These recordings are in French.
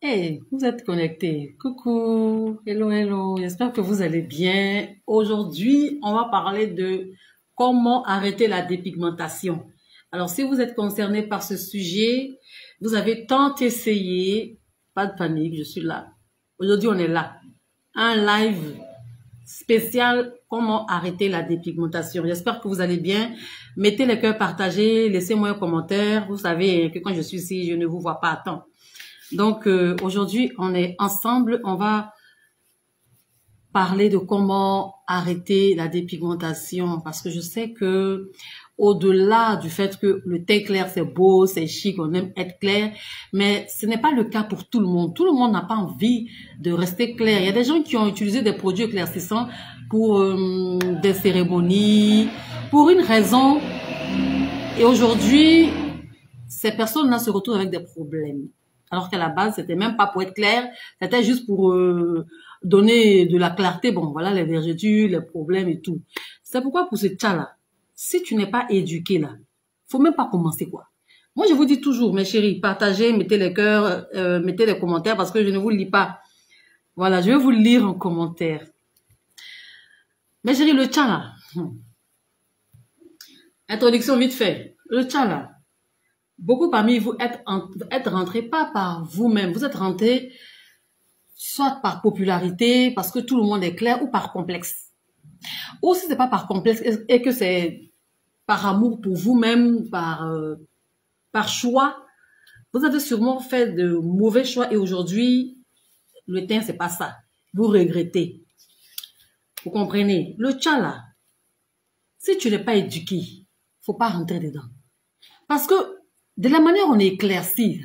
Hey, vous êtes connectés. Coucou, hello, hello. J'espère que vous allez bien. Aujourd'hui, on va parler de comment arrêter la dépigmentation. Alors, si vous êtes concerné par ce sujet, vous avez tant essayé, pas de panique, je suis là. Aujourd'hui, on est là. Un live spécial comment arrêter la dépigmentation. J'espère que vous allez bien. Mettez les cœurs partagés, laissez-moi un commentaire. Vous savez que quand je suis ici, je ne vous vois pas à temps. Donc, aujourd'hui, on est ensemble. On va parler de comment arrêter la dépigmentation parce que je sais que au-delà du fait que le teint clair, c'est beau, c'est chic, on aime être clair, mais ce n'est pas le cas pour tout le monde. Tout le monde n'a pas envie de rester clair. Il y a des gens qui ont utilisé des produits éclaircissants pour des cérémonies, pour une raison. Et aujourd'hui, ces personnes-là se retrouvent avec des problèmes. Alors qu'à la base, c'était même pas pour être clair, c'était juste pour donner de la clarté. Bon, voilà les vergetures, les problèmes et tout. C'est pourquoi pour ce cas-là, si tu n'es pas éduqué là, faut même pas commencer quoi. Moi, je vous dis toujours, mes chéris, partagez, mettez les cœurs, mettez les commentaires parce que je ne vous lis pas. Voilà, je vais vous lire en commentaire. Mes chéris, le chat là. Introduction vite fait. Le chat là. Beaucoup parmi vous êtes rentrés pas par vous-même. Vous êtes rentrés soit par popularité, parce que tout le monde est clair, ou par complexe. Ou si c'est pas par complexe et que c'est par amour pour vous-même, par choix, vous avez sûrement fait de mauvais choix et aujourd'hui, le teint, c'est pas ça. Vous regrettez. Vous comprenez? Le chat là, si tu n'es pas éduqué, faut pas rentrer dedans. Parce que de la manière dont on est éclairci,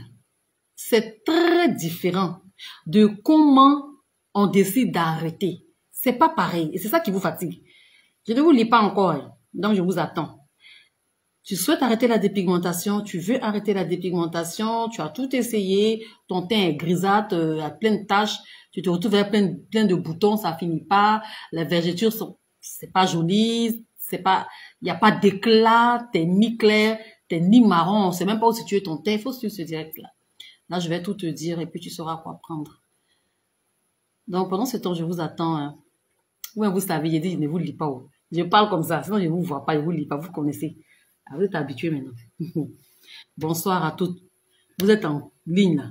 c'est très différent de comment on décide d'arrêter. C'est pas pareil. Et c'est ça qui vous fatigue. Je ne vous lis pas encore, donc je vous attends. Tu souhaites arrêter la dépigmentation, tu veux arrêter la dépigmentation, tu as tout essayé, ton teint est grisâtre, a plein de taches, tu te retrouves avec plein de boutons, ça finit pas, les vergetures c'est pas joli, il n'y a pas d'éclat, t'es ni clair, t'es ni marron, on sait même pas où situer ton teint, il faut suivre ce direct-là. Là, je vais tout te dire et puis tu sauras quoi prendre. Donc, pendant ce temps, je vous attends. Hein. Ouais, vous savez, j'ai dit, je ne vous lis pas. Oh. Je parle comme ça, sinon je ne vous vois pas, je ne vous lis pas, vous connaissez. Ah, vous êtes habitués maintenant. Bonsoir à toutes. Vous êtes en ligne là.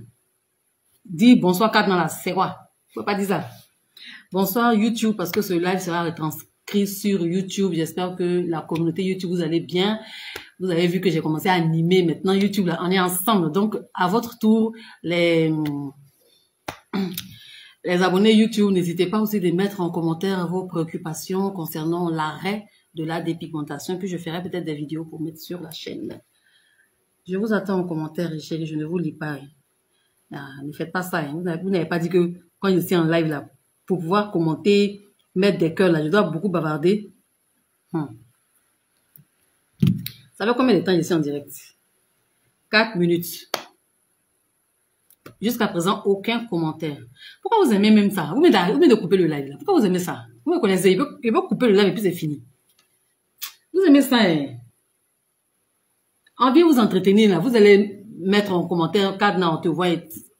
Dis bonsoir Kat dans la serroir. Faut pas dire ça. Bonsoir YouTube, parce que ce live sera retranscrit sur YouTube. J'espère que la communauté YouTube, vous allez bien. Vous avez vu que j'ai commencé à animer maintenant YouTube, là, on est ensemble. Donc, à votre tour, les abonnés YouTube, n'hésitez pas aussi de mettre en commentaire vos préoccupations concernant l'arrêt de la dépigmentation. Puis je ferai peut-être des vidéos pour mettre sur la chaîne. Je vous attends en commentaire, chérie, je ne vous lis pas. Ah, ne faites pas ça. Hein. Vous n'avez pas dit que quand je suis en live, là, pour pouvoir commenter, mettre des cœurs, là, je dois beaucoup bavarder. Ça fait combien de temps je suis en direct? 4 minutes. Jusqu'à présent, aucun commentaire. Pourquoi vous aimez même ça? Vous venez de couper le live là. Pourquoi vous aimez ça? Vous me connaissez, il veut couper le live et puis c'est fini. Vous aimez ça, hein? Envie de vous entretenir là. Vous allez mettre en commentaire, Kadna, on te voit.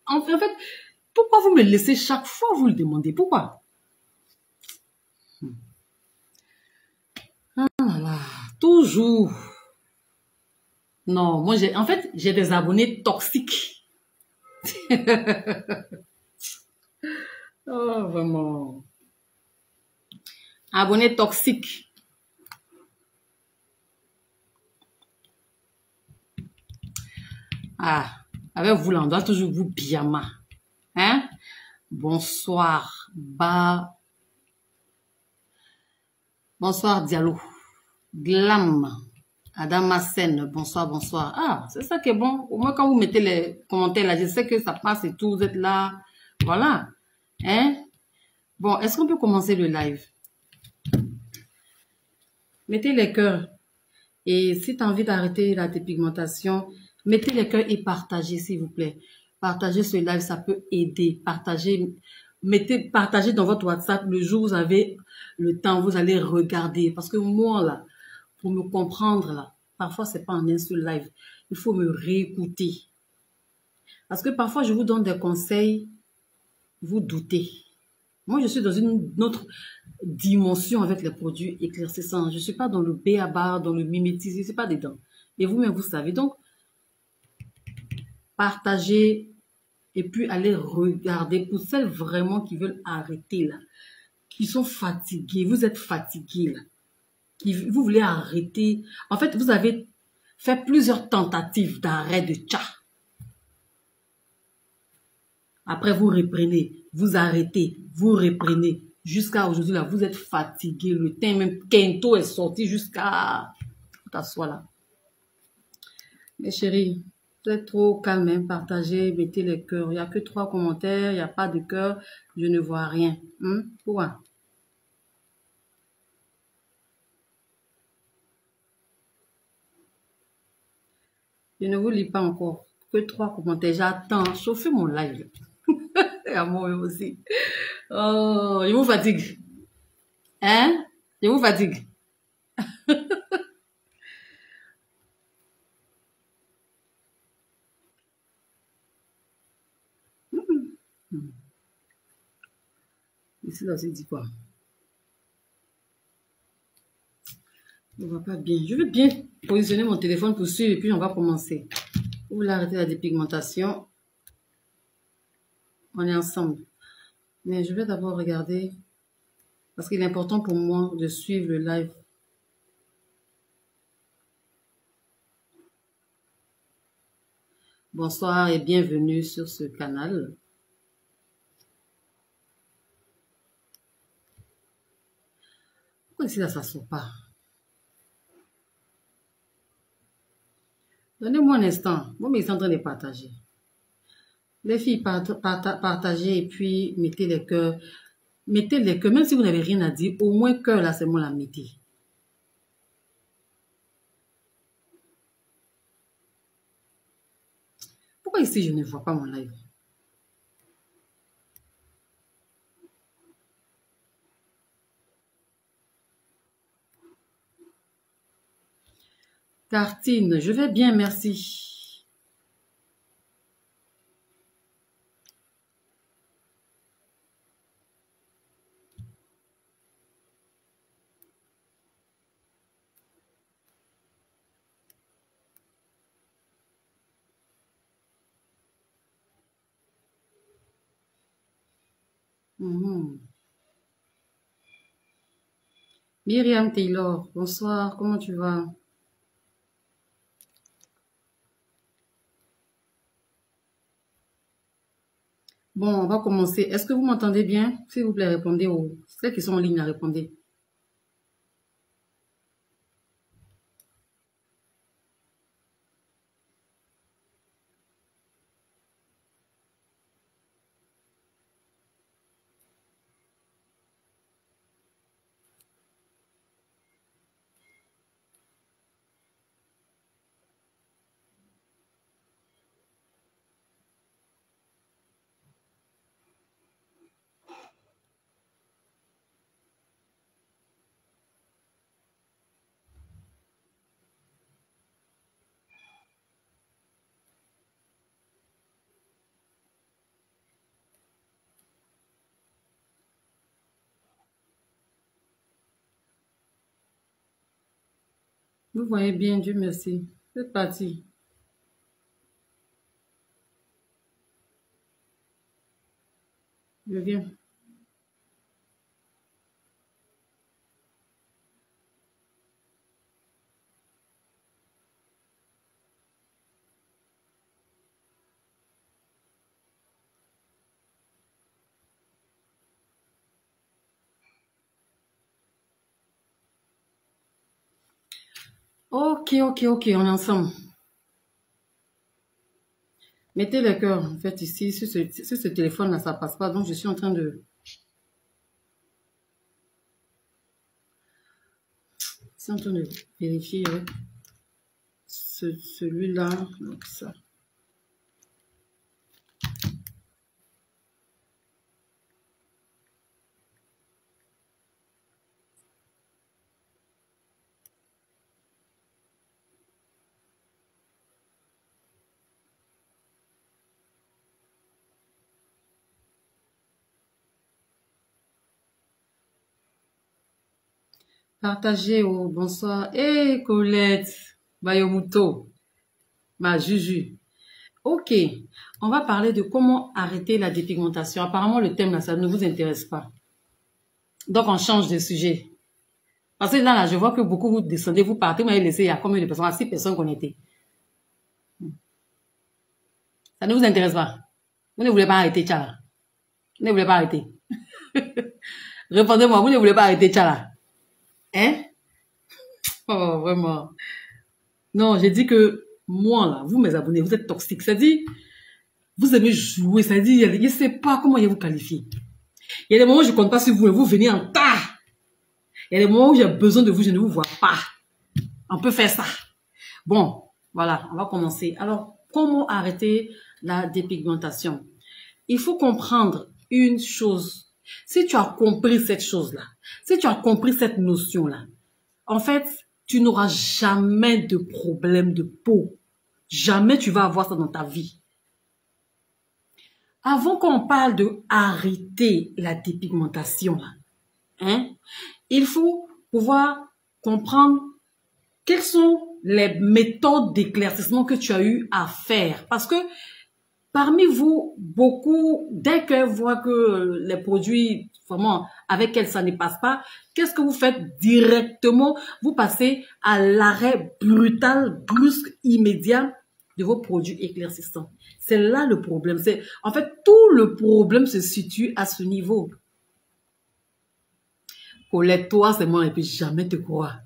En fait, pourquoi vous me laissez chaque fois vous le demandez? Pourquoi? Ah là là, toujours. Non, moi j'ai des abonnés toxiques. Oh, vraiment. Abonnés toxiques. Ah, avec vous là, on doit toujours vous pyjama. Hein? Bonsoir, bonsoir, Diallo. Glam. Adama Sen, bonsoir, bonsoir. Ah, c'est ça qui est bon. Au moins, quand vous mettez les commentaires là, je sais que ça passe et tout, vous êtes là. Voilà. Hein? Bon, est-ce qu'on peut commencer le live? Mettez les cœurs. Et si tu as envie d'arrêter la dépigmentation, mettez les cœurs et partagez, s'il vous plaît. Partagez ce live, ça peut aider. Partagez dans votre WhatsApp. Le jour où vous avez le temps, vous allez regarder. Parce que moi, là, pour me comprendre, là, parfois, c'est pas en un seul live. Il faut me réécouter. Parce que parfois, je vous donne des conseils, vous doutez. Moi, je suis dans une autre dimension avec les produits éclaircissants. Je ne suis pas dans le b.a.-ba, dans le mimétisme, je ne suis pas dedans. Et vous-même, vous savez. Donc, partagez et puis allez regarder pour celles vraiment qui veulent arrêter là, qui sont fatiguées. Vous êtes fatigués là. Vous voulez arrêter. En fait, vous avez fait plusieurs tentatives d'arrêt de tcha. Après, vous reprenez, vous arrêtez, vous reprenez. Jusqu'à aujourd'hui, là, vous êtes fatigué. Le teint, même Kento est sorti jusqu'à... Faut t'asseoir là. Mes chéris, vous êtes trop calme, hein? Partagez, mettez les cœurs. Il n'y a que 3 commentaires, il n'y a pas de cœur. Je ne vois rien. Pourquoi? Je ne vous lis pas encore. Que 3 commentaires. J'attends. Chauffez mon live. Et à moi aussi. Oh, je vous fatigue. Hein? Je vous fatigue. Ici, là, c'est dit quoi? On va pas bien. Je veux bien positionner mon téléphone pour suivre et puis on va commencer. Vous voulez arrêter la dépigmentation? On est ensemble. Mais je vais d'abord regarder parce qu'il est important pour moi de suivre le live. Bonsoir et bienvenue sur ce canal. Pourquoi ici là ça ne sort pas? Donnez-moi un instant. Bon, mais ils sont en train de partager. Les filles, partagez et puis mettez les cœurs. Mettez les cœurs, même si vous n'avez rien à dire, au moins cœur là, c'est moi la mettez. Pourquoi ici je ne vois pas mon live? Tartine, je vais bien, merci. Myriam Taylor, bonsoir, comment tu vas? Bon, on va commencer. Est-ce que vous m'entendez bien? S'il vous plaît, répondez aux... Celles qui sont en ligne, répondez. Vous voyez bien, Dieu merci. C'est parti. Je viens. Ok, on est ensemble. Mettez le cœur, en fait, ici, sur ce téléphone-là, ça passe pas. Donc, je suis en train de... Je suis en train de vérifier avec celui-là. Donc, ça. Partagez, oh, bonsoir. Hey, Colette, Bayomuto, ma Juju. Ok, on va parler de comment arrêter la dépigmentation. Apparemment, le thème, là, ça ne vous intéresse pas. Donc, on change de sujet. Parce que là, je vois que beaucoup vous descendez, vous partez, vous m'avez laissé, il y a combien de personnes? À 6 personnes qu'on était. Ça ne vous intéresse pas. Vous ne voulez pas arrêter, Tchala. Vous ne voulez pas arrêter. Répondez-moi, vous ne voulez pas arrêter, Tchala. Hein? Oh, vraiment. Non, j'ai dit que moi, là, vous, mes abonnés, vous êtes toxiques. C'est-à-dire, vous aimez jouer. C'est-à-dire, je ne sais pas comment vous qualifier. Il y a des moments où je ne compte pas sur vous et vous venez en tas. Il y a des moments où j'ai besoin de vous, je ne vous vois pas. On peut faire ça. Bon, voilà, on va commencer. Alors, comment arrêter la dépigmentation? Il faut comprendre une chose. Si tu as compris cette chose-là, si tu as compris cette notion-là, en fait, tu n'auras jamais de problème de peau. Jamais tu vas avoir ça dans ta vie. Avant qu'on parle de arrêter la dépigmentation, hein, il faut pouvoir comprendre quelles sont les méthodes d'éclaircissement que tu as eu à faire. Parce que parmi vous, beaucoup, dès qu'elles voient que les produits, vraiment, avec elles, ça ne passe pas, qu'est-ce que vous faites directement? Vous passez à l'arrêt brutal, brusque, immédiat de vos produits éclaircissants. C'est là le problème. En fait, tout le problème se situe à ce niveau. Colette-toi, c'est moi, et puis jamais te croire.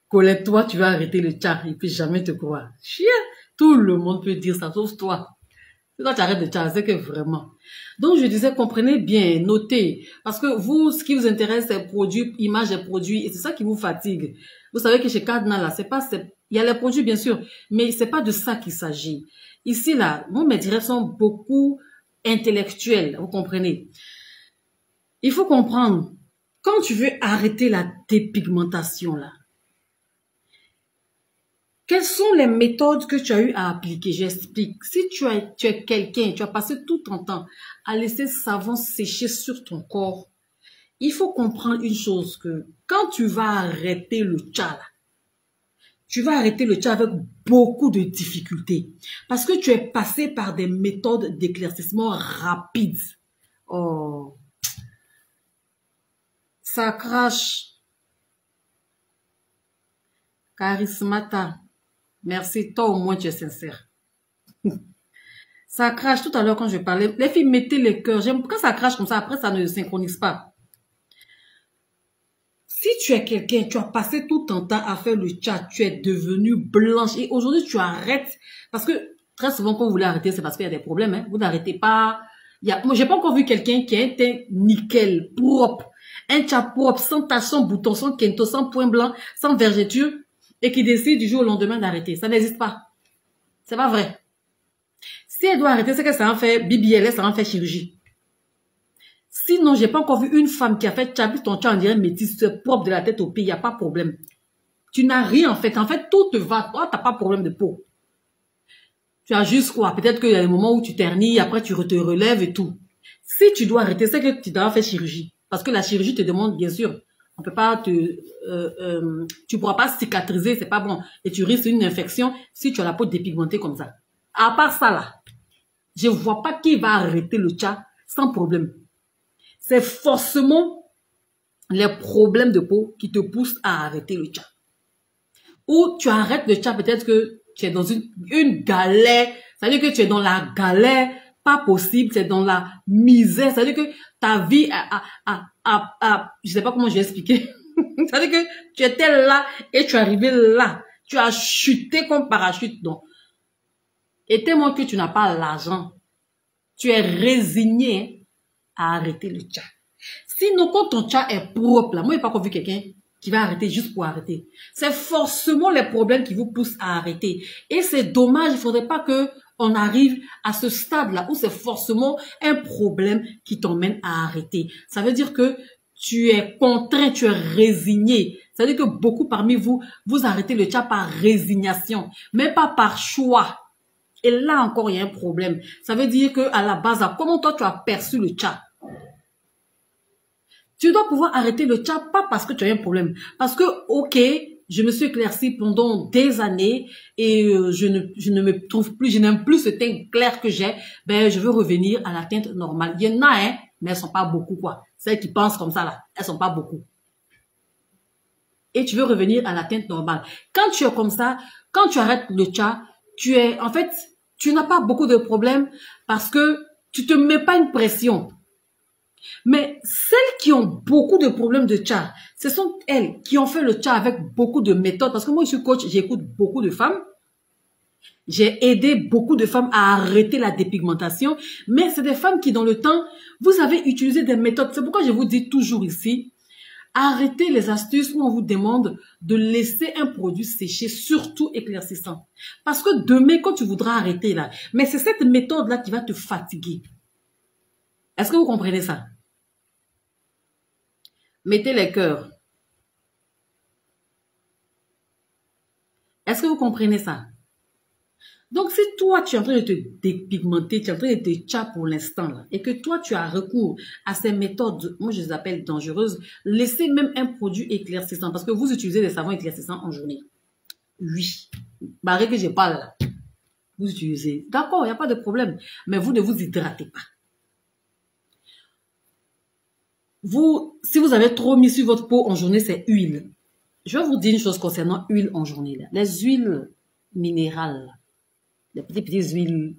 Colette-toi, tu vas arrêter le tchar, et puis jamais te croire. Chien, tout le monde peut dire ça, sauf toi. Quand tu arrêtes de tchar, c'est que vraiment. Donc, je disais, comprenez bien, notez. Parce que vous, ce qui vous intéresse, c'est produits, images des produits, et c'est ça qui vous fatigue. Vous savez que chez Cadena, là, il y a les produits, bien sûr, mais c'est pas de ça qu'il s'agit. Ici, là, moi, mes directs sont beaucoup intellectuels, vous comprenez. Il faut comprendre, quand tu veux arrêter la dépigmentation, là, quelles sont les méthodes que tu as eu à appliquer? J'explique. Si tu es quelqu'un, tu as passé tout ton temps à laisser savon sécher sur ton corps, il faut comprendre une chose, que quand tu vas arrêter le tcha, tu vas arrêter le tcha avec beaucoup de difficultés. Parce que tu es passé par des méthodes d'éclaircissement rapides. Oh, ça crache. Charismata. Merci, toi au moins tu es sincère. Ça crache tout à l'heure quand je parlais. Les filles, mettez les cœurs. J'aime quand ça crache comme ça, après ça ne synchronise pas. Si tu es quelqu'un, tu as passé tout ton temps à faire le chat, tu es devenu blanche et aujourd'hui tu arrêtes. Parce que très souvent quand vous voulez arrêter, c'est parce qu'il y a des problèmes. Hein. Vous n'arrêtez pas. Moi, j'ai pas encore vu quelqu'un qui a un teint nickel, propre. Un chat propre, sans tache, sans bouton, sans kento, sans point blanc, sans vergeture et qui décide du jour au lendemain d'arrêter. Ça n'existe pas. C'est pas vrai. Si elle doit arrêter, c'est que ça en fait BBLS, ça en fait chirurgie. Sinon, j'ai pas encore vu une femme qui a fait tchabi ton tcha, on dirait métis, c'est propre de la tête aux pieds, il n'y a pas de problème. Tu n'as rien en fait. En fait, tout te va. Toi, tu n'as pas de problème de peau. Tu as juste quoi? Peut-être qu'il y a des moments où tu ternis, après tu te relèves et tout. Si tu dois arrêter, c'est que tu dois faire chirurgie. Parce que la chirurgie te demande, bien sûr, on peut pas tu pourras pas cicatriser, c'est pas bon. Et tu risques une infection si tu as la peau dépigmentée comme ça. À part ça là, je vois pas qui va arrêter le tcha sans problème. C'est forcément les problèmes de peau qui te poussent à arrêter le tcha. Ou tu arrêtes le tcha, peut-être que tu es dans une galère, c'est-à-dire que tu es dans la galère, pas possible, tu es dans la misère, c'est-à-dire que ta vie je sais pas comment je vais expliquer, c'est-à-dire que tu étais là et tu es arrivé là, tu as chuté comme parachute, donc. Et tellement que tu n'as pas l'argent, tu es résigné à arrêter le tcha. Sinon, quand ton tcha est propre, là, moi, je n'ai pas encore vu quelqu'un qui va arrêter juste pour arrêter. C'est forcément les problèmes qui vous poussent à arrêter. Et c'est dommage, il ne faudrait pas qu'on arrive à ce stade-là où c'est forcément un problème qui t'emmène à arrêter. Ça veut dire que tu es contraint, tu es résigné. Ça veut dire que beaucoup parmi vous, vous arrêtez le tcha par résignation, mais pas par choix. Et là encore, il y a un problème. Ça veut dire que à la base, comment toi tu as perçu le tcha? Tu dois pouvoir arrêter le chat, pas parce que tu as un problème. Parce que, ok, je me suis éclaircie pendant des années et je ne me trouve plus, je n'aime plus ce teint clair que j'ai. Ben, je veux revenir à la teinte normale. Il y en a, hein, mais elles sont pas beaucoup, quoi. Celles qui pensent comme ça, là, elles sont pas beaucoup. Et tu veux revenir à la teinte normale. Quand tu es comme ça, quand tu arrêtes le chat, en fait, tu n'as pas beaucoup de problèmes parce que tu te mets pas une pression. Mais celles qui ont beaucoup de problèmes de chat, ce sont elles qui ont fait le chat avec beaucoup de méthodes. Parce que moi, je suis coach, j'écoute beaucoup de femmes. J'ai aidé beaucoup de femmes à arrêter la dépigmentation. Mais c'est des femmes qui, dans le temps, vous avez utilisé des méthodes. C'est pourquoi je vous dis toujours ici, arrêtez les astuces où on vous demande de laisser un produit sécher, surtout éclaircissant. Parce que demain, quand tu voudras arrêter là, mais c'est cette méthode-là qui va te fatiguer. Est-ce que vous comprenez ça? Mettez les cœurs. Est-ce que vous comprenez ça? Donc, si toi, tu es en train de te dépigmenter, tu es en train de te chat pour l'instant, là, et que toi, tu as recours à ces méthodes, moi, je les appelle dangereuses, laissez même un produit éclaircissant, parce que vous utilisez des savons éclaircissants en journée. Oui. Barré que je parle là. Vous utilisez. D'accord, il n'y a pas de problème. Mais vous ne vous hydratez pas. Si vous avez trop mis sur votre peau en journée, c'est huile. Je vais vous dire une chose concernant huile en journée. Là. Les huiles minérales, les petites huiles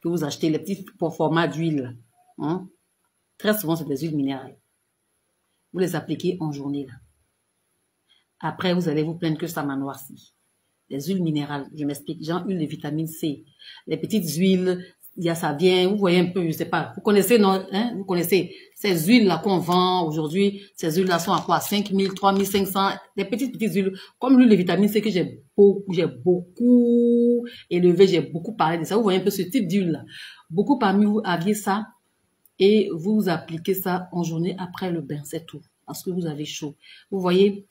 que vous achetez, les petits formats d'huile, hein, très souvent, c'est des huiles minérales. Vous les appliquez en journée. Là. Après, vous allez vous plaindre que ça m'a noirci. Les huiles minérales, je m'explique, genre huile de vitamine C, les petites huiles, ça vient, vous voyez un peu, je sais pas, vous connaissez, non, hein, vous connaissez ces huiles-là qu'on vend aujourd'hui, ces huiles-là sont à quoi, 5 000, 3 500, des petites huiles, comme l'huile de vitamine C que j'ai beaucoup élevé, j'ai beaucoup parlé de ça, vous voyez un peu ce type d'huile-là. Beaucoup parmi vous aviez ça et vous appliquez ça en journée après le bain, c'est tout, parce que vous avez chaud. Vous voyez,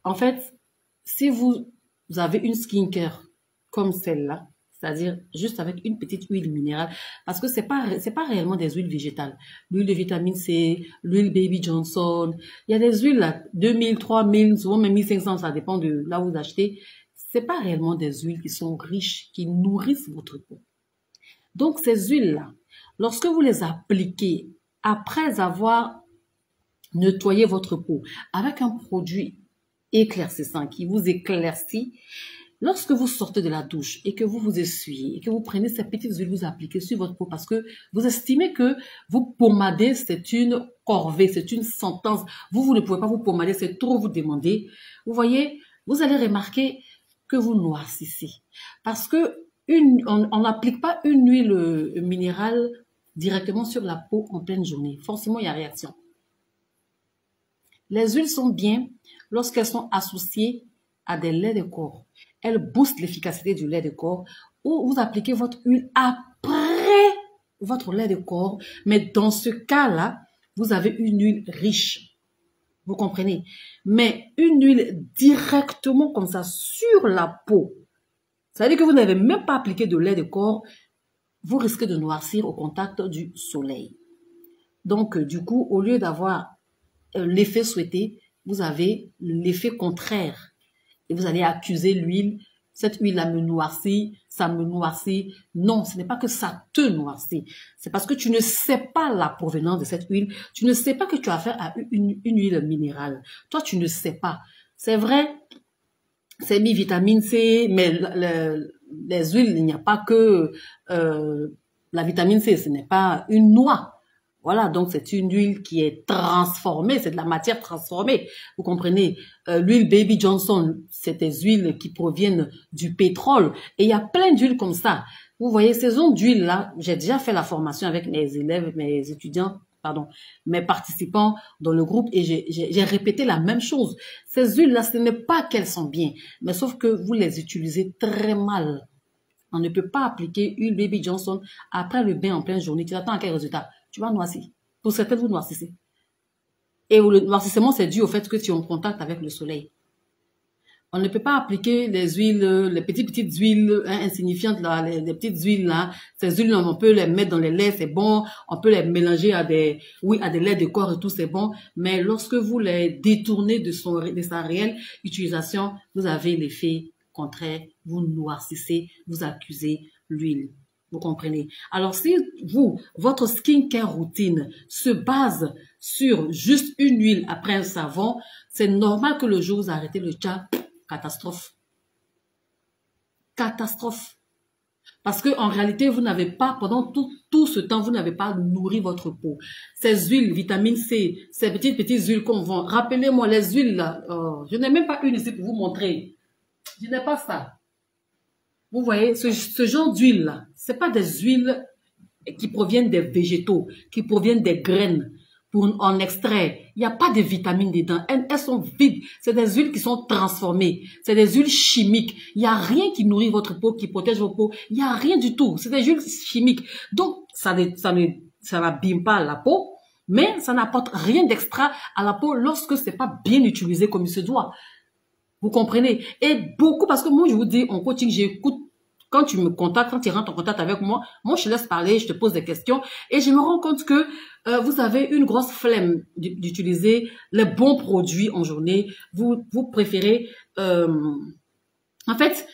en fait, si vous avez une skincare comme celle-là, c'est-à-dire juste avec une petite huile minérale, parce que c'est pas réellement des huiles végétales. L'huile de vitamine C, l'huile Baby Johnson, il y a des huiles là, 2000, 3000, souvent même 1500, ça dépend de là où vous achetez. C'est pas réellement des huiles qui sont riches, qui nourrissent votre peau. Donc ces huiles-là, lorsque vous les appliquez après avoir nettoyé votre peau avec un produit éclaircissant qui vous éclaircit, lorsque vous sortez de la douche et que vous vous essuyez et que vous prenez ces petites huiles, vous appliquez sur votre peau parce que vous estimez que vous pommader, c'est une corvée, c'est une sentence. Vous ne pouvez pas vous pommader, c'est trop vous demander. Vous voyez, vous allez remarquer que vous noircissez. Parce que on n'applique pas une huile minérale directement sur la peau en pleine journée. Forcément, il y a réaction. Les huiles sont bien lorsqu'elles sont associées à des laits de corps. Elles boostent l'efficacité du lait de corps ou vous appliquez votre huile après votre lait de corps. Mais dans ce cas-là, vous avez une huile riche. Vous comprenez? Mais une huile directement comme ça sur la peau, ça veut dire que vous n'avez même pas appliqué de lait de corps, vous risquez de noircir au contact du soleil. Donc, du coup, au lieu d'avoir l'effet souhaité, vous avez l'effet contraire. Et vous allez accuser l'huile, cette huile-là me noircit, ça me noircit. Non, ce n'est pas que ça te noircit. C'est parce que tu ne sais pas la provenance de cette huile. Tu ne sais pas que tu as affaire à une huile minérale. Toi, tu ne sais pas. C'est vrai, c'est mis vitamine C, mais les huiles, il n'y a pas que la vitamine C, ce n'est pas une noix. Voilà, donc c'est une huile qui est transformée, c'est de la matière transformée. Vous comprenez, l'huile Baby Johnson, c'est des huiles qui proviennent du pétrole. Et il y a plein d'huiles comme ça. Vous voyez, ces ondes d'huile-là, j'ai déjà fait la formation avec mes élèves, mes étudiants, pardon, mes participants dans le groupe et j'ai répété la même chose. Ces huiles-là, ce n'est pas qu'elles sont bien, mais sauf que vous les utilisez très mal. On ne peut pas appliquer huile Baby Johnson après le bain en pleine journée. Tu attends à quel résultat? Tu vas noircir. Pour certaines, vous noircissez. Et le noircissement, c'est dû au fait que tu es en contact avec le soleil. On ne peut pas appliquer les huiles, les petites huiles insignifiantes, là, les petites huiles là. Ces huiles, on peut les mettre dans les laits, c'est bon. On peut les mélanger à des, oui, à des laits de corps et tout, c'est bon. Mais lorsque vous les détournez de sa réelle utilisation, vous avez l'effet contraire. Vous noircissez, vous accusez l'huile. Vous comprenez? Alors, si votre skincare routine se base sur juste une huile après un savon, c'est normal que le jour où vous arrêtez le tcha, catastrophe. Catastrophe. Parce que en réalité, vous n'avez pas, pendant tout ce temps, vous n'avez pas nourri votre peau. Ces huiles, vitamine C, ces petites huiles qu'on vend. Rappelez-moi, les huiles là, je n'ai même pas une ici pour vous montrer. Je n'ai pas ça. Vous voyez, ce genre d'huile là, c'est pas des huiles qui proviennent des végétaux, qui proviennent des graines. Pour en extraire, il n'y a pas de vitamines dedans. Elles sont vides. C'est des huiles qui sont transformées. C'est des huiles chimiques. Il n'y a rien qui nourrit votre peau, qui protège votre peau. Il n'y a rien du tout. C'est des huiles chimiques. Donc, ça n'abîme pas la peau, mais ça n'apporte rien d'extra à la peau lorsque c'est pas bien utilisé comme il se doit. Vous comprenez? Et beaucoup, parce que moi, je vous dis, en coaching, j'écoute. Quand tu me contactes, quand tu rentres en contact avec moi, je te laisse parler, je te pose des questions et je me rends compte que vous avez une grosse flemme d'utiliser les bons produits en journée. Vous préférez, en fait,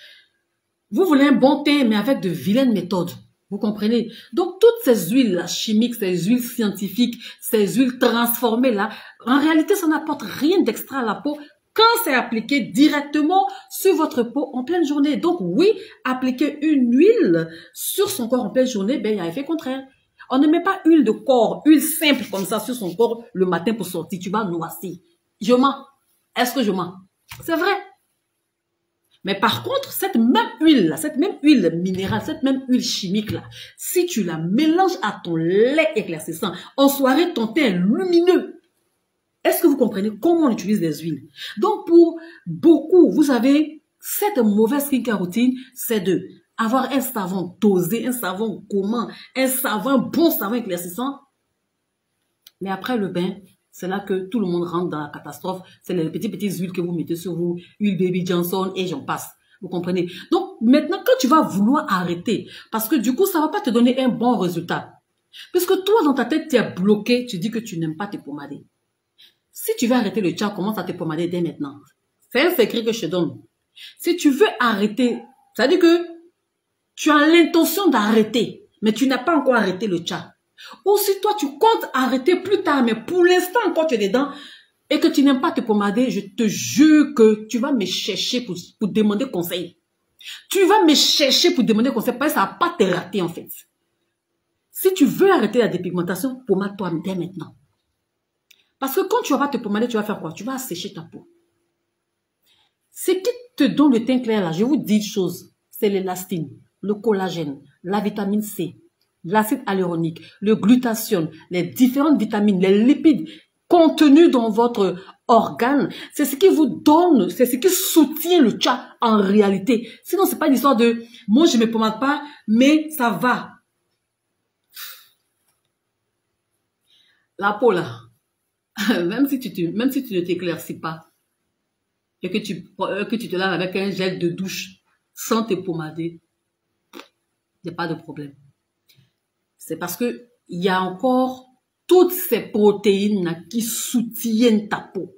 vous voulez un bon teint, mais avec de vilaines méthodes. Vous comprenez? Donc, toutes ces huiles-là, chimiques, ces huiles scientifiques, ces huiles transformées là, en réalité, ça n'apporte rien d'extra à la peau quand c'est appliqué directement sur votre peau en pleine journée. Donc oui, appliquer une huile sur son corps en pleine journée, ben il y a effet contraire. On ne met pas huile de corps, huile simple comme ça sur son corps le matin pour sortir. Tu vas noircir. Je mens. Est-ce que je mens? C'est vrai. Mais par contre, cette même huile là, cette même huile minérale, cette même huile chimique là, si tu la mélanges à ton lait éclaircissant, en soirée, ton teint est lumineux. Est-ce que vous comprenez comment on utilise les huiles? Donc, pour beaucoup, vous avez cette mauvaise skincare routine, c'est de avoir un savon dosé, un savon gourmand, un bon savon éclaircissant. Mais après le bain, c'est là que tout le monde rentre dans la catastrophe. C'est les petites huiles que vous mettez sur vous, huile Baby Johnson et j'en passe. Vous comprenez? Donc, maintenant, quand tu vas vouloir arrêter, parce que du coup, ça ne va pas te donner un bon résultat. Puisque toi, dans ta tête, tu es bloqué, tu dis que tu n'aimes pas te pommader. Si tu veux arrêter le tcha, commence à te pommader dès maintenant. C'est un secret que je te donne. Si tu veux arrêter, ça veut dire que tu as l'intention d'arrêter, mais tu n'as pas encore arrêté le tcha. Ou si toi, tu comptes arrêter plus tard, mais pour l'instant encore tu es dedans, et que tu n'aimes pas te pommader, je te jure que tu vas me chercher pour demander conseil. Tu vas me chercher pour demander conseil, parce que ça ne va pas te rater en fait. Si tu veux arrêter la dépigmentation, pommade-toi dès maintenant. Parce que quand tu vas te pommader, tu vas faire quoi? Tu vas assécher ta peau. Ce qui te donne le teint clair là, je vous dis une chose, c'est l'élastine, le collagène, la vitamine C, l'acide hyaluronique, le glutathione, les différentes vitamines, les lipides contenus dans votre organe. C'est ce qui vous donne, c'est ce qui soutient le tcha en réalité. Sinon, c'est pas l'histoire de moi je me pommade pas, mais ça va. La peau là. Même si tu ne t'éclaircis pas et que tu te laves avec un gel de douche sans te pommader, il n'y a pas de problème. C'est parce que il y a encore toutes ces protéines qui soutiennent ta peau.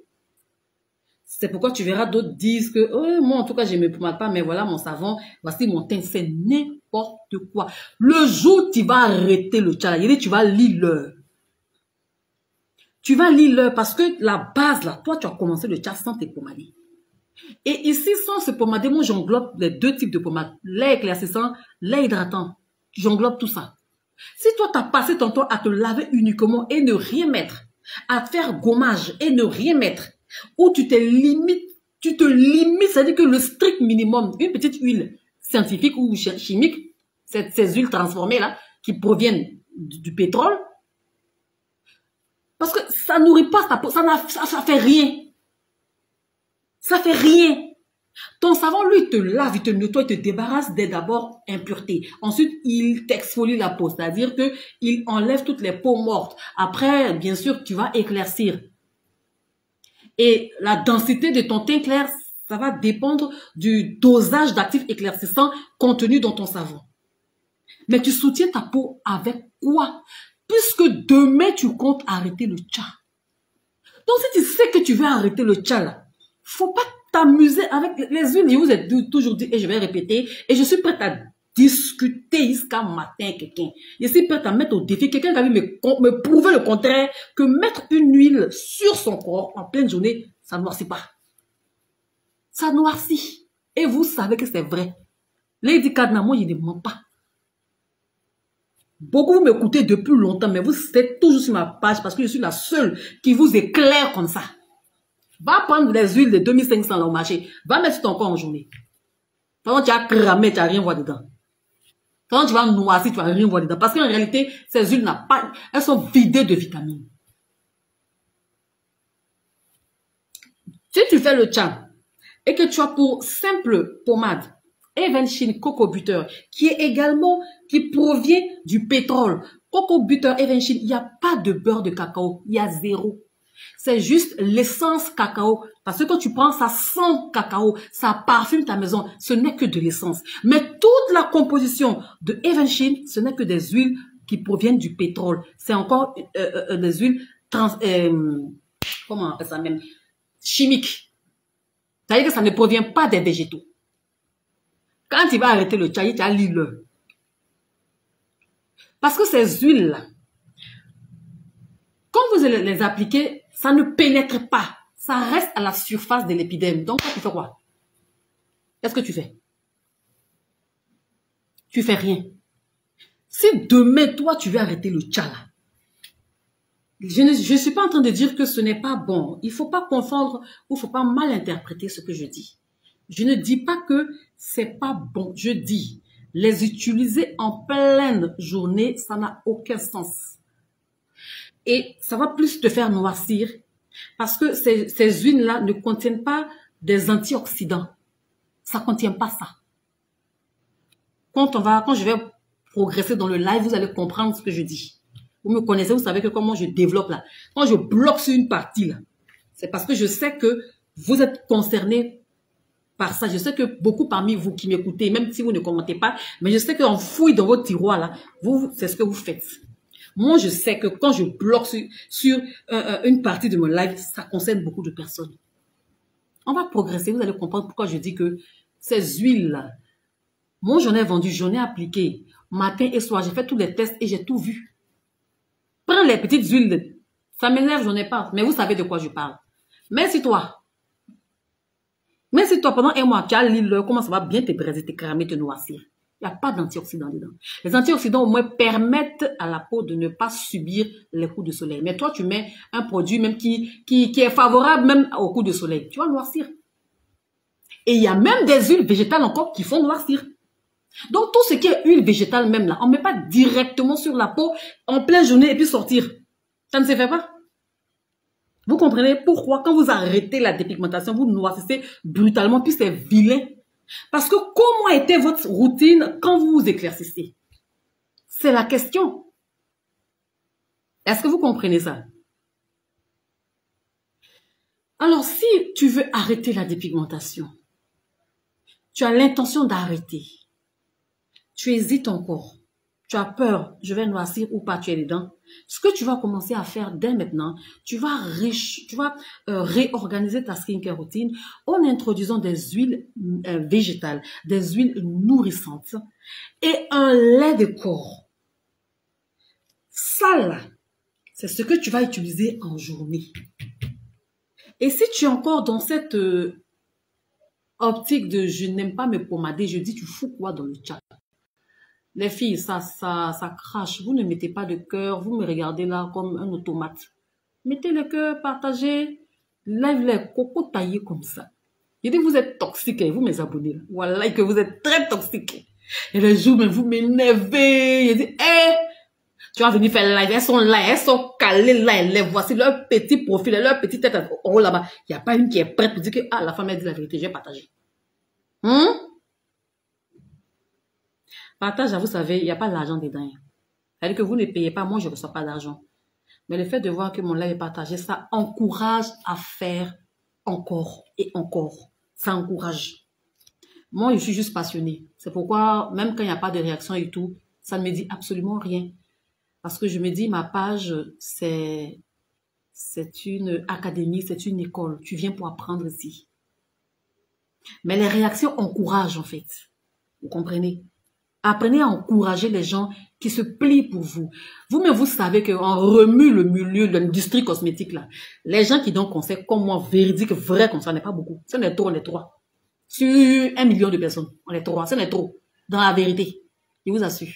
C'est pourquoi tu verras d'autres disent que oh, moi en tout cas je ne me pommade pas, mais voilà mon savon, voici mon teint, c'est n'importe quoi. Le jour où tu vas arrêter le tcha, tu vas lire l'heure. Tu vas lire l'heure parce que la base, là, toi, tu as commencé le tcha sans te pommader. Et ici, sans se pommader, moi, j'englobe les deux types de pommade. Lait éclaircissant, lait hydratant. J'englobe tout ça. Si toi, tu as passé ton temps à te laver uniquement et ne rien mettre, à te faire gommage et ne rien mettre, ou tu te limites, c'est-à-dire que le strict minimum, une petite huile scientifique ou chimique, ces huiles transformées, là, qui proviennent du pétrole, parce que ça nourrit pas ta peau, ça fait rien. Ça fait rien. Ton savon, lui, il te lave, il te nettoie, il te débarrasse dès d'abord impuretés. Ensuite, il t'exfolie la peau, c'est-à-dire que il enlève toutes les peaux mortes. Après, bien sûr, tu vas éclaircir. Et la densité de ton teint clair, Ça va dépendre du dosage d'actifs éclaircissants contenus dans ton savon. Mais tu soutiens ta peau avec quoi? Puisque demain, tu comptes arrêter le tcha. Donc, si tu sais que tu veux arrêter le tcha, là, faut pas t'amuser avec les huiles. Je vous ai toujours dit, et je vais répéter, et je suis prête à discuter jusqu'à matin quelqu'un. Je suis prête à mettre au défi quelqu'un qui a vu me prouver le contraire, que mettre une huile sur son corps en pleine journée, ça ne noircit pas. Ça noircit. Et vous savez que c'est vrai. Lady Kadna, moi, je ne mens pas. Beaucoup vous m'écoutez depuis longtemps, mais vous êtes toujours sur ma page parce que je suis la seule qui vous éclaire comme ça. Va prendre des huiles de 2500 là au marché. Va mettre sur ton corps en journée. Pendant tu as cramé, tu n'as rien voir dedans. Quand tu vas noircir, tu vas rien voir dedans. Parce qu'en réalité, ces huiles n'ont pas, elles sont vidées de vitamines. Si tu fais le tcha et que tu as pour simple pommade Evenshine Coco Butter, qui provient du pétrole. Coco Butter Evenshine, il n'y a pas de beurre de cacao, il y a zéro. C'est juste l'essence cacao. Parce que quand tu prends, ça sent cacao, ça parfume ta maison. Ce n'est que de l'essence. Mais toute la composition de Evenshine, ce n'est que des huiles qui proviennent du pétrole. C'est encore des huiles comment on appelle ça même? Chimiques. C'est-à-dire que ça ne provient pas des végétaux. Quand tu vas arrêter le tcha, tu as l'huile. Parce que ces huiles-là, quand vous les appliquez, ça ne pénètre pas. Ça reste à la surface de l'épiderme. Donc, tu fais quoi? Qu'est-ce que tu fais? Tu fais rien. Si demain, toi, tu veux arrêter le tcha, là, je ne suis pas en train de dire que ce n'est pas bon. Il ne faut pas confondre ou il ne faut pas mal interpréter ce que je dis. Je ne dis pas que c'est pas bon. Je dis, les utiliser en pleine journée, ça n'a aucun sens. Et ça va plus te faire noircir parce que ces huiles-là ne contiennent pas des antioxydants. Ça ne contient pas ça. Quand je vais progresser dans le live, vous allez comprendre ce que je dis. Vous me connaissez, vous savez que comment je développe là. Quand je bloque sur une partie là, c'est parce que je sais que vous êtes concernés par ça. Je sais que beaucoup parmi vous qui m'écoutez, même si vous ne commentez pas, mais je sais qu'on fouille dans votre tiroir là, c'est ce que vous faites. Moi, je sais que quand je bloque sur une partie de mon live, ça concerne beaucoup de personnes. On va progresser, vous allez comprendre pourquoi je dis que ces huiles-là, moi, j'en ai vendu, j'en ai appliqué matin et soir. J'ai fait tous les tests et j'ai tout vu. Prends les petites huiles. Ça m'énerve, j'en ai pas. Mais vous savez de quoi je parle. Mais si toi, pendant un mois, tu as l'huile, comment ça va bien te braiser, te cramer, te noircir. Il n'y a pas d'antioxydants dedans. Les antioxydants, au moins, permettent à la peau de ne pas subir les coups de soleil. Mais toi, tu mets un produit même qui est favorable même aux coups de soleil. Tu vas noircir. Et il y a même des huiles végétales encore qui font noircir. Donc, tout ce qui est huile végétale même là, on ne met pas directement sur la peau en pleine journée et puis sortir. Ça ne se fait pas. Vous comprenez pourquoi quand vous arrêtez la dépigmentation, vous noircissez brutalement, puis c'est vilain. Parce que comment était votre routine quand vous vous éclaircissez? C'est la question. Est-ce que vous comprenez ça? Alors, si tu veux arrêter la dépigmentation, tu as l'intention d'arrêter, tu hésites encore, tu as peur, je vais noircir ou pas, tu es dedans. Ce que tu vas commencer à faire dès maintenant, tu vas réorganiser ta skincare routine en introduisant des huiles végétales, des huiles nourrissantes et un lait de corps. Ça là, c'est ce que tu vas utiliser en journée. Et si tu es encore dans cette optique de je n'aime pas me pommader, je dis tu fous quoi dans le chat? Les filles, ça crache. Vous ne mettez pas de cœur. Vous me regardez là comme un automate. Mettez le cœur, partagez. Lève les cocos taillés comme ça. Je dis, vous êtes toxique, vous mes abonnés. Là. Voilà, que vous êtes très toxique. Et les jours, mais vous m'énervez. Je dis, tu vas venir faire live. Elles sont là, elles sont calées là. Elles les voici leur petit profil, leur petite tête en haut là-bas. Il n'y a pas une qui est prête pour dire que, la femme a dit la vérité, je vais partager. Partage, vous savez, il n'y a pas d'argent dedans. C'est-à-dire que vous ne payez pas, moi je ne reçois pas d'argent. Mais le fait de voir que mon live est partagé, ça encourage à faire encore et encore. Ça encourage. Moi, je suis juste passionnée. C'est pourquoi, même quand il n'y a pas de réaction et tout, ça ne me dit absolument rien. Parce que je me dis, ma page, c'est une académie, c'est une école. Tu viens pour apprendre ici. Mais les réactions encouragent, en fait. Vous comprenez? Apprenez à encourager les gens qui se plient pour vous. Vous-même, vous savez qu'on remue le milieu de l'industrie cosmétique, là. Les gens qui donnent conseil comme moi, véridique, vrai, comme ça, n'est pas beaucoup. Ça n'est trop, on est trois. Sur 1 million de personnes, on est trois. Ça n'est trop. Dans la vérité. Je vous assure.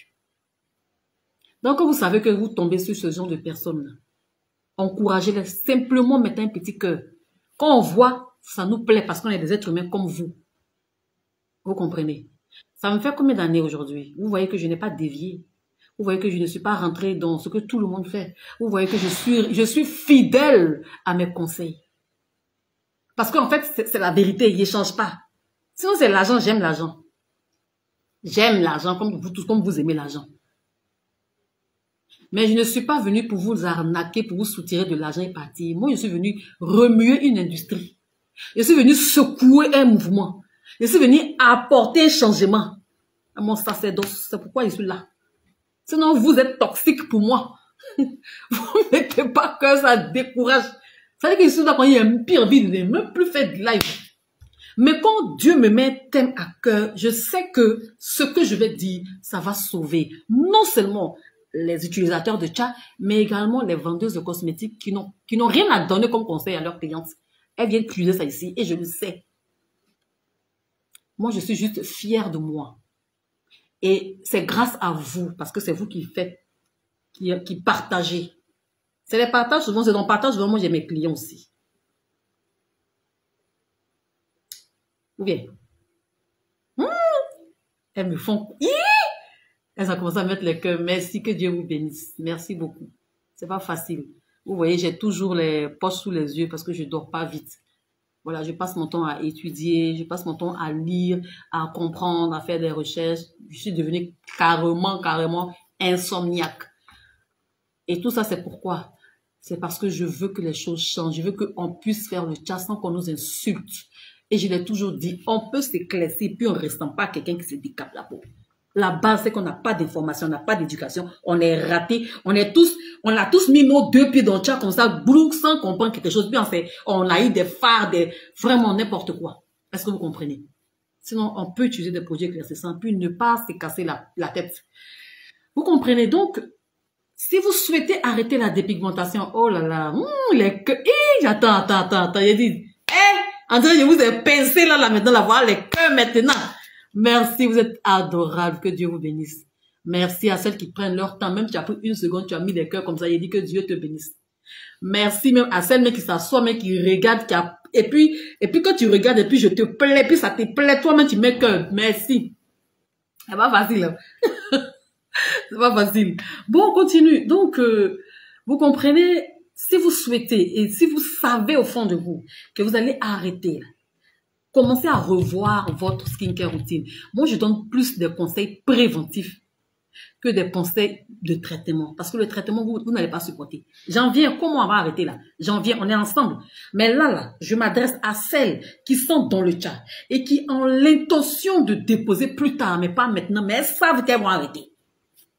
Donc, vous savez que vous tombez sur ce genre de personnes, encouragez-les. Simplement, mettez un petit cœur. Quand on voit, ça nous plaît parce qu'on est des êtres humains comme vous. Vous comprenez? Ça me fait combien d'années aujourd'hui? Vous voyez que je n'ai pas dévié. Vous voyez que je ne suis pas rentrée dans ce que tout le monde fait. Vous voyez que je suis fidèle à mes conseils. Parce qu'en fait, c'est la vérité, il ne change pas. Sinon, c'est l'argent, j'aime l'argent. J'aime l'argent comme vous tous, comme vous aimez l'argent. Mais je ne suis pas venue pour vous arnaquer, pour vous soutirer de l'argent et partir. Moi, je suis venue remuer une industrie. Je suis venue secouer un mouvement. Je suis venue apporter un changement à mon sacerdoce. C'est pourquoi je suis là. Sinon, vous êtes toxique pour moi. Vous ne mettez pas que ça décourage. Ça veut dire que je suis là quand il y a une pire envie de ne même plus faire de live. Mais quand Dieu me met un thème à cœur, je sais que ce que je vais dire, ça va sauver non seulement les utilisateurs de chat, mais également les vendeuses de cosmétiques qui n'ont rien à donner comme conseil à leurs clientes. Elles viennent utiliser ça ici et je le sais. Moi, je suis juste fière de moi. Et c'est grâce à vous, parce que c'est vous qui faites, qui partagez. C'est les partages, souvent, c'est dans le partage, souvent, moi, j'ai mes clients aussi. Ou bien, elles me font... Elles ont commencé à mettre les cœurs. Merci, que Dieu vous bénisse. Merci beaucoup. C'est pas facile. Vous voyez, j'ai toujours les poches sous les yeux parce que je dors pas vite. Voilà, je passe mon temps à étudier, je passe mon temps à lire, à comprendre, à faire des recherches. Je suis devenue carrément insomniaque. Et tout ça, c'est pourquoi? C'est parce que je veux que les choses changent. Je veux qu'on puisse faire le chat sans qu'on nous insulte. Et je l'ai toujours dit, on peut s'éclaircir puis on ne restant pas quelqu'un qui se décape la peau. La base, c'est qu'on n'a pas d'information, on n'a pas d'éducation, on est raté, on a tous mis nos 2 pieds dans le chat comme ça, blouk, sans comprendre quelque chose. Puis on a eu des phares, vraiment n'importe quoi. Est-ce que vous comprenez? Sinon, on peut utiliser des projets éclaircissants, puis ne pas se casser la tête. Vous comprenez? Donc, si vous souhaitez arrêter la dépigmentation, oh là là, les queues, attends, il dit, André, je vous ai pincé là maintenant, voir les queues maintenant. Merci, vous êtes adorables, que Dieu vous bénisse. Merci à celles qui prennent leur temps, même si tu as pris 1 seconde, tu as mis des cœurs comme ça, il dit que Dieu te bénisse. Merci même à celles qui s'assoient, mais qui regardent, et puis quand tu regardes, et puis je te plais, puis ça te plaît, toi-même tu mets cœur. Merci. C'est pas facile. Hein? C'est pas facile. Bon, on continue. Donc, vous comprenez, si vous souhaitez, et si vous savez au fond de vous, que vous allez arrêter, là, commencez à revoir votre skincare routine. Moi, je donne plus de conseils préventifs que des conseils de traitement. Parce que le traitement, vous n'allez pas supporter. J'en viens, comment on va arrêter là? J'en viens, on est ensemble. Mais là, je m'adresse à celles qui sont dans le chat et qui ont l'intention de déposer plus tard, mais pas maintenant, mais elles savent qu'elles vont arrêter.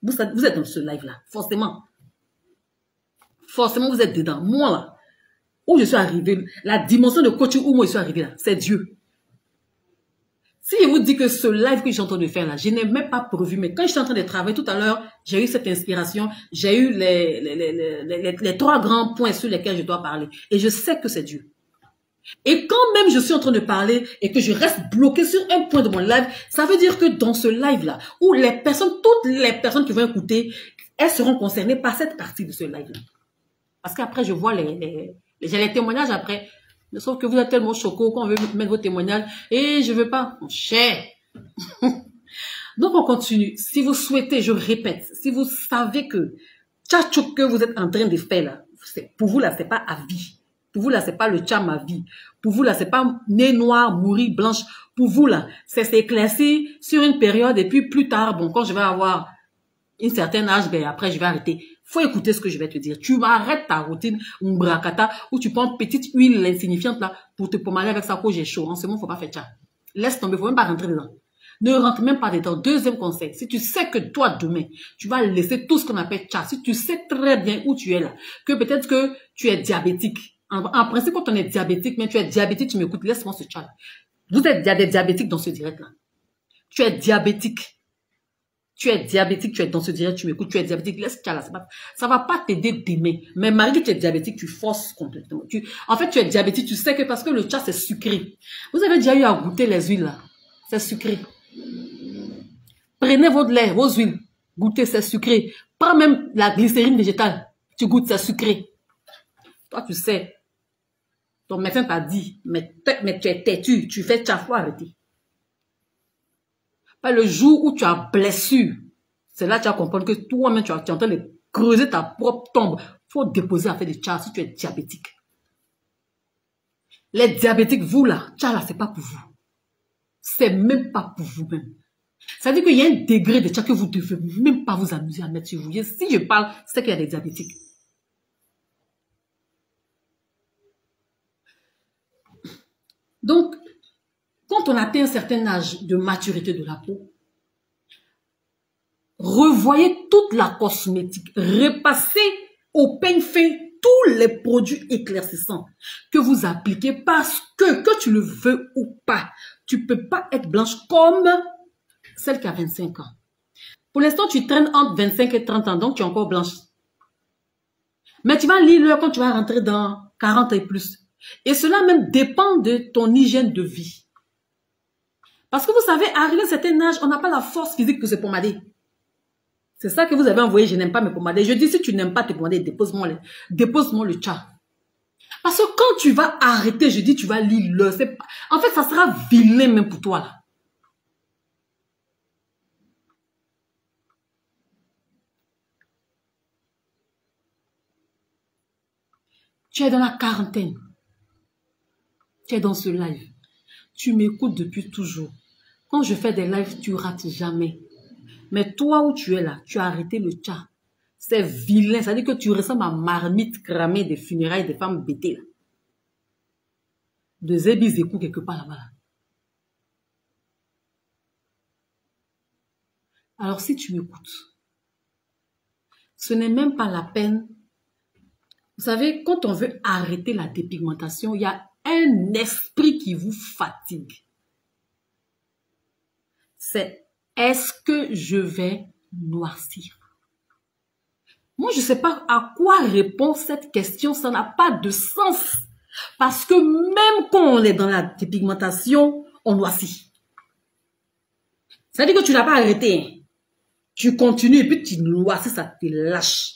Vous êtes dans ce live-là, forcément. Forcément, vous êtes dedans. Moi, là, où je suis arrivé, la dimension de coaching où moi je suis arrivé là, c'est Dieu. Si je vous dis que ce live que je suis en train de faire là, je n'ai même pas prévu, mais quand je suis en train de travailler tout à l'heure, j'ai eu cette inspiration, j'ai eu les 3 grands points sur lesquels je dois parler. Et je sais que c'est Dieu. Et quand même je suis en train de parler et que je reste bloqué sur un point de mon live, ça veut dire que dans ce live là, où les personnes, toutes les personnes qui vont écouter, elles seront concernées par cette partie de ce live là. Parce qu'après je vois j'ai les témoignages après. Sauf que vous êtes tellement choqués qu'on veut mettre vos témoignages. Et je veux pas. Mon cher. Donc, on continue. Si vous souhaitez, je répète, si vous savez que tchatchou que vous êtes en train de faire là, pour vous là, c'est pas à vie. Pour vous là, c'est pas le tcham à vie. Pour vous là, c'est pas nez noir, mourir blanche. Pour vous là, c'est s'éclaircir sur une période et puis plus tard, bon, quand je vais avoir une certaine âge, ben après, je vais arrêter. Faut écouter ce que je vais te dire. Tu arrêtes ta routine, un bracata, où tu prends une petite huile insignifiante là, pour te pommader avec ça, quand j'ai chaud. En ce moment, faut pas faire ça. Laisse tomber, faut même pas rentrer dedans. Ne rentre même pas dedans. Deuxième conseil, si tu sais que toi, demain, tu vas laisser tout ce qu'on appelle chat, si tu sais très bien où tu es là, que peut-être que tu es diabétique. En principe, quand on est diabétique, mais tu es diabétique, tu m'écoutes, laisse-moi ce chat. Il y a des diabétiques dans ce direct-là. Tu es diabétique. Tu es diabétique, tu es dans ce direct, tu m'écoutes, tu es diabétique, laisse ça là. Ça va pas t'aider demain. Mais malgré que tu es diabétique, tu forces complètement. En fait, tu es diabétique, tu sais que parce que le chat, c'est sucré. Vous avez déjà eu à goûter les huiles là. C'est sucré. Prenez votre lait, vos huiles. Goûtez, c'est sucré. Prends même la glycérine végétale. Tu goûtes, c'est sucré. Toi, tu sais. Ton médecin t'a dit, mais tu es têtu, tu fais tcha, faut arrêter. Pas le jour où tu as blessure, c'est là que tu vas comprendre que toi-même, tu es en train de creuser ta propre tombe. Il faut déposer à faire des tchas si tu es diabétique. Les diabétiques, vous là, tcha là, c'est pas pour vous. C'est même pas pour vous-même. Ça veut dire qu'il y a un degré de tcha que vous ne devez même pas vous amuser à mettre sur vous. Et si je parle, c'est qu'il y a des diabétiques. Donc, quand on atteint un certain âge de maturité de la peau, revoyez toute la cosmétique, repassez au peigne fin tous les produits éclaircissants que vous appliquez parce que tu le veux ou pas, tu peux pas être blanche comme celle qui a 25 ans. Pour l'instant, tu traînes entre 25 et 30 ans, donc tu es encore blanche. Mais tu vas lire l'heure quand tu vas rentrer dans 40 et plus. Et cela même dépend de ton hygiène de vie. Parce que vous savez, arrivé à un certain âge, on n'a pas la force physique pour se pommader. C'est ça que vous avez envoyé, je n'aime pas me pommader. Je dis, si tu n'aimes pas te pommader, dépose-moi le chat. Parce que quand tu vas arrêter, je dis, tu vas lire l'heure. En fait, ça sera vilain même pour toi là. Tu es dans la quarantaine. Tu es dans ce live. Tu m'écoutes depuis toujours. Quand je fais des lives, tu rates jamais. Mais toi où tu es là, tu as arrêté le chat. C'est vilain. Ça veut dire que tu ressembles à marmite cramée des funérailles des femmes bêtées là. De Zébi Zékou quelque part là-bas. Là. Alors si tu m'écoutes, ce n'est même pas la peine. Vous savez, quand on veut arrêter la dépigmentation, il y a un esprit qui vous fatigue. C'est est-ce que je vais noircir? Moi, je ne sais pas à quoi répond cette question. Ça n'a pas de sens. Parce que même quand on est dans la dépigmentation, on noircit. Ça veut dire que tu n'as pas arrêté. Hein. Tu continues et puis tu noircis, ça te lâche.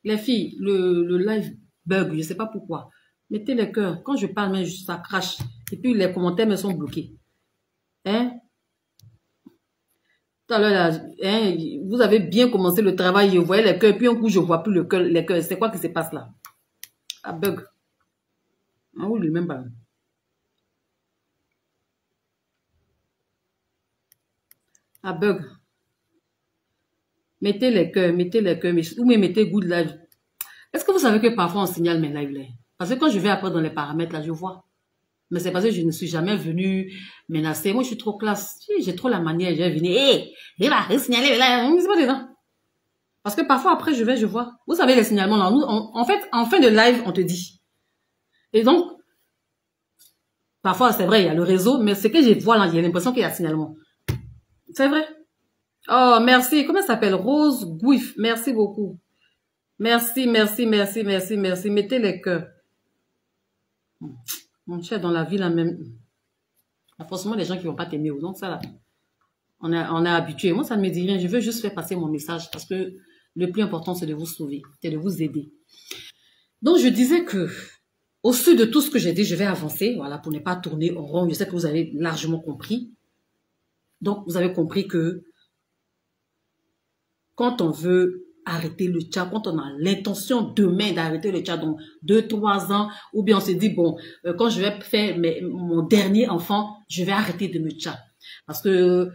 Les filles, le live bug, je ne sais pas pourquoi. Mettez les cœurs. Quand je parle, même, ça crache. Et puis les commentaires me sont bloqués. Hein? Tout à l'heure, là, hein, vous avez bien commencé le travail, je voyais les cœurs, puis un coup, je ne vois plus les cœurs. C'est quoi qui se passe là? Ah, bug. Ah oui, même pas. Ah, bug. Mettez les cœurs, ou même mettez good live. Est-ce que vous savez que parfois on signale mes lives là? Parce que quand je vais après dans les paramètres là, je vois. Mais c'est parce que je ne suis jamais venue menacer. Moi, je suis trop classe. J'ai trop la manière. Je vais venir. Hé, il va signaler là. C'est pas dedans. Parce que parfois, après, je vois. Vous savez, les signalements là. En fait, en fin de live, on te dit. Et donc, parfois, c'est vrai, il y a le réseau. Mais ce que je vois là, j'ai l'impression qu'il y a signalement. C'est vrai. Oh, merci. Comment ça s'appelle? Rose Gouif. Merci beaucoup. Merci. Mettez les cœurs. Mon cher, dans la vie, là même, il y a forcément des gens qui ne vont pas t'aimer. Donc, ça, là, on est habitué. Moi, ça ne me dit rien. Je veux juste faire passer mon message parce que le plus important, c'est de vous sauver, c'est de vous aider. Donc, je disais que, au-dessus de tout ce que j'ai dit, je vais avancer, voilà, pour ne pas tourner en rond. Je sais que vous avez largement compris. Donc, vous avez compris que quand on veut arrêter le chat, quand on a l'intention demain d'arrêter le chat dans 2-3 ans, ou bien on se dit, bon, quand je vais faire mon dernier enfant, je vais arrêter de me chat. Parce que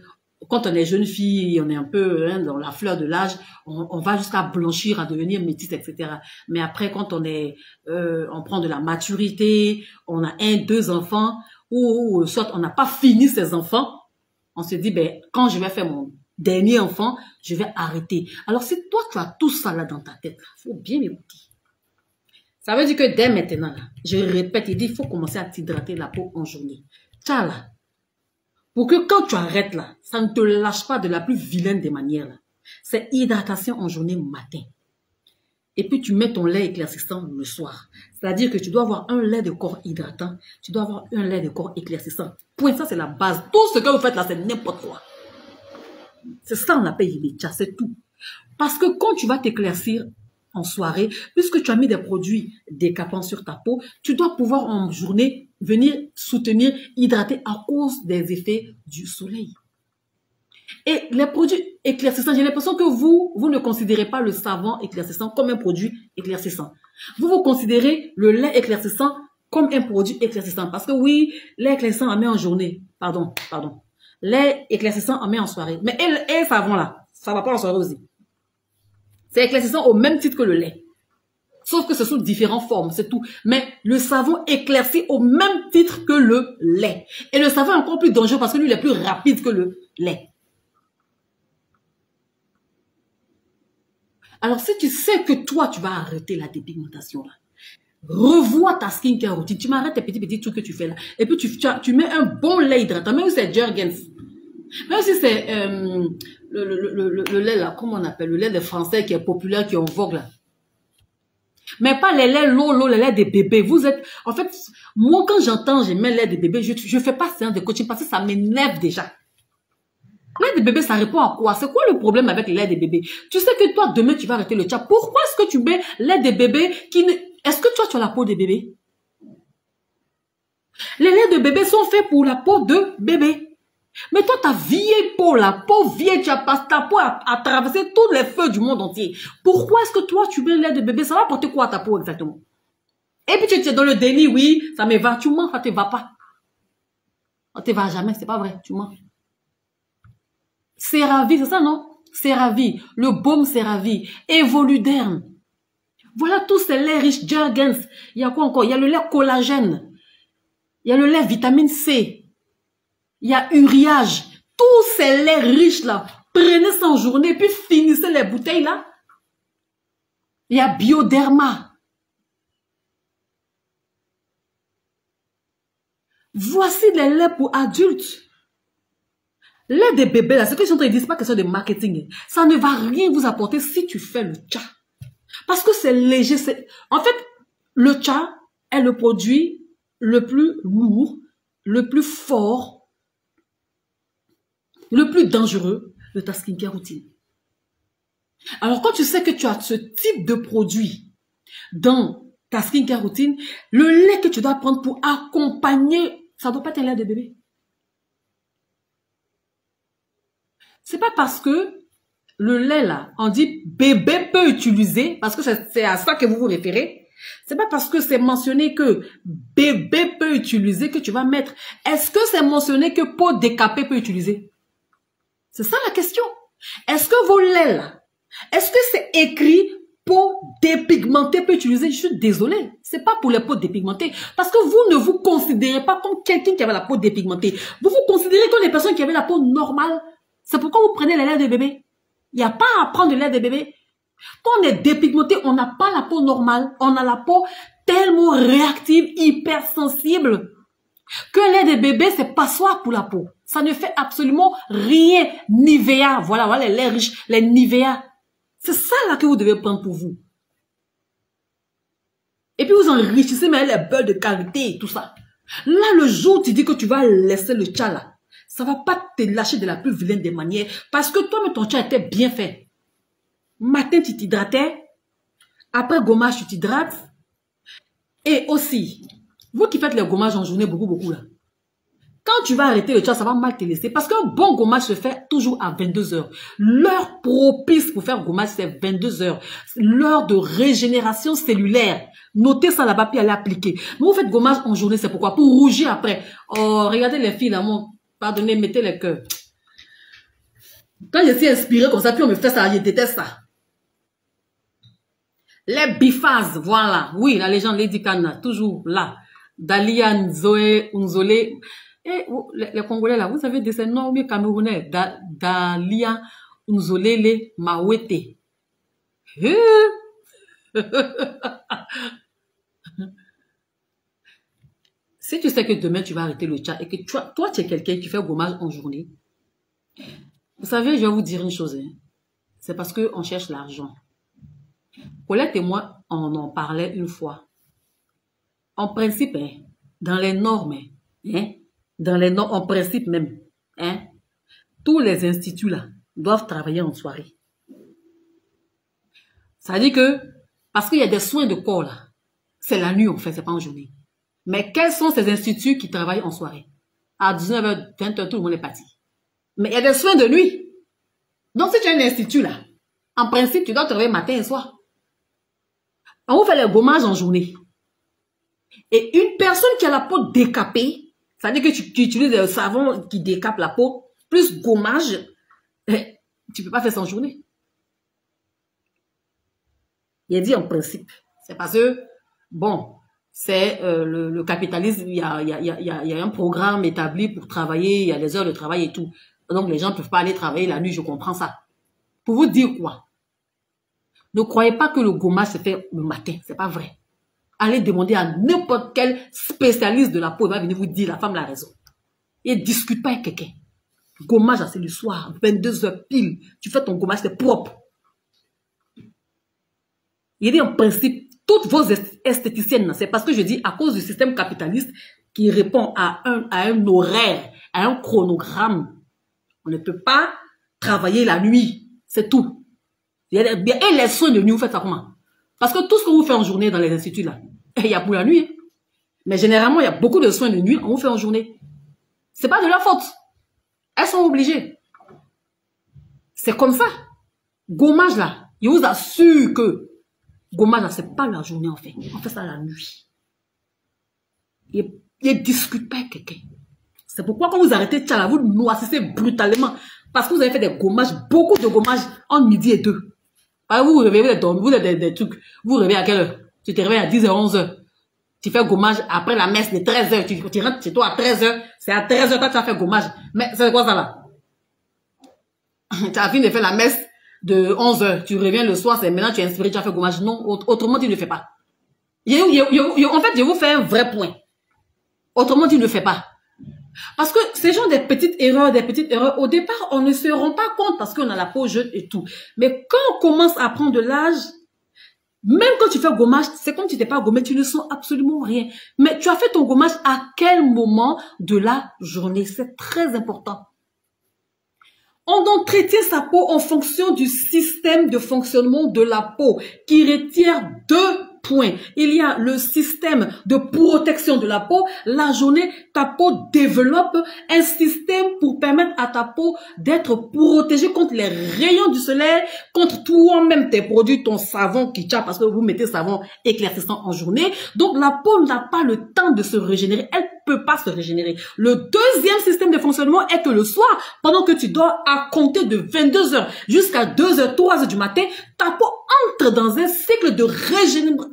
quand on est jeune fille, on est un peu dans la fleur de l'âge, on va jusqu'à blanchir, à devenir métisse, etc. Mais après, quand on prend de la maturité, on a 1, 2 enfants, ou soit on n'a pas fini ses enfants, on se dit, ben, quand je vais faire mon dernier enfant, je vais arrêter. Alors, si toi, tu as tout ça là dans ta tête, il faut bien m'écouter. Ça veut dire que dès maintenant, là, je répète, il faut commencer à t'hydrater la peau en journée. Tiens là. Pour que quand tu arrêtes là, ça ne te lâche pas de la plus vilaine des manières. C'est hydratation en journée matin. Et puis tu mets ton lait éclaircissant le soir. C'est-à-dire que tu dois avoir un lait de corps hydratant. Tu dois avoir un lait de corps éclaircissant. Point, ça c'est la base. Tout ce que vous faites là, c'est n'importe quoi. C'est ça on appelle Ilecha, c'est tout. Parce que quand tu vas t'éclaircir en soirée, puisque tu as mis des produits décapants sur ta peau, tu dois pouvoir en journée venir soutenir, hydrater à cause des effets du soleil. Et les produits éclaircissants, j'ai l'impression que vous ne considérez pas le savon éclaircissant comme un produit éclaircissant. Vous considérez le lait éclaircissant comme un produit éclaircissant. Parce que oui, lait éclaircissant en met en journée. Pardon. Lait éclaircissant en met en soirée. Mais et le savon là, ça va pas en soirée aussi. C'est éclaircissant au même titre que le lait. Sauf que ce sont différentes formes, c'est tout. Mais le savon éclaircit au même titre que le lait. Et le savon est encore plus dangereux parce que lui, il est plus rapide que le lait. Alors, si tu sais que toi, tu vas arrêter la dépigmentation là, revois ta skincare routine. Tu m'arrêtes tes petits trucs que tu fais là. Et puis, tu mets un bon lait hydratant. Même si c'est Jergens. Même si c'est le lait là, comment on appelle? Le lait des Français qui est populaire, qui est en vogue là. Mais pas les laits lolo, les laits des bébés. Vous êtes, en fait, moi quand j'entends, je mets lait des bébés, je fais pas séance de coaching parce que ça m'énerve déjà. Lait des bébés, ça répond à quoi? C'est quoi le problème avec les laits des bébés? Tu sais que toi, demain, tu vas arrêter le chat. Pourquoi est-ce que tu mets lait des bébés qui ne... Est-ce que toi, tu as la peau des bébés? Les laits de bébé sont faits pour la peau de bébé. Mais toi, ta vieille peau, la peau vieille, tu as passé ta peau à traverser tous les feux du monde entier. Pourquoi est-ce que toi, tu mets le lait de bébé? Ça va apporter quoi à ta peau exactement? Et puis tu es dans le déni, oui, ça me va. Tu mens, ça te va pas. Ça te va jamais, c'est pas vrai, tu mens. CeraVe, c'est ça, non? CeraVe, le baume CeraVe, Evoluderm. Voilà tous ces laits riches, Jergens. Il y a quoi encore? Il y a le lait collagène. Il y a le lait vitamine C. Il y a Uriage. Tous ces laits riches là, prenez ça en journée, puis finissez les bouteilles là. Il y a Bioderma. Voici les laits pour adultes. Lait des bébés là, ce que je suis en train de dire, c'est pas question de marketing. Ça ne va rien vous apporter si tu fais le tcha. Parce que c'est léger. En fait, le tcha est le produit le plus lourd, le plus fort, le plus dangereux de ta skincare routine. Alors, quand tu sais que tu as ce type de produit dans ta skincare routine, le lait que tu dois prendre pour accompagner, ça ne doit pas être un lait de bébé. C'est pas parce que le lait là, on dit bébé peut utiliser, parce que c'est à ça que vous vous référez. C'est pas parce que c'est mentionné que bébé peut utiliser que tu vas mettre. Est-ce que c'est mentionné que peau décapée peut utiliser? C'est ça la question. Est-ce que vos laits là, est-ce que c'est écrit peau dépigmentée peut utiliser? Je suis désolée. C'est pas pour les peaux dépigmentées. Parce que vous ne vous considérez pas comme quelqu'un qui avait la peau dépigmentée. Vous vous considérez comme les personnes qui avaient la peau normale. C'est pourquoi vous prenez les laits de bébé. Il n'y a pas à prendre le lait de bébé. Quand on est dépigmenté, on n'a pas la peau normale. On a la peau tellement réactive, hypersensible, que le lait de bébé, c'est passoire pour la peau. Ça ne fait absolument rien. Nivea, voilà les laits riches, les Nivea. C'est ça là que vous devez prendre pour vous. Et puis vous enrichissez mais les beurres de qualité et tout ça. Là, le jour où tu dis que tu vas laisser le tcha là, ça va pas te lâcher de la plus vilaine des manières. Parce que toi, mais ton tcha était bien fait. Matin, tu t'hydratais. Après gommage, tu t'hydrates. Et aussi, vous qui faites les gommages en journée, beaucoup là. Quand tu vas arrêter le tcha, ça va mal te laisser. Parce qu'un bon gommage se fait toujours à 22 h. L'heure propice pour faire gommage, c'est 22 h. L'heure de régénération cellulaire. Notez ça là-bas, puis allez appliquer. Mais vous faites gommage en journée, c'est pourquoi? Pour rougir après. Oh, regardez les filles là, pardonnez, mettez les cœurs. Quand je suis inspirée comme ça, puis on me fait ça, je déteste ça. Les biphases, voilà. Oui, la légende Lady Kana, toujours là. Dalia Nzoé, Nzolé. Et les Congolais là, vous avez des noms mais camerounais. Dalia Nzolele Mawete. Si tu sais que demain tu vas arrêter le chat et que toi tu es quelqu'un qui fait gommage en journée, vous savez, je vais vous dire une chose. Hein. C'est parce qu'on cherche l'argent. Colette et moi, on en parlait une fois. En principe, hein, dans les normes, hein, dans les normes, en principe même, hein, tous les instituts là doivent travailler en soirée. Ça veut dire que, parce qu'il y a des soins de corps là, c'est la nuit en fait, c'est pas en journée. Mais quels sont ces instituts qui travaillent en soirée? À 19h, 20h, tout le monde est parti. Mais il y a des soins de nuit. Donc si tu as un institut là, en principe, tu dois travailler matin et soir. On vous fait les gommages en journée. Et une personne qui a la peau décapée, ça veut dire que tu utilises des savons qui décapent la peau, plus gommage, tu peux pas faire ça en journée. Il a dit en principe. C'est parce que, bon, c'est le capitalisme, il y a un programme établi pour travailler, il y a des heures de travail et tout. Donc les gens ne peuvent pas aller travailler la nuit, je comprends ça. Pour vous dire quoi? Ne croyez pas que le gommage se fait le matin, c'est pas vrai. Allez demander à n'importe quel spécialiste de la peau, il va venir vous dire, la femme a raison. Et discute pas avec quelqu'un. Gommage, c'est le soir, 22h pile. Tu fais ton gommage, c'est propre. Il dit en principe, toutes vos esthéticiennes, c'est parce que je dis à cause du système capitaliste qui répond à un horaire, à un chronogramme. On ne peut pas travailler la nuit. C'est tout. Et les soins de nuit, vous faites ça comment? Parce que tout ce que vous faites en journée dans les instituts là, il y a pour la nuit. Mais généralement, il y a beaucoup de soins de nuit, on vous fait en journée. C'est pas de leur faute. Elles sont obligées. C'est comme ça. Gommage là, je vous assure que gommage là, c'est pas la journée en fait. On fait ça la nuit. Il ne discute pas avec quelqu'un. C'est pourquoi quand vous arrêtez Tchala, vous noircissez brutalement. Parce que vous avez fait des gommages, beaucoup de gommages en midi et 2. Vous vous réveillez, vous êtes des trucs. Vous vous réveillez à quelle heure? Tu te réveilles à 10h, 11h. Tu fais gommage après la messe de 13h. Tu rentres chez toi à 13h. C'est à 13h que tu as fait gommage. Mais c'est quoi ça là? Tu as fini de faire la messe de 11h. Tu reviens le soir, c'est maintenant tu es inspiré, tu as fait gommage. Non, autrement tu ne le fais pas. En fait, je vous fais un vrai point. Autrement tu ne le fais pas. Parce que ces gens des petites erreurs, au départ, on ne se rend pas compte parce qu'on a la peau jeune et tout. Mais quand on commence à prendre de l'âge, même quand tu fais gommage, c'est comme tu t'es pas gommé, tu ne sens absolument rien. Mais tu as fait ton gommage à quel moment de la journée? C'est très important. On doit traiter sa peau en fonction du système de fonctionnement de la peau qui retient 2 points. Il y a le système de protection de la peau. La journée, ta peau développe un système pour permettre à ta peau d'être protégée contre les rayons du soleil, contre toi-même tes produits, ton savon qui tient parce que vous mettez savon éclaircissant en journée. Donc la peau n'a pas le temps de se régénérer. Elle peut pas se régénérer. Le deuxième système de fonctionnement est que le soir, pendant que tu dors à compter de 22h jusqu'à 2h, 3h du matin, ta peau entre dans un cycle de régénération,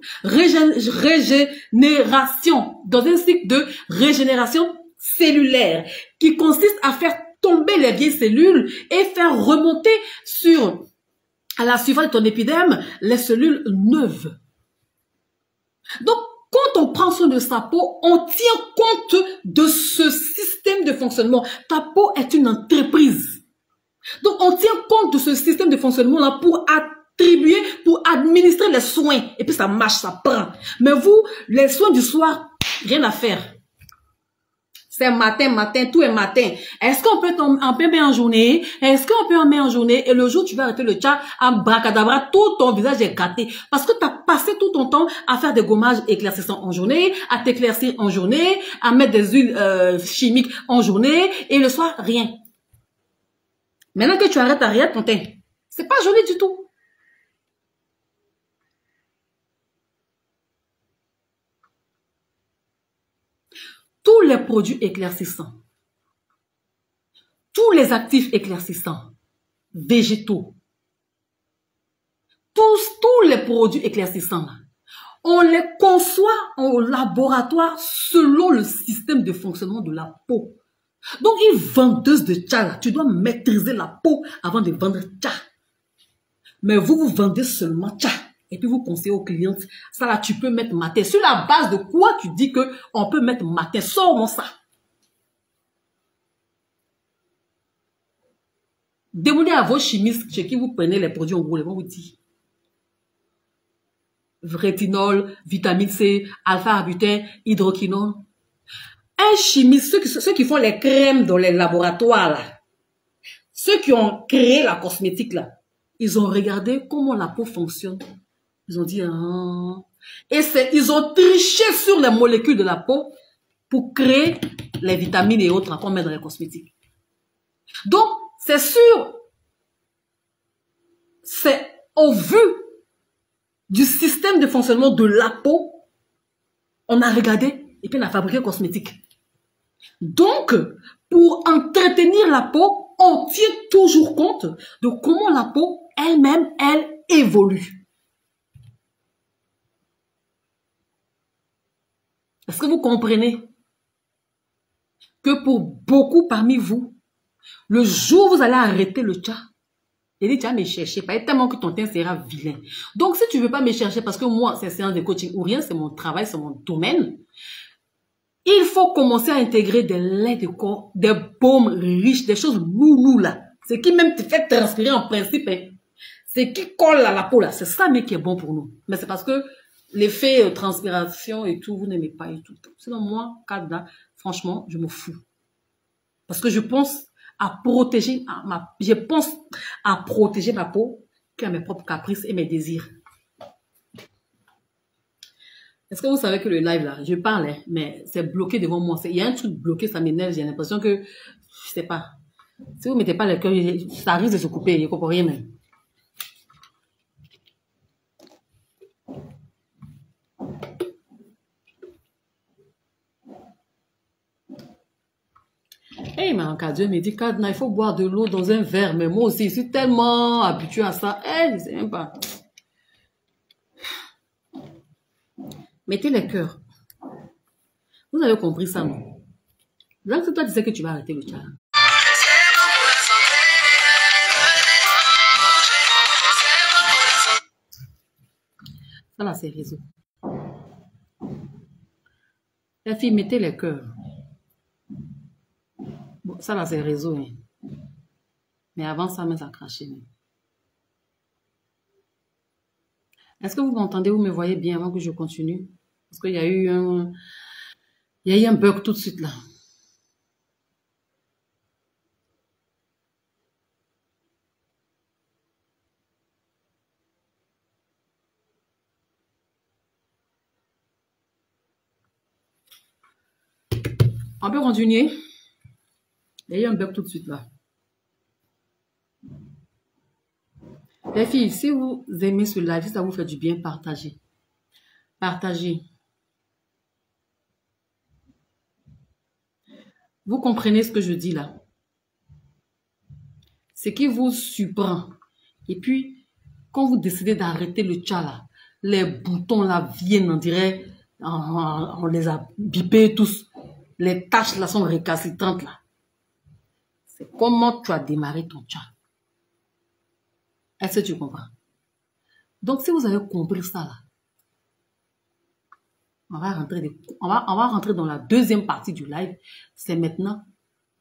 dans un cycle de régénération cellulaire qui consiste à faire tomber les vieilles cellules et faire remonter à la surface de ton épiderme les cellules neuves. Donc, quand on prend soin de sa peau, on tient compte de ce système de fonctionnement. Ta peau est une entreprise. Donc, on tient compte de ce système de fonctionnement-là pour attribuer, pour administrer les soins. Et puis, ça marche, ça prend. Mais vous, les soins du soir, rien à faire. C'est matin, tout est matin. Est-ce qu'on peut mettre en journée? Est-ce qu'on peut en mettre en journée? Et le jour où tu vas arrêter le chat, en bracadabra, tout ton visage est gâté. Parce que tu as passé tout ton temps à faire des gommages éclaircissants en journée, à t'éclaircir en journée, à mettre des huiles chimiques en journée, et le soir, rien. Maintenant que tu arrêtes, arrête ton teint. C'est pas joli du tout. Tous les produits éclaircissants, tous les actifs éclaircissants, végétaux, tous les produits éclaircissants, là, on les conçoit en laboratoire selon le système de fonctionnement de la peau. Donc, une vendeuse de tcha, là, tu dois maîtriser la peau avant de vendre tcha. Mais vous vendez seulement tcha. Et puis, vous conseillez aux clients, ça là, tu peux mettre matin. Sur la base de quoi tu dis qu'on peut mettre matin? Sors-moi ça. Demandez à vos chimistes chez qui vous prenez les produits en gros, ils vont vous dire. Rétinol, vitamine C, alpha-arbutin, hydroquinone. Un chimiste, ceux qui font les crèmes dans les laboratoires, là, ceux qui ont créé la cosmétique, là, ils ont regardé comment la peau fonctionne. Ils ont dit, ah. Et ils ont triché sur les molécules de la peau pour créer les vitamines et autres qu'on met dans les cosmétiques. Donc, c'est sûr, c'est au vu du système de fonctionnement de la peau, on a regardé et puis on a fabriqué cosmétique. Donc, pour entretenir la peau, on tient toujours compte de comment la peau elle-même, elle évolue. Est-ce que vous comprenez que pour beaucoup parmi vous, le jour où vous allez arrêter le tcha, il dit, tu vas me chercher, pas tellement que ton teint sera vilain. Donc, si tu ne veux pas me chercher, parce que moi, c'est séance de coaching ou rien, c'est mon travail, c'est mon domaine, il faut commencer à intégrer des laits de corps, des baumes riches, des choses loulou là. Ce qui même te fait transpirer en principe. Hein. Ce qui colle à la peau là. C'est ça mais qui est bon pour nous. Mais c'est parce que l'effet transpiration et tout, vous n'aimez pas et tout. Sinon moi, là, franchement, je me fous. Parce que je pense à protéger ma peau qu'à mes propres caprices et mes désirs. Est-ce que vous savez que le live là, je parle, hein, mais c'est bloqué devant moi. Il y a un truc bloqué, ça m'énerve, j'ai l'impression que, je sais pas. Si vous ne mettez pas le cœur, ça risque de se couper, je ne comprends rien même. Hey, mais en cas Dieu me dit, il faut boire de l'eau dans un verre, mais moi aussi, je suis tellement habituée à ça. Hey, je sais même pas. Mettez les cœurs. Vous avez compris ça, non? Là, toi, tu sais que tu vas arrêter le chat. Ça, là, c'est réseau. Les filles, mettez les cœurs. Bon, ça, là, c'est réseau. Hein. Mais avant ça, mais ça crachait. Est-ce que vous m'entendez, vous me voyez bien avant que je continue? Parce qu'il y a eu un bug tout de suite là. On peut continuer? Il y a eu un bug tout de suite là. Les filles, si vous aimez ce live, si ça vous fait du bien, partagez. Partagez. Vous comprenez ce que je dis là? Ce qui vous surprend. Et puis, quand vous décidez d'arrêter le tcha là, les boutons là viennent, on dirait, on les a bipés tous. Les taches là sont récalcitrantes là. C'est comment tu as démarré ton tcha. Est-ce que tu comprends? Donc, si vous avez compris ça là, on va rentrer dans la deuxième partie du live. C'est maintenant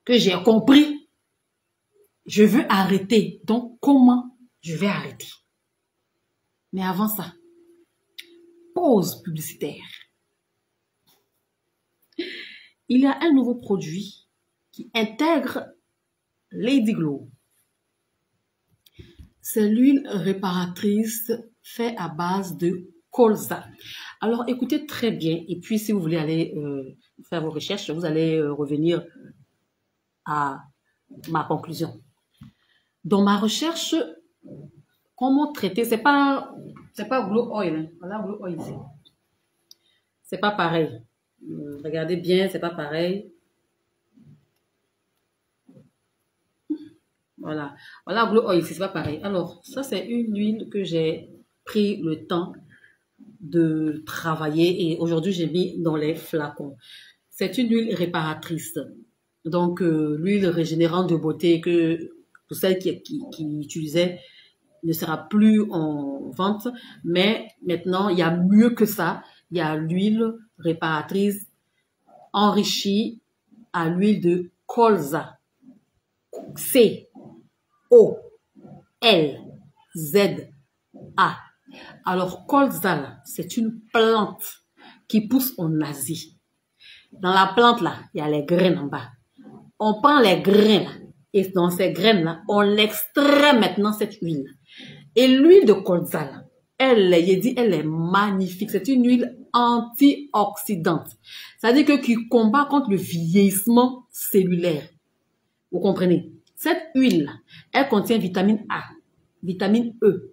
que j'ai compris. Je veux arrêter. Donc, comment je vais arrêter? Mais avant ça, pause publicitaire. Il y a un nouveau produit qui intègre Lady Glow. C'est l'huile réparatrice faite à base de colza. Alors, écoutez très bien. Et puis, si vous voulez aller faire vos recherches, vous allez revenir à ma conclusion. Dans ma recherche, comment traiter, c'est pas Glow Oil. Hein. Voilà, Glow Oil ici. C'est pas pareil. Regardez bien, c'est pas pareil. Voilà. Voilà, Glow Oil, c'est pas pareil. Alors, ça, c'est une huile que j'ai pris le temps de travailler et aujourd'hui, j'ai mis dans les flacons. C'est une huile réparatrice. Donc, l'huile régénérante de beauté que pour celles qui utilisaient ne sera plus en vente. Mais maintenant, il y a mieux que ça. Il y a l'huile réparatrice enrichie à l'huile de colza. C-O-L-Z-A. Alors, colza, c'est une plante qui pousse en Asie. Dans la plante, là, il y a les graines en bas. On prend les graines, là, et dans ces graines-là, on extrait maintenant cette huile. Et l'huile de colza, là, elle est magnifique. C'est une huile antioxydante. C'est-à-dire que qui combat contre le vieillissement cellulaire. Vous comprenez? Cette huile, elle contient vitamine A, vitamine E,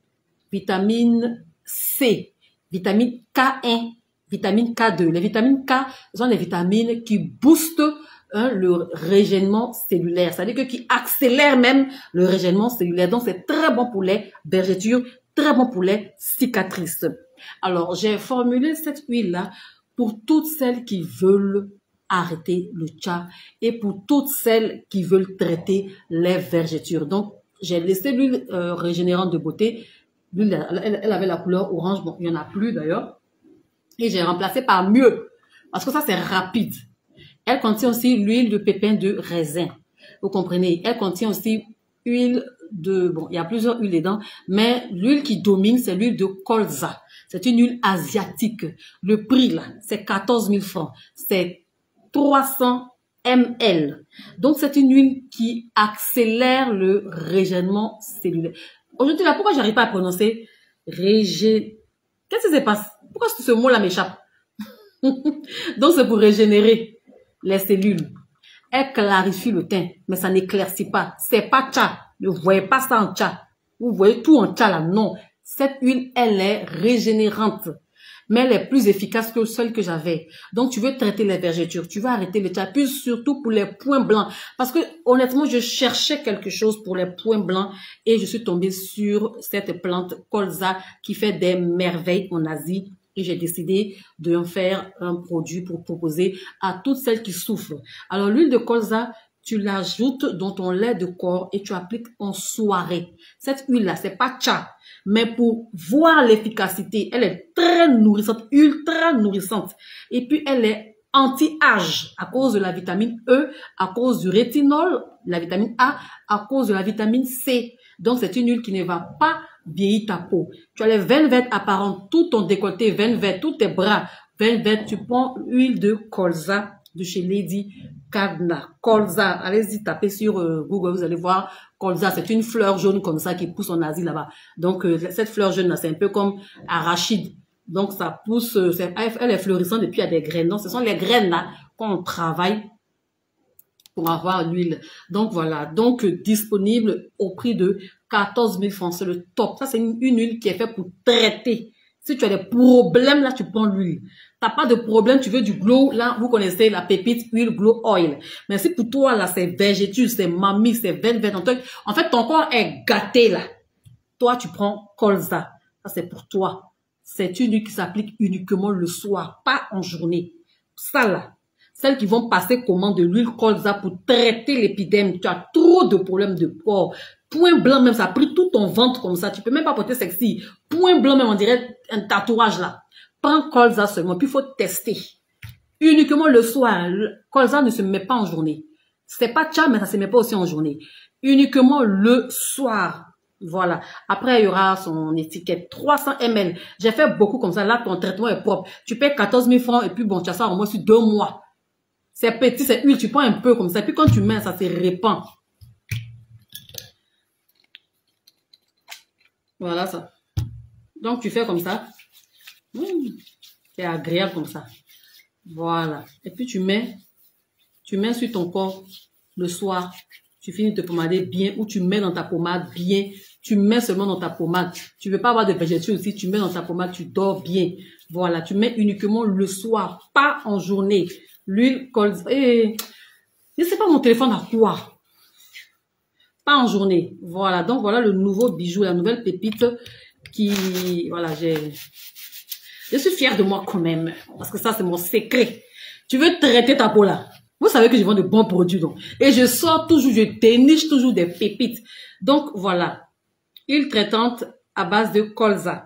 vitamine C, vitamine K1, vitamine K2. Les vitamines K sont des vitamines qui boostent le régénération cellulaire. C'est-à-dire que qui accélèrent même le régénération cellulaire. Donc, c'est très bon pour les vergetures, très bon pour les cicatrices. Alors, j'ai formulé cette huile-là pour toutes celles qui veulent arrêter le tcha et pour toutes celles qui veulent traiter les vergetures. Donc, j'ai laissé l'huile régénérante de beauté. L'huile, elle avait la couleur orange. Bon, il n'y en a plus d'ailleurs. Et j'ai remplacé par mieux. Parce que ça, c'est rapide. Elle contient aussi l'huile de pépins de raisin. Vous comprenez? Elle contient aussi huile de... Bon, il y a plusieurs huiles dedans. Mais l'huile qui domine, c'est l'huile de colza. C'est une huile asiatique. Le prix, là, c'est 14 000 francs. C'est 300 ml. Donc, c'est une huile qui accélère le régénération cellulaire. Aujourd'hui, là, pourquoi j'arrive pas à prononcer Qu'est-ce qui se passe? Pourquoi ce mot-là m'échappe? Donc, c'est pour régénérer les cellules. Elle clarifie le teint, mais ça n'éclaircit pas. C'est pas tcha. Ne voyez pas ça en tcha. Vous voyez tout en tcha là. Non. Cette huile, elle est régénérante. Mais elle est plus efficace que celle que j'avais. Donc, tu veux traiter les vergetures, tu veux arrêter le tcha, puis surtout pour les points blancs. Parce que, honnêtement, je cherchais quelque chose pour les points blancs et je suis tombée sur cette plante colza qui fait des merveilles en Asie. Et j'ai décidé de en faire un produit pour proposer à toutes celles qui souffrent. Alors, l'huile de colza, tu l'ajoutes dans ton lait de corps et tu appliques en soirée. Cette huile-là, c'est pas tcha. Mais pour voir l'efficacité, elle est très nourrissante, ultra nourrissante. Et puis, elle est anti-âge à cause de la vitamine E, à cause du rétinol, la vitamine A, à cause de la vitamine C. Donc, c'est une huile qui ne va pas vieillir ta peau. Tu as les veines vertes apparentes, tout ton décolleté, veines vertes, tous tes bras, veines vertes, tu prends huile de colza de chez Lady Cadna. Colza, allez-y, tapez sur Google, vous allez voir. Colza, c'est une fleur jaune comme ça qui pousse en Asie là-bas. Donc, cette fleur jaune là, c'est un peu comme arachide. Donc, ça pousse, elle est fleurissante et puis il y a des graines. Donc, ce sont les graines là qu'on travaille pour avoir l'huile. Donc, voilà. Donc, disponible au prix de 14 000 francs. C'est le top. Ça, c'est une huile qui est faite pour traiter. Si tu as des problèmes, là, tu prends l'huile. T'as pas de problème, tu veux du glow, là, vous connaissez la pépite huile glow oil. Mais si pour toi, là, c'est végétule, c'est mamie, c'est vert, en fait, ton corps est gâté, là. Toi, tu prends colza. Ça, c'est pour toi. C'est une huile qui s'applique uniquement le soir, pas en journée. Ça, là. Celles qui vont passer commande de l'huile colza pour traiter l'épidémie. Tu as trop de problèmes de corps. Point blanc même, ça a pris tout ton ventre comme ça. Tu peux même pas porter sexy. Point blanc même, on dirait un tatouage là. Prends colza seulement, puis il faut tester. Uniquement le soir. Le colza ne se met pas en journée. C'est pas tcha, mais ça se met pas aussi en journée. Uniquement le soir. Voilà. Après, il y aura son étiquette 300 ml. J'ai fait beaucoup comme ça. Là, ton traitement est propre. Tu payes 14 000 francs et puis bon, tu as ça au moins sur 2 mois. C'est petit, c'est huile. Tu prends un peu comme ça. Et puis quand tu mets, ça se répand. Voilà ça. Donc, tu fais comme ça. C'est agréable comme ça. Voilà. Et puis, tu mets sur ton corps le soir. Tu finis de te pomader bien ou tu mets dans ta pommade bien. Tu mets seulement dans ta pommade. Tu veux pas avoir de végétaux aussi. Tu mets dans ta pommade, tu dors bien. Voilà. Tu mets uniquement le soir, pas en journée. L'huile colza. Je sais pas mon téléphone à quoi. pas en journée. Voilà, donc voilà le nouveau bijou, la nouvelle pépite qui, voilà, je suis fière de moi quand même, parce que ça c'est mon secret. Tu veux traiter ta peau là. Vous savez que je vends de bons produits donc. Et je sors toujours, je déniche toujours des pépites. Donc voilà, huile traitante à base de colza.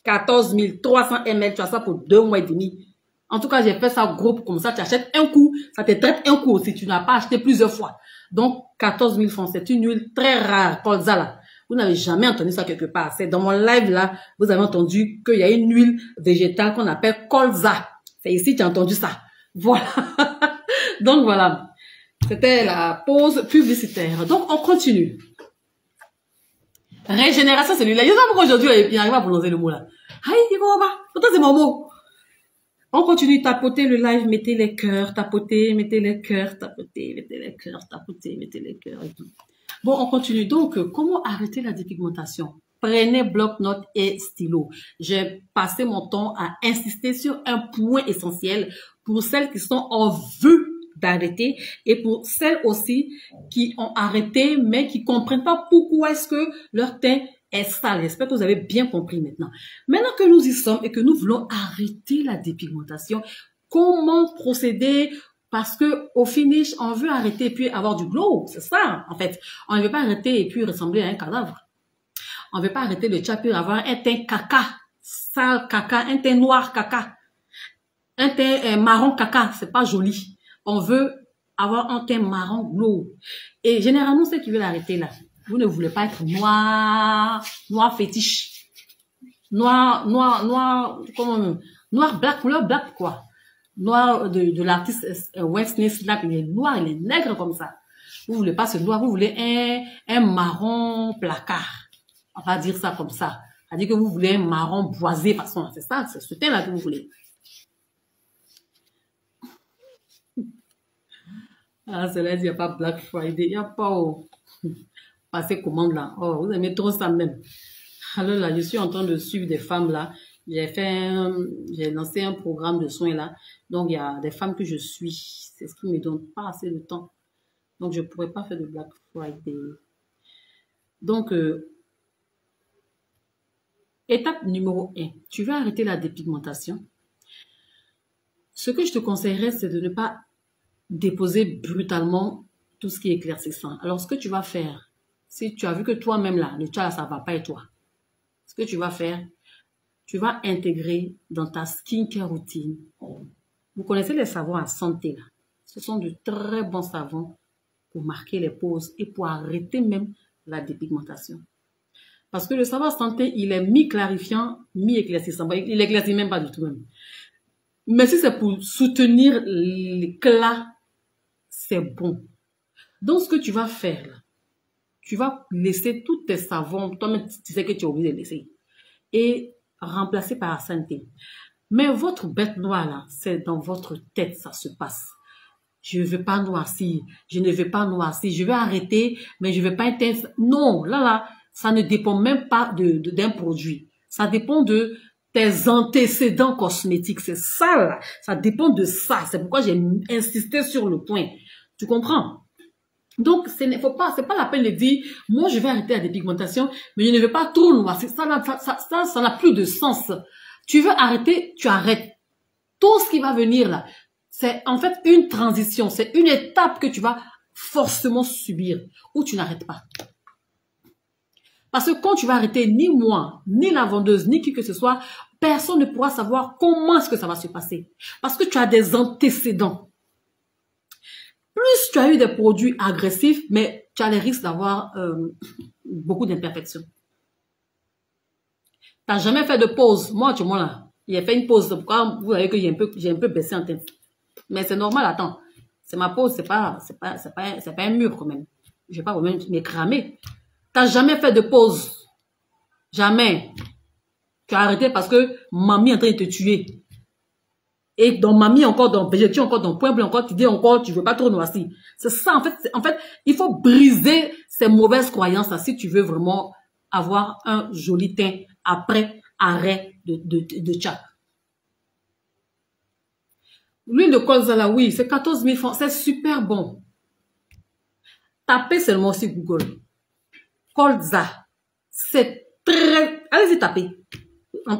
14 300 ml, tu as ça pour 2 mois et demi. En tout cas, j'ai fait ça groupe comme ça. Tu achètes un coup, ça te traite un coup aussi. Tu n'as pas acheté plusieurs fois. Donc, 14 000 francs, c'est une huile très rare, colza là. Vous n'avez jamais entendu ça quelque part. C'est dans mon live là, vous avez entendu qu'il y a une huile végétale qu'on appelle colza. C'est ici que tu as entendu ça. Voilà. Donc voilà. C'était la pause publicitaire. Donc, on continue. Régénération cellulaire. Je sais pas pourquoi aujourd'hui, il n'arrive pas à prononcer le mot là. Aïe, il va pas. Pourtant, c'est mon mot. On continue, tapoter le live, mettez les cœurs, tapoter, mettez les cœurs, tapoter, mettez les cœurs, tapoter, mettez les cœurs et tout. Bon, on continue. Donc, comment arrêter la dépigmentation? Prenez bloc-notes et stylo. J'ai passé mon temps à insister sur un point essentiel pour celles qui sont en vue d'arrêter et pour celles aussi qui ont arrêté mais qui comprennent pas pourquoi est-ce que leur teint est sale. J'espère que vous avez bien compris maintenant. Maintenant que nous y sommes et que nous voulons arrêter la dépigmentation, comment procéder? Parce que au finish, on veut arrêter et puis avoir du glow. C'est ça, en fait. On ne veut pas arrêter et puis ressembler à un cadavre. On ne veut pas arrêter le chat puis avoir un teint caca, sale caca, un teint noir caca, un teint marron caca. C'est pas joli. On veut avoir un teint marron glow. Et généralement, ceux qui veulent arrêter là, vous ne voulez pas être noir, noir fétiche, noir, black, couleur black quoi. Noir de l'artiste Wesley Snipes, il est noir, il est nègre comme ça. Vous voulez pas ce noir, vous voulez un marron placard. On va dire ça comme ça. On va dire que vous voulez un marron boisé, façon, c'est ça, c'est ce teint-là que vous voulez. Ah, cela dit, il n'y a pas Black Friday, il n'y a pas passer commande là. Oh, vous aimez trop ça même. Alors là, je suis en train de suivre des femmes là. J'ai lancé un programme de soins là. Donc, il y a des femmes que je suis. C'est ce qui me donne pas assez de temps. Donc, je pourrais pas faire de Black Friday. Donc, étape numéro 1. Tu veux arrêter la dépigmentation. Ce que je te conseillerais, c'est de ne pas déposer brutalement tout ce qui est éclaircissant. Alors, ce que tu vas faire, si tu as vu que toi-même là, le chat, ça va pas et toi, ce que tu vas faire, tu vas intégrer dans ta skincare routine. Vous connaissez les savons à santé là. Ce sont de très bons savons pour marquer les pauses et pour arrêter même la dépigmentation. Parce que le savon à santé, il est mi-clarifiant, mi-éclaircissant. Il éclaircit même pas du tout même. Mais si c'est pour soutenir l'éclat, c'est bon. Donc, ce que tu vas faire là, tu vas laisser tous tes savons, toi-même tu sais que tu es obligé de laisser, et remplacer par la santé. Mais votre bête noire là, c'est dans votre tête, ça se passe. Je ne veux pas noircir, je ne veux pas noircir, je vais arrêter, mais je ne vais pas être... Non, là, ça ne dépend même pas d'un produit. Ça dépend de tes antécédents cosmétiques, c'est ça là. Ça dépend de ça, c'est pourquoi j'ai insisté sur le point. Tu comprends? Donc, c'est pas la peine de dire, moi, je vais arrêter la dépigmentation, mais je ne veux pas trop noircir. Ça n'a plus de sens. Tu veux arrêter, tu arrêtes. Tout ce qui va venir là, c'est en fait une transition. C'est une étape que tu vas forcément subir ou tu n'arrêtes pas. Parce que quand tu vas arrêter, ni moi, ni la vendeuse, ni qui que ce soit, personne ne pourra savoir comment est-ce que ça va se passer. Parce que tu as des antécédents. Plus tu as eu des produits agressifs, mais tu as les risques d'avoir beaucoup d'imperfections. Tu n'as jamais fait de pause. Moi, tu vois là, il a fait une pause. Pourquoi vous voyez que j'ai un peu baissé en teinte. Mais c'est normal, attends. C'est ma pause, c'est pas un mur quand même. Je vais pas vraiment m'écramer. Tu n'as jamais fait de pause. Jamais. Tu as arrêté parce que mamie est en train de te tuer. Et dans mamie encore, dans végétation encore, dans point blanc encore, tu dis encore, tu veux pas trop noircir. C'est ça, en fait, il faut briser ces mauvaises croyances là si tu veux vraiment avoir un joli teint après arrêt de chat. L'huile de colza là, oui, c'est 14 000 francs, c'est super bon. Tapez seulement sur Google. Colza. C'est très... Allez-y taper.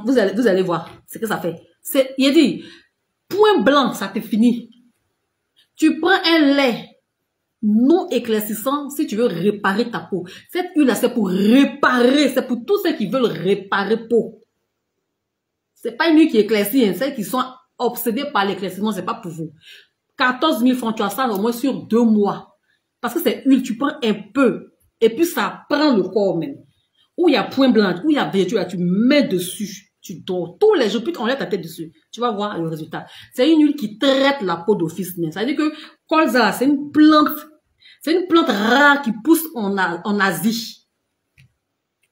Vous allez voir ce que ça fait. Il a dit, point blanc, ça te finit. Tu prends un lait non éclaircissant si tu veux réparer ta peau. Cette huile-là, c'est pour réparer. C'est pour tous ceux qui veulent réparer peau. C'est pas une huile qui éclaircit. Hein. Ceux qui sont obsédés par l'éclaircissement, c'est pas pour vous. 14 000 francs, tu as ça au moins sur 2 mois. Parce que c'est huile, tu prends un peu. Et puis ça prend le corps même. Où il y a point blanc, où il y a vertu, là, tu mets dessus. Tu dors tous les jours, puis tu enlèves ta tête dessus. Tu vas voir le résultat. C'est une huile qui traite la peau d'office. Ça veut dire que colza, c'est une plante rare qui pousse en Asie.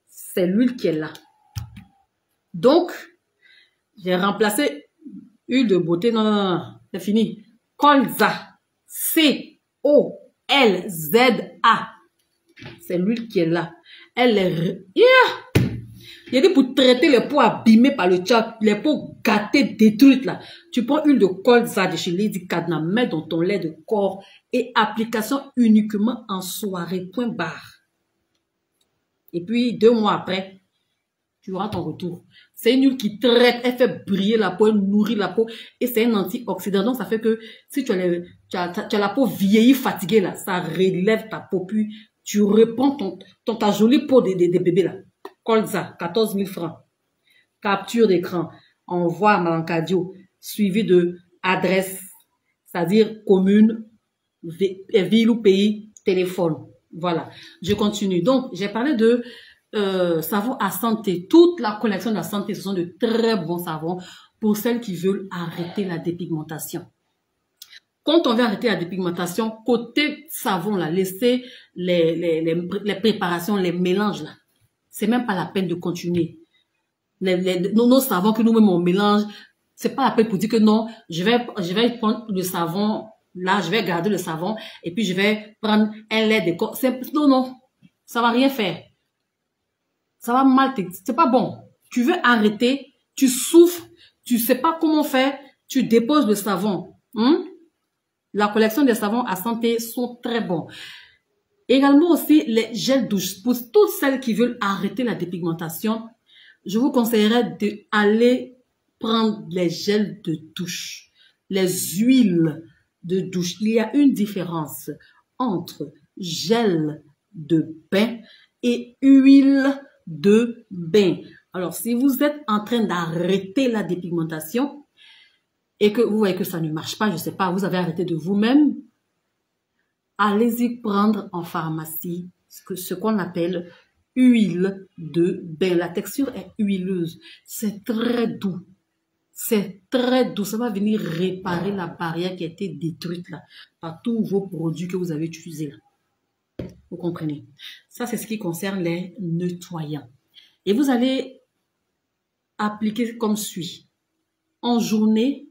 C'est l'huile qui est là. Donc, j'ai remplacé huile de beauté. Non, c'est fini. Colza. C-O-L-Z-A. C'est l'huile qui est là. Elle est... Il y a dit pour traiter les peaux abîmées par le chat, les peaux gâtées, détruites là. Tu prends huile de colza de chez Lady Cadna, mets dans ton lait de corps et application uniquement en soirée, point barre. Et puis 2 mois après, tu auras ton retour. C'est une huile qui traite, elle fait briller la peau, elle nourrit la peau et c'est un antioxydant. Donc ça fait que si tu as la peau vieillie, fatiguée là, ça relève ta peau puis tu reprends ta jolie peau des bébés là. Colza, 14 000 francs. Capture d'écran. Envoi à Malancadio. Suivi de adresse, c'est-à-dire commune, ville ou pays, téléphone. Voilà. Je continue. Donc, j'ai parlé de savon à santé. Toute la collection de la santé, ce sont de très bons savons pour celles qui veulent arrêter la dépigmentation. Quand on veut arrêter la dépigmentation, côté savon, là, laissez les préparations, les mélanges, là. C'est même pas la peine de continuer. Nos savons que nous-mêmes on mélange, c'est pas la peine pour dire que non, je vais prendre le savon, là, je vais garder le savon, et puis je vais prendre un lait de corps. Non, ça va rien faire. Ça va mal, c'est pas bon. Tu veux arrêter, tu souffres, tu sais pas comment faire, tu déposes le savon. La collection des savons à santé sont très bons. Également aussi les gels douche. Pour toutes celles qui veulent arrêter la dépigmentation, je vous conseillerais d'aller prendre les gels de douche, les huiles de douche. Il y a une différence entre gel de bain et huile de bain. Alors, si vous êtes en train d'arrêter la dépigmentation et que vous voyez que ça ne marche pas, je ne sais pas, vous avez arrêté de vous-même, allez-y prendre en pharmacie ce qu'on appelle huile de bain. La texture est huileuse. C'est très doux. C'est très doux. Ça va venir réparer la barrière qui a été détruite là, par tous vos produits que vous avez utilisés là. Vous comprenez? Ça, c'est ce qui concerne les nettoyants. Et vous allez appliquer comme suit. En journée,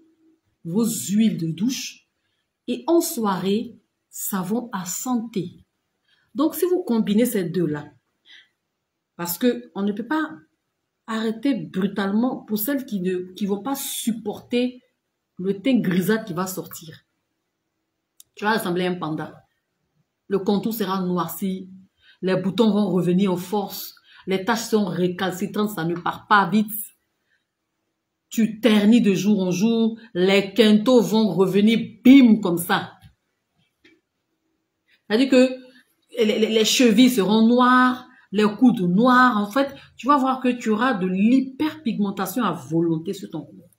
vos huiles de douche et en soirée, savon à santé. Donc, si vous combinez ces deux-là, parce qu'on ne peut pas arrêter brutalement pour celles qui ne vont pas supporter le teint grisâtre qui va sortir. Tu vas ressembler à un panda. Le contour sera noirci, les boutons vont revenir en force, les taches sont récalcitrantes, ça ne part pas vite. Tu ternis de jour en jour, les quintaux vont revenir bim comme ça. C'est-à-dire que les chevilles seront noires, les coudes noirs. En fait, tu vas voir que tu auras de l'hyperpigmentation à volonté sur ton corps.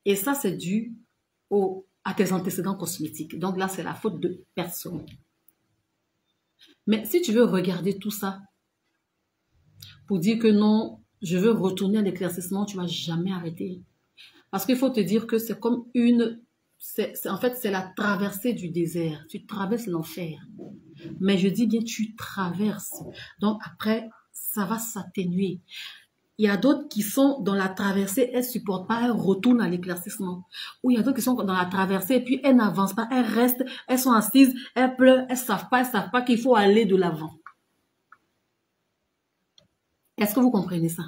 Et ça, c'est dû à tes antécédents cosmétiques. Donc là, c'est la faute de personne. Mais si tu veux regarder tout ça pour dire que non, je veux retourner à l'éclaircissement, tu ne vas jamais arrêter. Parce qu'il faut te dire que c'est comme en fait, c'est la traversée du désert. Tu traverses l'enfer. Mais je dis bien, tu traverses. Donc après, ça va s'atténuer. Il y a d'autres qui sont dans la traversée, elles ne supportent pas, elles retournent à l'éclaircissement. Ou il y a d'autres qui sont dans la traversée, et puis elles n'avancent pas, elles restent, elles sont assises, elles pleurent, elles ne savent pas qu'il faut aller de l'avant. Est-ce que vous comprenez ça?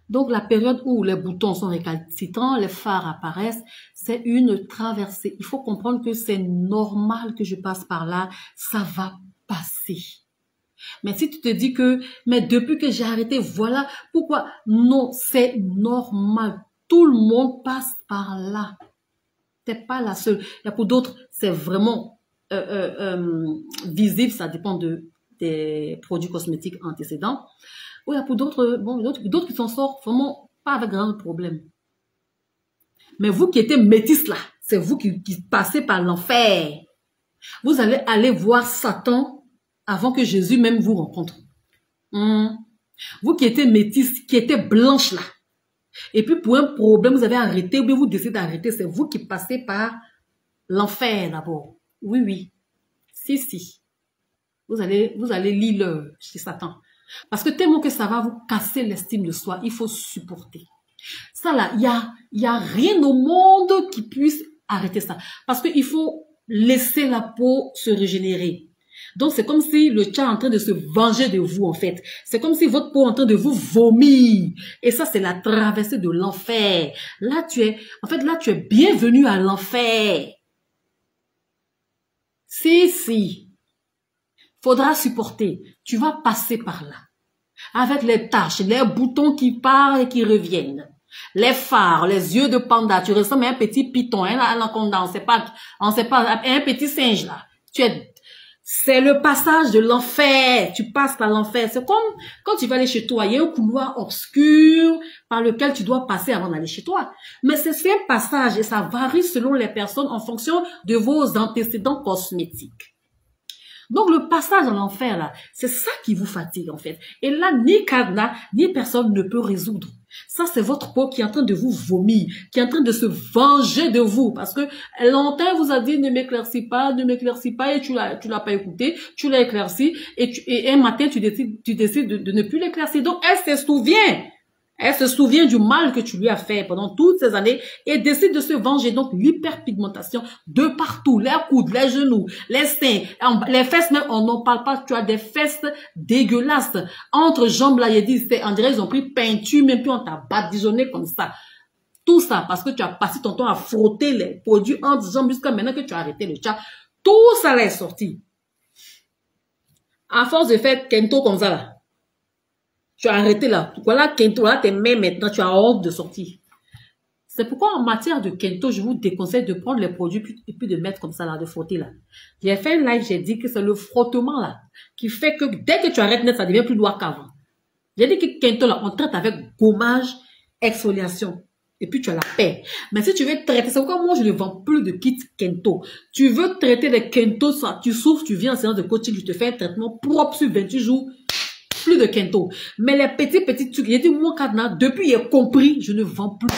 Donc, la période où les boutons sont récalcitrants, les phares apparaissent, c'est une traversée. Il faut comprendre que c'est normal que je passe par là, ça va passer. Mais si tu te dis que, mais depuis que j'ai arrêté, voilà pourquoi. Non, c'est normal. Tout le monde passe par là. T'es pas la seule. Il y a pour d'autres, c'est vraiment visible, ça dépend des produits cosmétiques antécédents. Ou il y a pour d'autres, bon, d'autres qui s'en sortent vraiment pas avec grand problème. Mais vous qui êtes métis là, c'est vous qui passez par l'enfer. Vous allez aller voir Satan avant que Jésus même vous rencontre. Vous qui étiez métis, qui étiez blanche là. Et puis pour un problème, vous avez arrêté ou bien vous décidez d'arrêter, c'est vous qui passez par l'enfer d'abord. Oui, oui. Si. Vous allez lire chez Satan. Parce que tellement que ça va vous casser l'estime de soi, il faut supporter. Ça là, il y a rien au monde qui puisse arrêter ça. Parce qu'il faut laisser la peau se régénérer. Donc, c'est comme si le chat est en train de se venger de vous, en fait. C'est comme si votre peau est en train de vous vomir. Et ça, c'est la traversée de l'enfer. Là, tu es bienvenu à l'enfer. Si. Faudra supporter. Tu vas passer par là. Avec les taches, les boutons qui partent et qui reviennent. Les phares, les yeux de panda. Tu ressembles à un petit python, un anaconda. On sait pas, un petit singe, là. C'est le passage de l'enfer. Tu passes par l'enfer. C'est comme quand tu vas aller chez toi. Il y a un couloir obscur par lequel tu dois passer avant d'aller chez toi. Mais c'est un passage et ça varie selon les personnes en fonction de vos antécédents cosmétiques. Donc, le passage dans l'enfer, là, c'est ça qui vous fatigue, en fait. Et là, ni cadenas, ni personne ne peut résoudre. Ça, c'est votre peau qui est en train de vous vomir, qui est en train de se venger de vous. Parce que longtemps, vous a dit, ne m'éclaircis pas, et tu l'as pas écouté, tu l'as éclairci, et un matin, tu décides de ne plus l'éclaircir. Donc, elle se souvient du mal que tu lui as fait pendant toutes ces années et décide de se venger. Donc, l'hyperpigmentation de partout, les coudes, les genoux, les seins, les fesses même, on n'en parle pas. Tu as des fesses dégueulasses. Entre jambes là, on dirait ils ont pris peinture, même puis on t'a badigeonné comme ça. Tout ça parce que tu as passé ton temps à frotter les produits entre jambes jusqu'à maintenant que tu as arrêté le chat. Tout ça là est sorti. À force de faire kento comme ça là. Tu as arrêté là. Voilà, Kento, là, tes mains maintenant, tu as honte de sortir. C'est pourquoi en matière de Kento, je vous déconseille de prendre les produits et puis de mettre comme ça là, de frotter là. J'ai fait un live, j'ai dit que c'est le frottement là qui fait que dès que tu arrêtes net, ça devient plus noir qu'avant. J'ai dit que Kento là, on traite avec gommage, exfoliation. Et puis tu as la paix. Mais si tu veux traiter, c'est pourquoi moi je ne vends plus de kit Kento. Tu veux traiter les Kento, ça, tu souffres, tu viens en séance de coaching, tu te fais un traitement propre sur 28 jours. Plus de Kento. Mais les petits trucs, j'ai dit, moi, Kadna, depuis il est compris, je ne vends plus.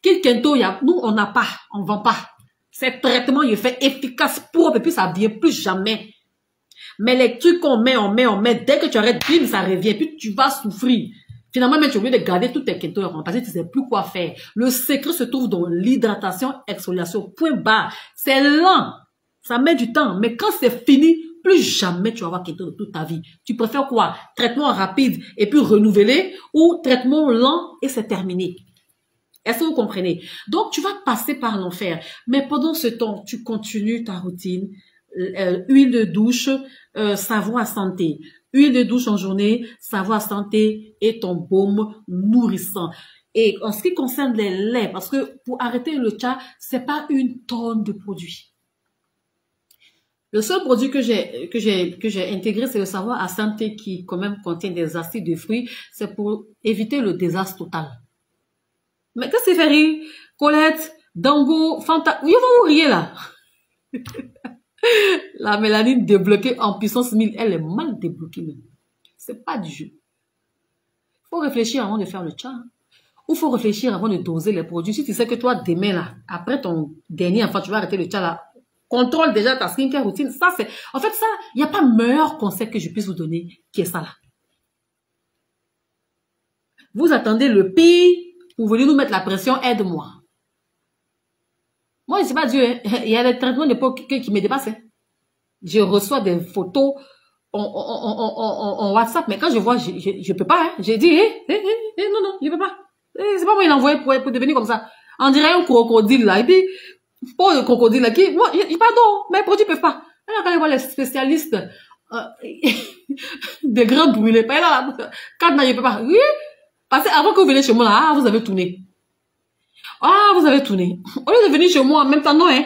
Quel Kento, nous, on n'a pas, on ne vend pas. C'est traitement, il est fait efficace, propre, et puis ça ne vient plus jamais. Mais les trucs qu'on met, dès que tu arrêtes, bim, ça revient, puis tu vas souffrir. Finalement, même tu es obligé de garder tous tes Kento parce que tu ne sais plus quoi faire. Le secret se trouve dans l'hydratation, exfoliation, point barre. C'est lent. Ça met du temps, mais quand c'est fini, plus jamais tu vas avoir Kento de toute ta vie. Tu préfères quoi? Traitement rapide et puis renouvelé ou traitement lent et c'est terminé. Est-ce que vous comprenez? Donc, tu vas passer par l'enfer. Mais pendant ce temps, tu continues ta routine. Huile de douche, savon à santé. Huile de douche en journée, savon à santé et ton baume nourrissant. Et en ce qui concerne les laits, parce que pour arrêter le chat, c'est pas une tonne de produits. Le seul produit que j'ai intégré, c'est le savon à santé qui quand même contient des acides de fruits. C'est pour éviter le désastre total. Mais qu'est-ce que c'est fait rire? Colette, Dango, Fanta, ils vont vous rire là. La mélanine débloquée en puissance 1000, elle est mal débloquée même. C'est pas du jeu. Il faut réfléchir avant de faire le chat. Ou faut réfléchir avant de doser les produits. Si tu sais que toi, demain là, après ton dernier enfant, tu vas arrêter le chat là, contrôle déjà ta skincare routine. Ça, c'est, en fait, ça, il n'y a pas meilleur conseil que je puisse vous donner qui est ça là. Vous attendez le pire pour venir nous mettre la pression, aide-moi. Moi, je ne sais pas Dieu, hein. Il y a des traitements d'époque qui me dépassent. Hein. Je reçois des photos on WhatsApp, mais quand je vois, je peux pas, hein. J'ai dit, non, non, je peux pas. C'est pas moi, il a envoyé pour devenir comme ça. On dirait un crocodile, là. Et puis, pas le crocodile, là, qui, moi, pardon, mes produits peuvent pas. Alors, quand je vois les spécialistes, des grands brûlés, pas là, quand je peux pas. Oui, parce que avant que vous venez chez moi, là, vous avez tourné. Ah, vous avez tourné. Au lieu de venir chez moi en même temps, non, hein.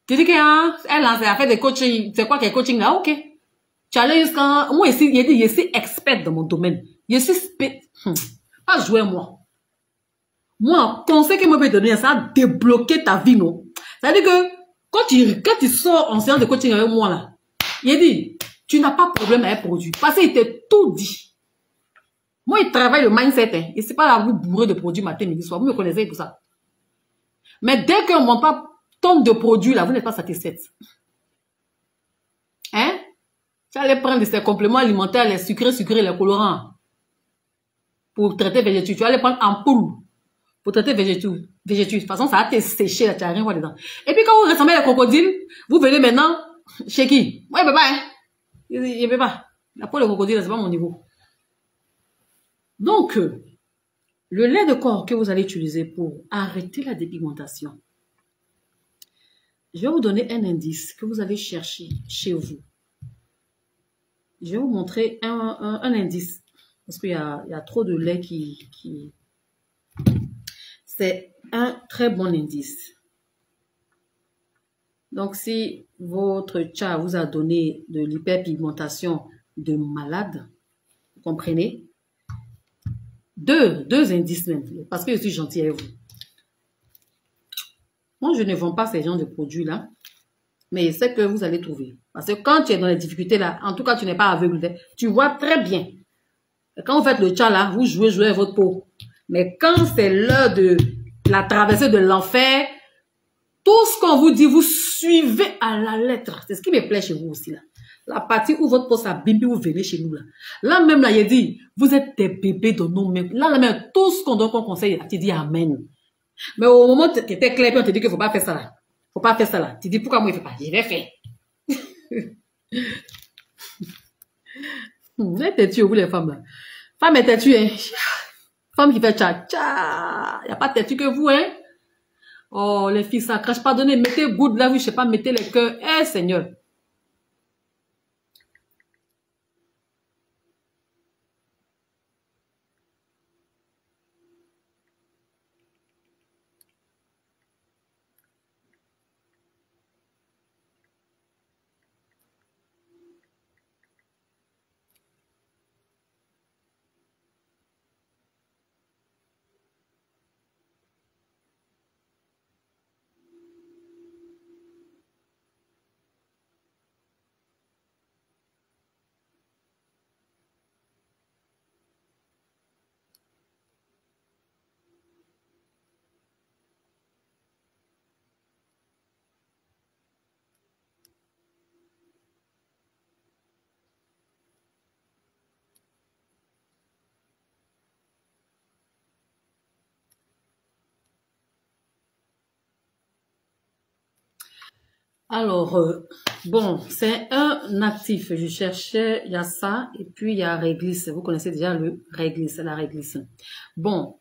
Tu dis qu'elle a fait des coaching, c'est quoi qu'elle coaching là, ok. Tu allais jusqu'à, moi ici, je suis expert dans mon domaine. Je suis pas jouer moi. Moi, conseil que moi peux donner, ça a débloqué ta vie, non? C'est-à-dire que, quand tu sors en séance de coaching avec moi là, il dit, tu n'as pas de problème avec un produit. Parce qu'il t'a tout dit. Moi, il travaille le mindset, hein. Et c'est pas là, vous bourrez de produits matin, midi, soir. Vous me connaissez pour ça. Mais dès qu'on ne pas tombe de produits là, vous n'êtes pas satisfaite. Hein? Tu allais prendre ces compléments alimentaires, les sucrés, les colorants. Pour traiter végétus. Tu allais prendre en poule. Pour traiter végétus. De toute façon, ça va te sécher là, tu n'as rien voir dedans. Et puis quand vous ressemblez à les crocodiles, vous venez maintenant chez qui? Moi, je ne peux pas, hein? Je ne peux pas. La peau de crocodile, c'est pas mon niveau. Donc, le lait de corps que vous allez utiliser pour arrêter la dépigmentation, je vais vous donner un indice que vous allez chercher chez vous. Je vais vous montrer un indice. Parce qu'il y a trop de lait qui... C'est un très bon indice. Donc, si votre chat vous a donné de l'hyperpigmentation de malade, vous comprenez? Deux indices même, parce que je suis gentille avec vous. Moi, je ne vends pas ces genres de produits-là, mais c'est que vous allez trouver. Parce que quand tu es dans les difficultés là, en tout cas, tu n'es pas aveugle, tu vois très bien. Quand vous faites le chat là, vous jouez avec votre peau. Mais quand c'est l'heure de la traversée de l'enfer, tout ce qu'on vous dit, vous suivez à la lettre. C'est ce qui me plaît chez vous aussi là. La partie où votre peau s'abîme, puis vous venez chez nous là. Là même là, il dit, vous êtes des bébés de nos mains. Là même, tout ce qu'on donne comme conseil, tu dis amen. Mais au moment où tu étais clair, puis on te dit qu'il ne faut pas faire ça là. Faut pas faire ça là. Tu dis pourquoi moi il ne fait pas? Je vais faire. Vous êtes têtu, vous les femmes là. Femme est têtue, hein. Femme qui fait tcha tcha. Il n'y a pas de têtu que vous, hein. Oh, les filles, ça crache. Pardonnez, mettez good là, oui, je sais pas, mettez les cœurs. Eh, Seigneur. Alors, bon, c'est un actif. Je cherchais, il y a ça, et puis il y a réglisse. Vous connaissez déjà le réglisse, la réglisse. Bon,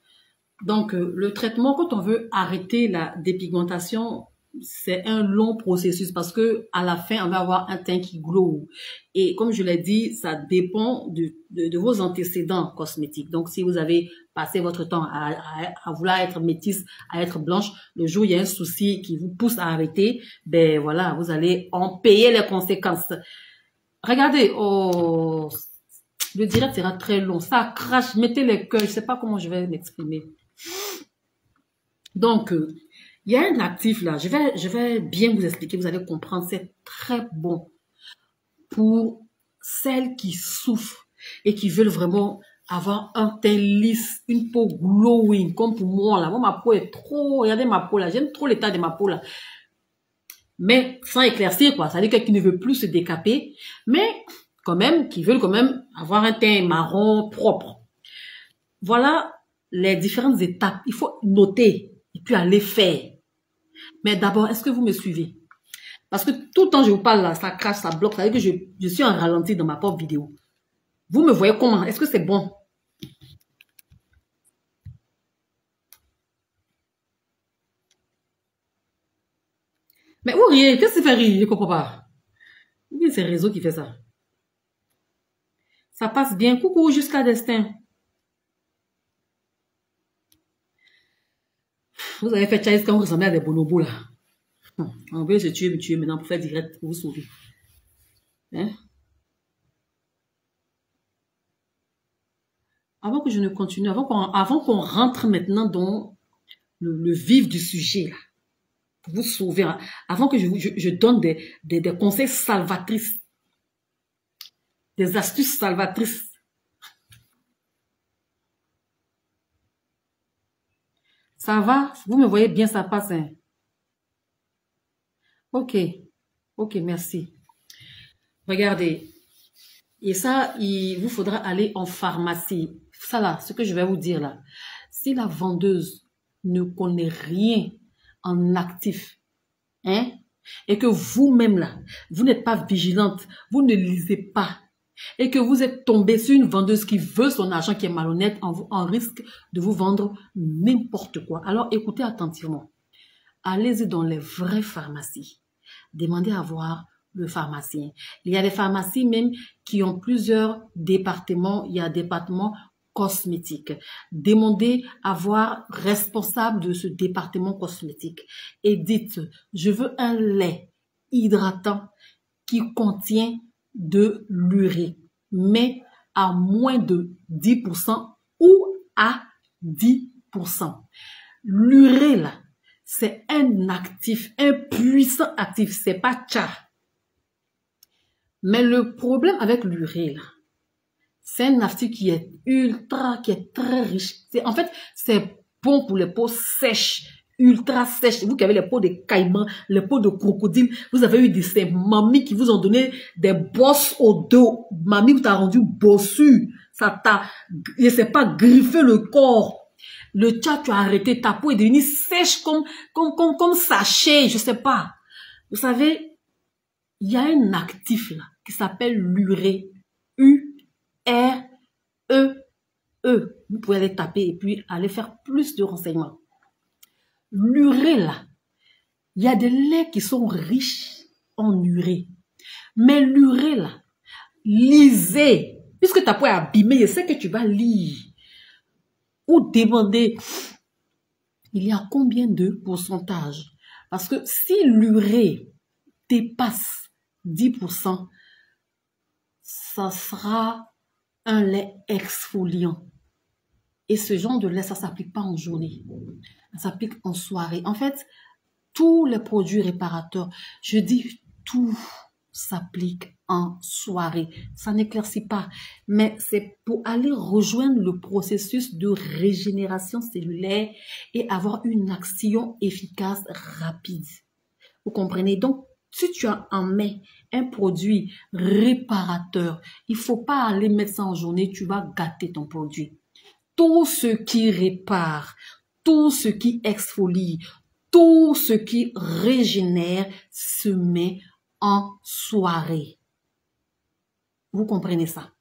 donc le traitement, quand on veut arrêter la dépigmentation, c'est un long processus parce que à la fin, on va avoir un teint qui glow. Et comme je l'ai dit, ça dépend de vos antécédents cosmétiques. Donc, si vous avez passé votre temps à vouloir être métisse, à être blanche, le jour où il y a un souci qui vous pousse à arrêter, ben voilà, vous allez en payer les conséquences. Regardez, oh, le direct sera très long. Ça crache, mettez les cœurs, je sais pas comment je vais m'exprimer. Donc, il y a un actif là, je vais bien vous expliquer, vous allez comprendre, c'est très bon pour celles qui souffrent et qui veulent vraiment avoir un teint lisse, une peau glowing, comme pour moi là. Moi, ma peau est trop, regardez ma peau là, j'aime trop l'état de ma peau là. Mais sans éclaircir quoi, ça veut dire qu'il ne veut plus se décaper, mais quand même, qui veulent quand même avoir un teint marron propre. Voilà les différentes étapes, il faut noter et puis aller faire. Mais d'abord, est-ce que vous me suivez? Parce que tout le temps je vous parle là, ça crache, ça bloque, ça veut dire que je suis en ralenti dans ma propre vidéo. Vous me voyez comment? Est-ce que c'est bon? Mais vous riez, qu'est-ce qui fait rire? Je ne comprends pas. Ou bien c'est Réseau qui fait ça. Ça passe bien. Coucou jusqu'à destin. Vous avez fait Charles quand vous ressemblez à des bonobos là. On veut se tuer, me tuer maintenant pour faire direct, pour vous sauver. Hein? Avant que je ne continue, avant qu'on rentre maintenant dans le vif du sujet là, pour vous sauver, hein, avant que je donne des conseils salvatrices, des astuces salvatrices. Ça va? Vous me voyez bien, ça passe. Hein? Ok. Ok, merci. Regardez. Et ça, il vous faudra aller en pharmacie. Ça là, ce que je vais vous dire là. Si la vendeuse ne connaît rien en actif, hein, et que vous-même là, vous n'êtes pas vigilante, vous ne lisez pas, et que vous êtes tombé sur une vendeuse qui veut son argent, qui est malhonnête, en risque de vous vendre n'importe quoi. Alors écoutez attentivement. Allez-y dans les vraies pharmacies. Demandez à voir le pharmacien. Il y a des pharmacies même qui ont plusieurs départements. Il y a un département cosmétique. Demandez à voir responsable de ce département cosmétique et dites, je veux un lait hydratant qui contient de l'urée, mais à moins de 10% ou à 10%. L'urée, là, c'est un actif, un puissant actif, c'est pas tcha. Mais le problème avec l'urée, là, c'est un actif qui est qui est très riche. En fait, c'est bon pour les peaux sèches, ultra sèches. Vous qui avez les peaux de caïman, les peaux de crocodile, vous avez eu de ces mamies qui vous ont donné des bosses au dos. Mamie vous t'a rendu bossu. Ça t'a, je sais pas, griffé le corps. Le tcha, tu as arrêté, ta peau est devenue sèche comme sachet, je sais pas. Vous savez, il y a un actif là qui s'appelle l'urée. U-R-E-E. Vous pouvez aller taper et puis aller faire plus de renseignements. L'urée là, il y a des laits qui sont riches en urée. Mais l'urée là, lisez. Puisque ta peau est abîmée, je sais que tu vas lire. Ou demander, il y a combien de pourcentage? Parce que si l'urée dépasse 10%, ça sera un lait exfoliant. Et ce genre de lait, ça ne s'applique pas en journée. Ça s'applique en soirée. En fait, tous les produits réparateurs, je dis tout s'applique en soirée. Ça n'éclaircit pas. Mais c'est pour aller rejoindre le processus de régénération cellulaire et avoir une action efficace rapide. Vous comprenez? Donc, si tu as en main un produit réparateur, il ne faut pas aller mettre ça en journée, tu vas gâter ton produit. Tout ce qui répare, tout ce qui exfolie, tout ce qui régénère se met en soirée. Vous comprenez ça?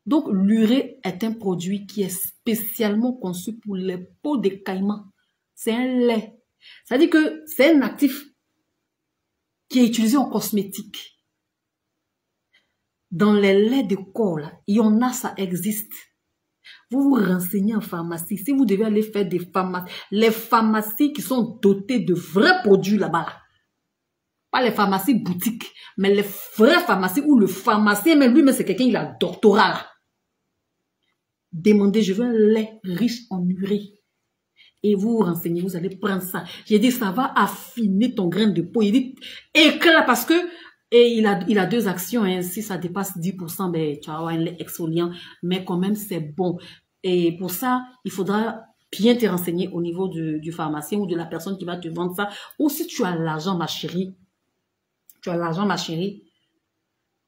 Donc, l'urée est un produit qui est spécialement conçu pour les peaux de caïman. C'est un lait. Ça dit que c'est un actif qui est utilisé en cosmétique. Dans les laits de corps, là, il y en a, ça existe. Vous vous renseignez en pharmacie. Si vous devez aller faire des pharmacies, les pharmacies qui sont dotées de vrais produits là-bas, là. Pas les pharmacies boutiques, mais les vraies pharmacies où le pharmacien, même lui-même, c'est quelqu'un, il a un doctorat là. Demandez, je veux un lait riche en urée. Et vous vous renseignez, vous allez prendre ça. J'ai dit, ça va affiner ton grain de peau. Il dit, éclat parce que, et il a deux actions. Hein. Si ça dépasse 10%, ben, tu vas avoir un lait exfoliant. Mais quand même, c'est bon. Et pour ça, il faudra bien te renseigner au niveau du pharmacien ou de la personne qui va te vendre ça. Ou si tu as l'argent, ma chérie,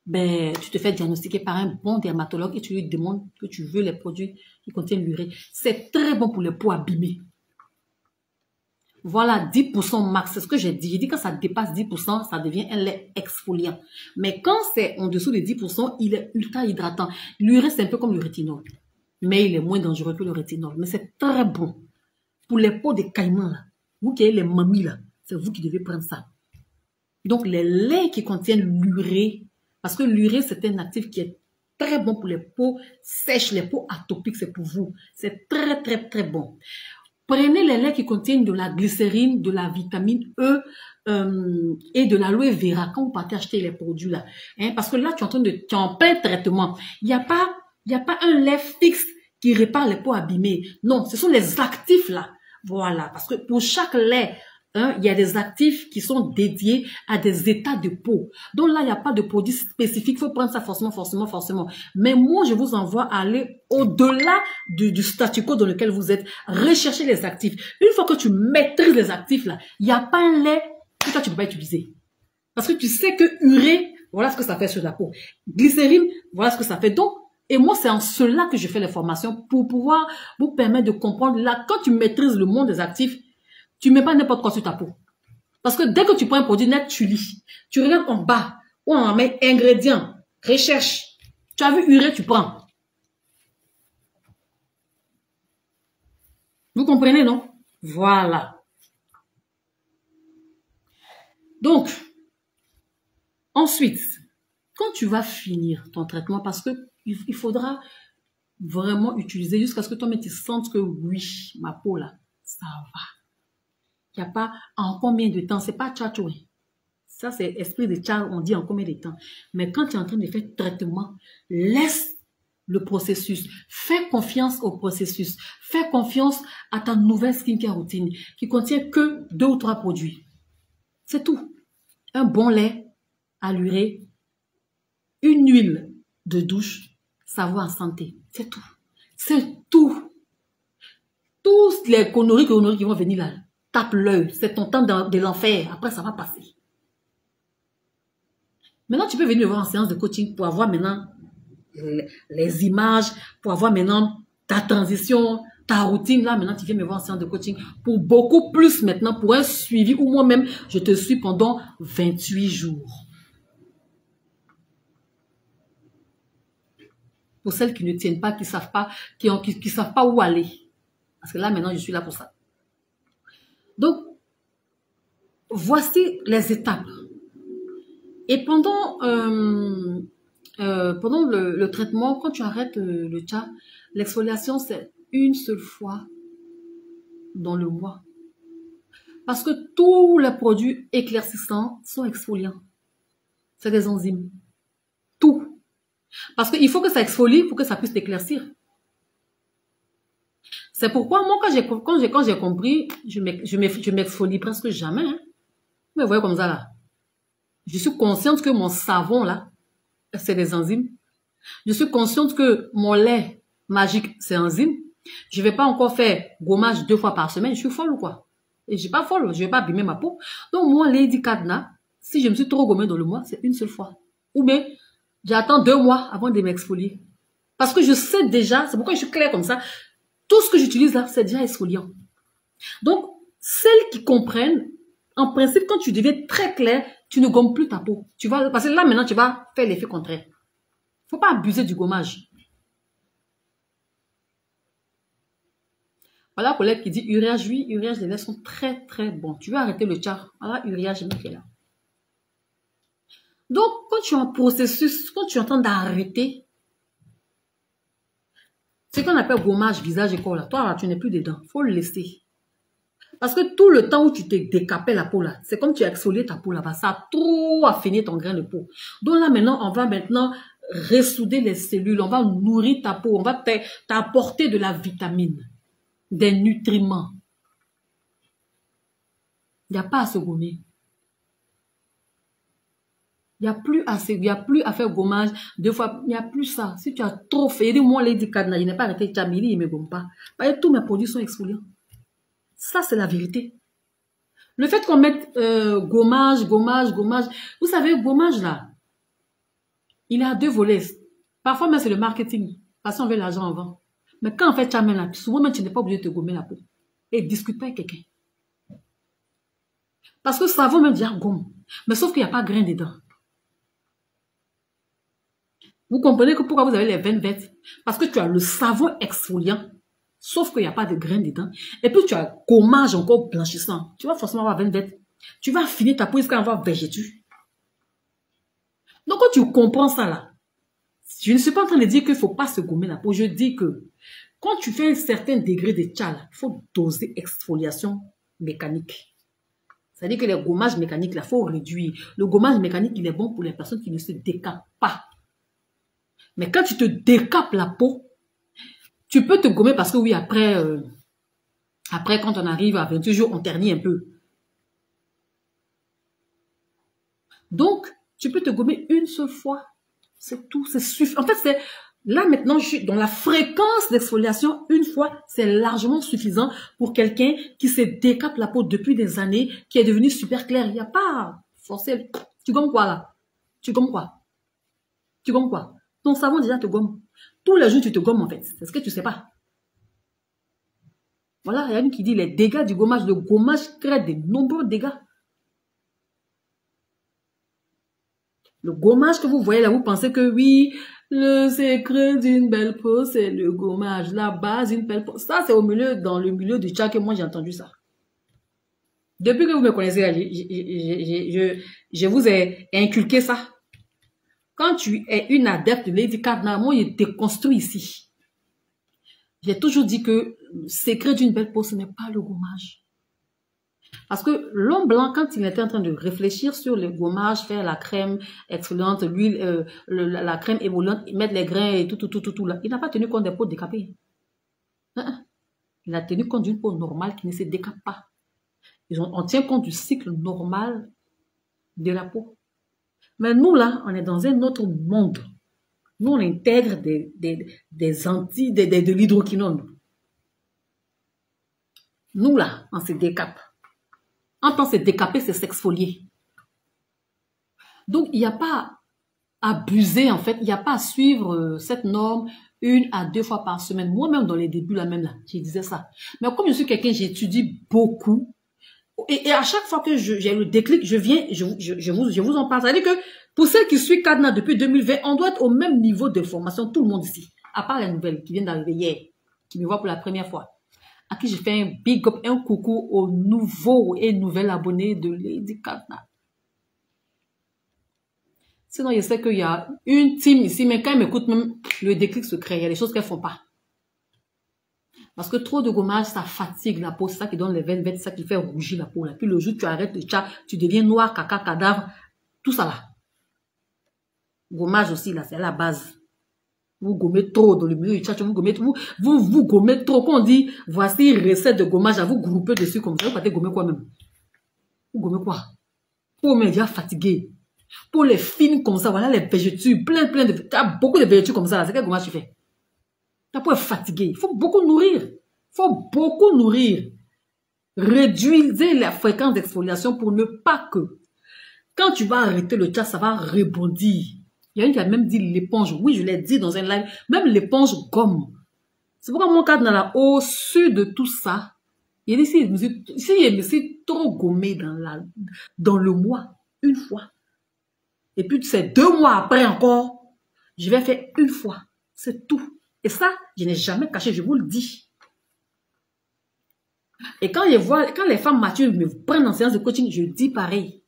ben, tu te fais diagnostiquer par un bon dermatologue et tu lui demandes que tu veux les produits qui contiennent l'urée. C'est très bon pour les peaux abîmées. Voilà, 10% max, c'est ce que j'ai dit. J'ai dit quand ça dépasse 10%, ça devient un lait exfoliant. Mais quand c'est en dessous de 10%, il est ultra hydratant. L'urée, c'est un peu comme le rétinol. Mais il est moins dangereux que le rétinol. Mais c'est très bon. Pour les peaux des caïmans, là, vous qui avez les mamies, là, c'est vous qui devez prendre ça. Donc, les laits qui contiennent l'urée, parce que l'urée, c'est un actif qui est très bon pour les peaux sèches, les peaux atopiques, c'est pour vous. C'est très, très, très bon. Prenez les laits qui contiennent de la glycérine, de la vitamine E et de l'aloe vera quand vous partez acheter les produits là. Hein, parce que là, tu es en plein traitement. Il n'y a pas un lait fixe qui répare les peaux abîmées. Non, ce sont les actifs là. Voilà, parce que pour chaque lait, hein, il y a des actifs qui sont dédiés à des états de peau. Donc là, il n'y a pas de produit spécifique. Il faut prendre ça forcément. Mais moi, je vous envoie à aller au-delà du statu quo dans lequel vous êtes. Recherchez les actifs. Une fois que tu maîtrises les actifs, là, il n'y a pas un lait que toi, tu ne peux pas utiliser. Parce que tu sais que urée, voilà ce que ça fait sur la peau. Glycérine, voilà ce que ça fait. Donc, et moi, c'est en cela que je fais les formations pour pouvoir vous permettre de comprendre. Là, quand tu maîtrises le monde des actifs, tu ne mets pas n'importe quoi sur ta peau. Parce que dès que tu prends un produit net, tu lis. Tu regardes en bas, où on met ingrédients, recherche. Tu as vu urée, tu prends. Vous comprenez, non? Voilà. Donc, ensuite, quand tu vas finir ton traitement, parce que il faudra vraiment utiliser jusqu'à ce que toi-même tu sentes que oui, ma peau là, ça va. Il n'y a pas en combien de temps, c'est pas tchatchoué. Ça, c'est esprit de tchat, on dit en combien de temps. Mais quand tu es en train de faire traitement, laisse le processus. Fais confiance au processus. Fais confiance à ta nouvelle skincare routine qui contient que 2 ou 3 produits. C'est tout. Un bon lait à l'urée, une huile de douche, savoir en santé. C'est tout. C'est tout. Tous les conneries qui vont venir là, tape l'œil. C'est ton temps de l'enfer. Après, ça va passer. Maintenant, tu peux venir me voir en séance de coaching pour avoir maintenant les images, pour avoir maintenant ta transition, ta routine. Là, maintenant, tu viens me voir en séance de coaching pour beaucoup plus maintenant, pour un suivi où moi-même, je te suis pendant 28 jours. Pour celles qui ne tiennent pas, qui ne savent pas, qui savent pas où aller. Parce que là, maintenant, je suis là pour ça. Donc, voici les étapes. Et pendant le traitement, quand tu arrêtes le tcha, l'exfoliation, c'est une seule fois dans le mois. Parce que tous les produits éclaircissants sont exfoliants. C'est des enzymes. Tout. Parce qu'il faut que ça exfolie pour que ça puisse t'éclaircir. C'est pourquoi moi, quand j'ai compris, je m'exfolie presque jamais. Hein. Mais vous voyez comme ça là. Je suis consciente que mon savon là, c'est des enzymes. Je suis consciente que mon lait magique, c'est enzyme. Je ne vais pas encore faire gommage 2 fois par semaine. Je suis folle ou quoi? Et je ne suis pas folle, je ne vais pas abîmer ma peau. Donc moi, Lady Cadna, si je me suis trop gommée dans le mois, c'est une seule fois. Ou bien, j'attends 2 mois avant de m'exfolier. Parce que je sais déjà, c'est pourquoi je suis claire comme ça, tout ce que j'utilise là, c'est déjà exfoliant. Donc, celles qui comprennent, en principe, quand tu deviens très clair, tu ne gommes plus ta peau. Parce que là, maintenant, tu vas faire l'effet contraire. Il ne faut pas abuser du gommage. Voilà, collègue qui dit uriage, oui, uriage, les laits sont très, très bons. Tu veux arrêter le tchar. Voilà, uriage, je mets là. Donc, quand tu es en processus, quand tu es en train d'arrêter, ce qu'on appelle gommage, visage et corps, là, toi, là, tu n'es plus dedans. Il faut le laisser. Parce que tout le temps où tu te décapais la peau là, c'est comme tu as exfolié ta peau là-bas. Ça a trop affiné ton grain de peau. Donc là maintenant, on va maintenant ressouder les cellules. On va nourrir ta peau. On va t'apporter de la vitamine, des nutriments. Il n'y a pas à se gommer. Il n'y a plus à faire gommage 2 fois. Il n'y a plus ça. Si tu as trop fait, dis-moi Lady Cadna, je n'ai pas arrêté de chamili, il ne me gomme pas. Parce que tous mes produits sont exfoliants. Ça, c'est la vérité. Le fait qu'on mette gommage. Vous savez, gommage, là, il a 2 volets. Parfois, même, c'est le marketing. Parce qu'on veut l'argent avant. Mais quand on fait chamel, là, souvent, même, tu n'es pas obligé de te gommer la peau. Et discute pas avec quelqu'un. Parce que le savon même dit ah, gomme. Mais sauf qu'il n'y a pas de grain dedans. Vous comprenez que pourquoi vous avez les veines vertes? Parce que tu as le savon exfoliant, sauf qu'il n'y a pas de grain dedans. Et puis tu as un gommage encore blanchissant. Tu vas forcément avoir veine verte. Tu vas finir ta peau jusqu'à avoir végétu. Donc quand tu comprends ça là, je ne suis pas en train de dire qu'il ne faut pas se gommer la peau. Je dis que quand tu fais un certain degré de tchal, il faut doser exfoliation mécanique. C'est-à-dire que les gommages mécaniques, il faut réduire. Le gommage mécanique, il est bon pour les personnes qui ne se décapent pas. Mais quand tu te décapes la peau, tu peux te gommer parce que oui, après quand on arrive à 28 jours, on ternit un peu. Donc, tu peux te gommer une seule fois. C'est tout, c'est suffisant. En fait, c'est là maintenant, je suis dans la fréquence d'exfoliation, une fois, c'est largement suffisant pour quelqu'un qui se décape la peau depuis des années, qui est devenu super clair. Il n'y a pas forcé. Tu gommes quoi là? Tu gommes quoi? Tu gommes quoi? Ton savon déjà te gomme. Tous les jours, tu te gommes en fait. C'est ce que tu ne sais pas. Voilà, il y a une qui dit les dégâts du gommage. Le gommage crée de nombreux dégâts. Le gommage que vous voyez là, vous pensez que oui, le secret d'une belle peau, c'est le gommage. La base d'une belle peau. Ça, c'est dans le milieu du chat que moi, j'ai entendu ça. Depuis que vous me connaissez, là, je vous ai inculqué ça. Quand tu es une adepte de Lady Cardinal, moi, je déconstruis ici. J'ai toujours dit que le secret d'une belle peau, ce n'est pas le gommage. Parce que l'homme blanc, quand il était en train de réfléchir sur le gommage, faire la crème exfoliante, l'huile, la crème émolliente, mettre les grains et tout là, il n'a pas tenu compte des peaux décapées. Il a tenu compte d'une peau normale qui ne se décape pas. On tient compte du cycle normal de la peau. Mais nous, là, on est dans un autre monde. Nous, on intègre de l'hydroquinone. Nous, là, on se décape. En tant que se décaper, c'est s'exfolier. Donc, il n'y a pas à abuser, en fait. Il n'y a pas à suivre cette norme 1 à 2 fois par semaine. Moi-même, dans les débuts, là, même là, je disais ça. Mais comme je suis quelqu'un, j'étudie beaucoup. Et à chaque fois que j'ai le déclic, je vous en parle. C'est-à-dire que pour celles qui suivent Cadenas depuis 2020, on doit être au même niveau de formation, tout le monde ici. À part les nouvelles qui viennent d'arriver hier, qui me voient pour la première fois. À qui je fais un big up, un coucou aux nouveaux et nouvelles abonnés de Lady Cadenas. Sinon, je sais qu'il y a une team ici, mais quand ils m'écoutent, même le déclic se crée. Il y a des choses qu'elles ne font pas. Parce que trop de gommage, ça fatigue la peau. C'est ça qui donne les veines vertes, c'est ça qui fait rougir la peau. Là. Puis le jour où tu arrêtes le chat, tu deviens noir, caca, cadavre. Tout ça là. Gommage aussi, là, c'est la base. Vous gommez trop dans le milieu du chat, vous gommez trop. Quand on dit, voici une recette de gommage, à vous grouper dessus comme ça. Vous partez gommer quoi même? Vous gommez quoi? Peau mais déjà fatiguée. Pour les fines comme ça, voilà les végétures, plein de... Tu as beaucoup de végétures comme ça, c'est quel gommage tu fais? Ta peau est fatiguée. Il faut beaucoup nourrir. Il faut beaucoup nourrir. Réduisez la fréquence d'exfoliation pour ne pas que, quand tu vas arrêter le chat, ça va rebondir. Il y a une qui a même dit l'éponge. Oui, je l'ai dit dans un live. Même l'éponge gomme. C'est pourquoi mon cadre là, au-dessus de tout ça, il dit si je me suis trop gommé dans le mois, une fois. Et puis c'est 2 mois après encore, je vais faire une fois. C'est tout. Et ça, je n'ai jamais caché, je vous le dis. Et quand les femmes matures me prennent en séance de coaching, je dis pareil.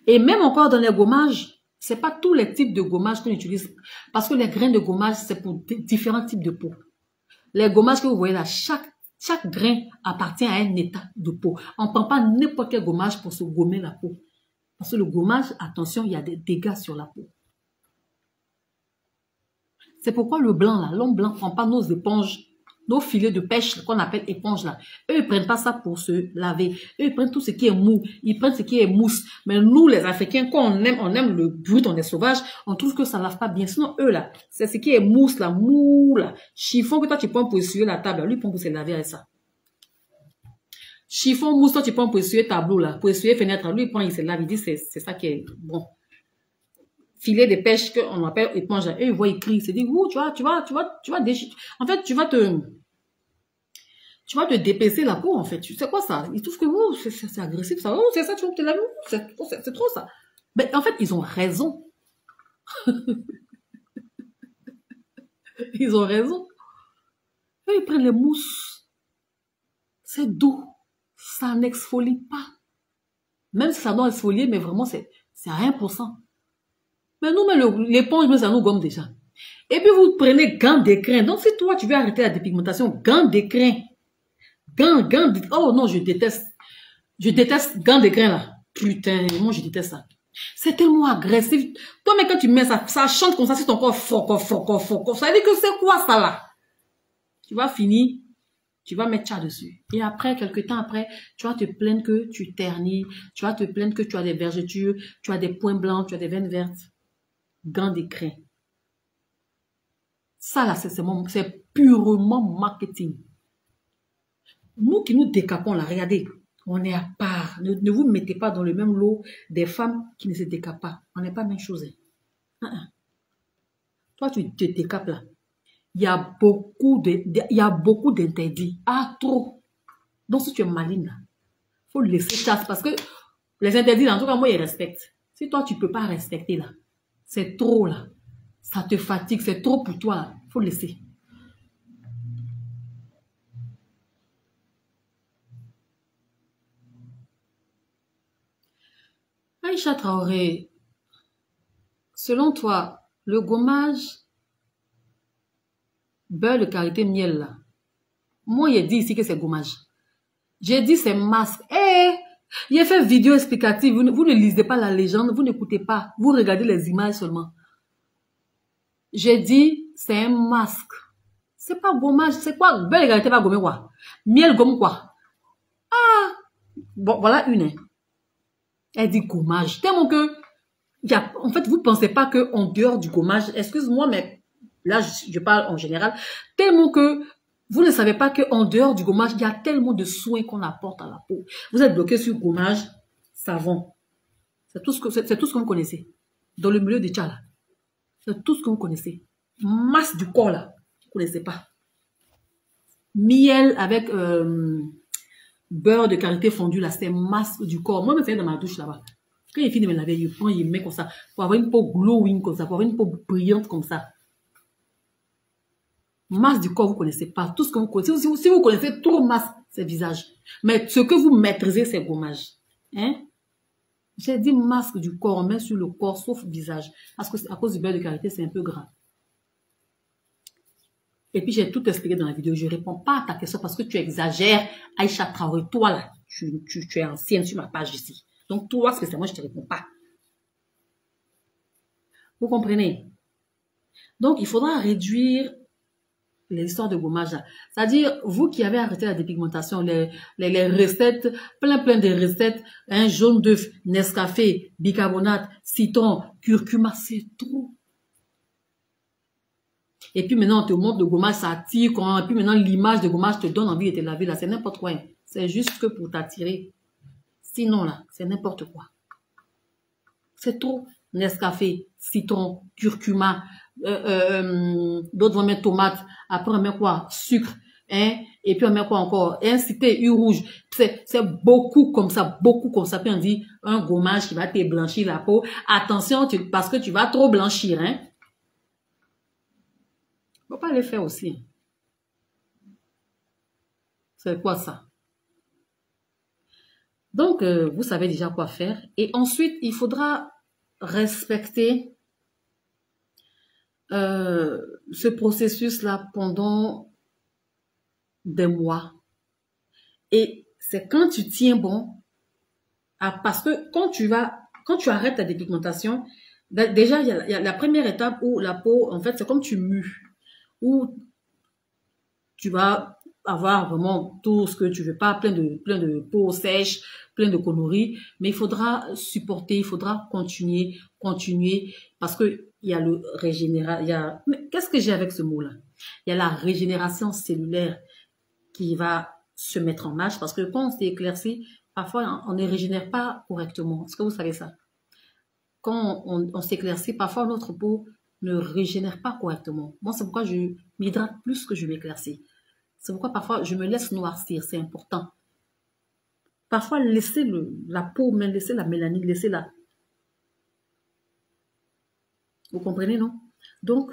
Et même encore dans les gommages, c'est pas tous les types de gommages qu'on utilise. Parce que les grains de gommage, c'est pour différents types de peau. Les gommages que vous voyez là, chaque grain appartient à un état de peau. On ne prend pas n'importe quel gommage pour se gommer la peau. Parce que le gommage, attention, il y a des dégâts sur la peau. C'est pourquoi le blanc, là, l'homme blanc ne prend pas nos éponges, nos filets de pêche qu'on appelle éponges là. Eux, ils ne prennent pas ça pour se laver. Eux, ils prennent tout ce qui est mou. Ils prennent ce qui est mousse. Mais nous, les Africains, quand on aime le brut, on est sauvage, on trouve que ça ne lave pas bien. Sinon, eux là, c'est ce qui est mousse là, mou là. Chiffon que toi, tu prends pour essuyer la table. Lui, il prend pour se laver avec ça. Chiffon, mousse, toi, tu prends pour essuyer tableau là, pour essuyer fenêtre. Lui, il prend, il se lave. Il dit, c'est ça qui est bon. Filet de pêche qu'on appelle éponge. Et ils voient écrit, ils se disent, ouh, tu vas déchirer. En fait, tu Tu vas te dépasser la peau, en fait. Tu sais quoi, ça? Ils trouvent que, oh, c'est agressif, ça. Oh, c'est ça, tu vas te laver. C'est trop, ça. Mais en fait, ils ont raison. Ils ont raison. Eux, ils prennent les mousses. C'est doux. Ça n'exfolie pas. Même si ça doit exfolier, mais vraiment, c'est à 1%. Mais nous, l'éponge, ça nous gomme déjà. Et puis, vous prenez gants d'écrin. Donc, si toi, tu veux arrêter la dépigmentation, gants d'écrin. Gants. Oh non, je déteste. Je déteste gants d'écrin, là. Putain, moi, je déteste ça. C'est tellement agressif. Toi, mais quand tu mets ça, ça chante comme ça, c'est ton corps fort. Ça veut dire que c'est quoi, ça, là? Tu vas finir, tu vas mettre ça dessus. Et après, quelques temps après, tu vas te plaindre que tu ternis. Tu vas te plaindre que tu as des vergetures, tu as des points blancs, tu as des veines vertes. Gants d'écrin. Ça, là, c'est purement marketing. Nous qui nous décapons, là, regardez, on est à part. Ne vous mettez pas dans le même lot des femmes qui ne se décapent pas. On n'est pas la même chose. Toi, tu te décapes, là. Il y a beaucoup d'interdits. Ah, trop. Donc, si tu es maligne, là, il faut laisser chasse parce que les interdits, en tout cas, moi, ils respectent. Si toi, tu ne peux pas respecter, là, c'est trop, là. Ça te fatigue, c'est trop pour toi. Il faut laisser. Aïcha Traoré, selon toi, le gommage, beurre de karité, miel, là, moi, il a dit ici que c'est gommage. J'ai dit c'est masque. Il a fait vidéo explicative. Vous ne lisez pas la légende, vous n'écoutez pas. Vous regardez les images seulement. J'ai dit, c'est un masque. C'est pas gommage. C'est quoi? Beurre de karité va gommer quoi? Miel gomme quoi? Ah! Bon, voilà une. Hein. Elle dit gommage. Tellement que, en fait, vous pensez pas qu'en dehors du gommage, excuse-moi, mais là, je parle en général, tellement que vous ne savez pas qu'en dehors du gommage, il y a tellement de soins qu'on apporte à la peau. Vous êtes bloqué sur gommage, savon. C'est tout ce que vous connaissez. Dans le milieu du tcha, là. C'est tout ce que vous connaissez. Masse du corps, là. Vous ne connaissez pas. Miel avec beurre de karité fondu, là, c'est masse du corps. Moi, je me fais dans ma douche, là-bas. Quand il finit de me laver, il prend, il met comme ça. Pour avoir une peau glowing comme ça, pour avoir une peau brillante comme ça. Masse du corps, vous ne connaissez pas. Tout ce que vous connaissez. Si vous connaissez trop masse, c'est visage. Mais ce que vous maîtrisez, c'est gommage. Hein? J'ai dit masque du corps, on met sur le corps, sauf visage. Parce que à cause du beurre de karité, c'est un peu gras. Et puis, j'ai tout expliqué dans la vidéo. Je ne réponds pas à ta question parce que tu exagères. Aïcha Traoré, toi, là, tu es ancienne sur ma page ici. Donc, toi, spécialement, je ne te réponds pas. Vous comprenez? Donc, il faudra réduire les histoires de gommage. C'est-à-dire, vous qui avez arrêté la dépigmentation, les recettes, plein de recettes, un jaune d'œuf, Nescafé, bicarbonate, citron, curcuma, c'est trop. Et puis maintenant, on te montre le gommage, ça attire. Et puis maintenant, l'image de gommage te donne envie de te laver. Là, c'est n'importe quoi. C'est juste que pour t'attirer. Sinon, là, c'est n'importe quoi. C'est trop. Nescafé, citron, curcuma, d'autres vont mettre tomate, après on met quoi? Sucre, hein? Et puis on met quoi encore? Incité, huile rouge. C'est beaucoup comme ça, Puis on dit un gommage qui va te blanchir la peau. Attention, parce que tu vas trop blanchir, hein? Faut pas le faire aussi. C'est quoi ça? Donc, vous savez déjà quoi faire. Et ensuite, il faudra respecter ce processus-là pendant des mois. Et c'est quand tu tiens bon, parce que quand tu arrêtes ta dépigmentation, déjà, il y a la première étape où la peau, en fait, c'est comme tu mues, où tu vas avoir vraiment tout ce que tu veux pas, plein de peau sèche, plein de conneries, mais il faudra supporter, il faudra continuer, parce que il y a le régénération, mais qu'est-ce que j'ai avec ce mot-là? Il y a la régénération cellulaire qui va se mettre en marche, parce que quand on s'est éclairci, parfois on ne régénère pas correctement. Est-ce que vous savez ça? Quand on s'éclaircit, parfois notre peau ne régénère pas correctement. Moi, c'est pourquoi je m'hydrate plus que je m'éclaircis. C'est pourquoi parfois je me laisse noircir, c'est important. Parfois, laissez la peau, mais laissez la mélanine, laissez-la. Vous comprenez, non? Donc,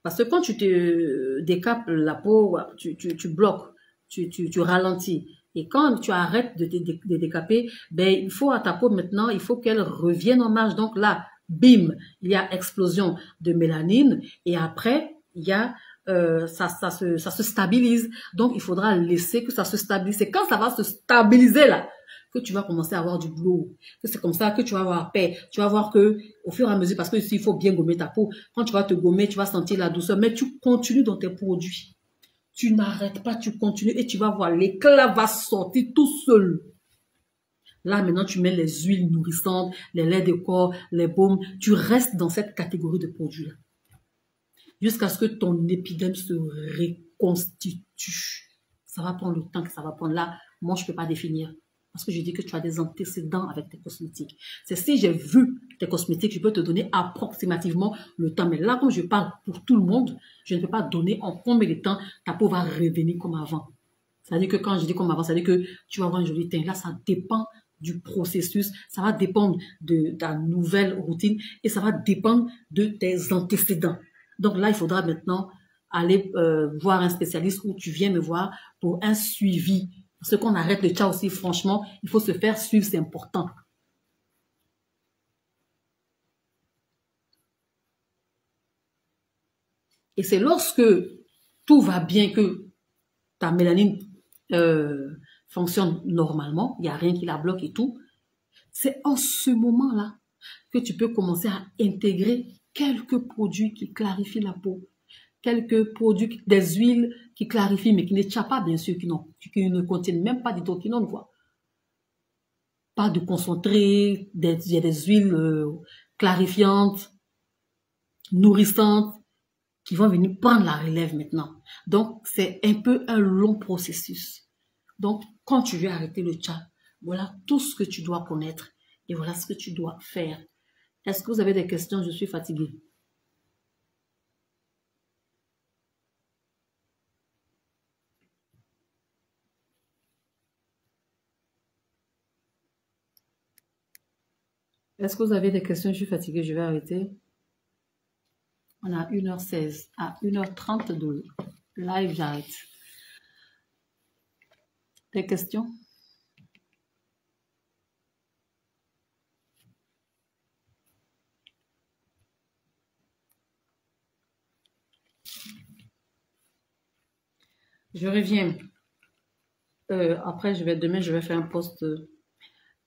parce que quand tu te décapes la peau, tu bloques, tu ralentis. Et quand tu arrêtes de décaper, ben, il faut à ta peau maintenant, il faut qu'elle revienne en marche. Donc là, bim, il y a explosion de mélanine. Et après, il y a, ça se stabilise. Donc, il faudra laisser que ça se stabilise. C'est quand ça va se stabiliser là, que tu vas commencer à avoir du glow. C'est comme ça que tu vas avoir paix. Tu vas voir que, au fur et à mesure, parce que ici, il faut bien gommer ta peau. Quand tu vas te gommer, tu vas sentir la douceur, mais tu continues dans tes produits. Tu n'arrêtes pas, tu continues et tu vas voir, l'éclat va sortir tout seul. Là, maintenant, tu mets les huiles nourrissantes, les laits de corps, les baumes. Tu restes dans cette catégorie de produits-là. Jusqu'à ce que ton épiderme se reconstitue. Ça va prendre le temps que ça va prendre. Là, moi, je ne peux pas définir. Parce que je dis que tu as des antécédents avec tes cosmétiques. C'est si j'ai vu tes cosmétiques, je peux te donner approximativement le temps. Mais là, comme je parle pour tout le monde, je ne peux pas donner en combien de temps ta peau va revenir comme avant. C'est-à-dire que quand je dis comme avant, c'est-à-dire que tu vas avoir un joli teint. Là, ça dépend du processus. Ça va dépendre de ta nouvelle routine et ça va dépendre de tes antécédents. Donc là, il faudra maintenant aller voir un spécialiste ou tu viens me voir pour un suivi. Parce qu'on arrête le chat aussi, franchement, il faut se faire suivre, c'est important. Et c'est lorsque tout va bien, que ta mélanine fonctionne normalement, il n'y a rien qui la bloque et tout, c'est en ce moment-là que tu peux commencer à intégrer quelques produits qui clarifient la peau, quelques produits, des huiles qui clarifient, mais qui ne tient pas, bien sûr, qui ne contiennent même pas d'hydroquinone, quoi. Pas de concentré, il y a des huiles clarifiantes, nourrissantes, qui vont venir prendre la relève maintenant. Donc, c'est un peu un long processus. Donc, quand tu veux arrêter le chat, voilà tout ce que tu dois connaître et voilà ce que tu dois faire. Est-ce que vous avez des questions? Je suis fatiguée. Est-ce que vous avez des questions? Je suis fatiguée, je vais arrêter. On a 1h16 à 1h30 de live, j'arrête. Des questions? Je reviens. Après, demain, je vais faire un post.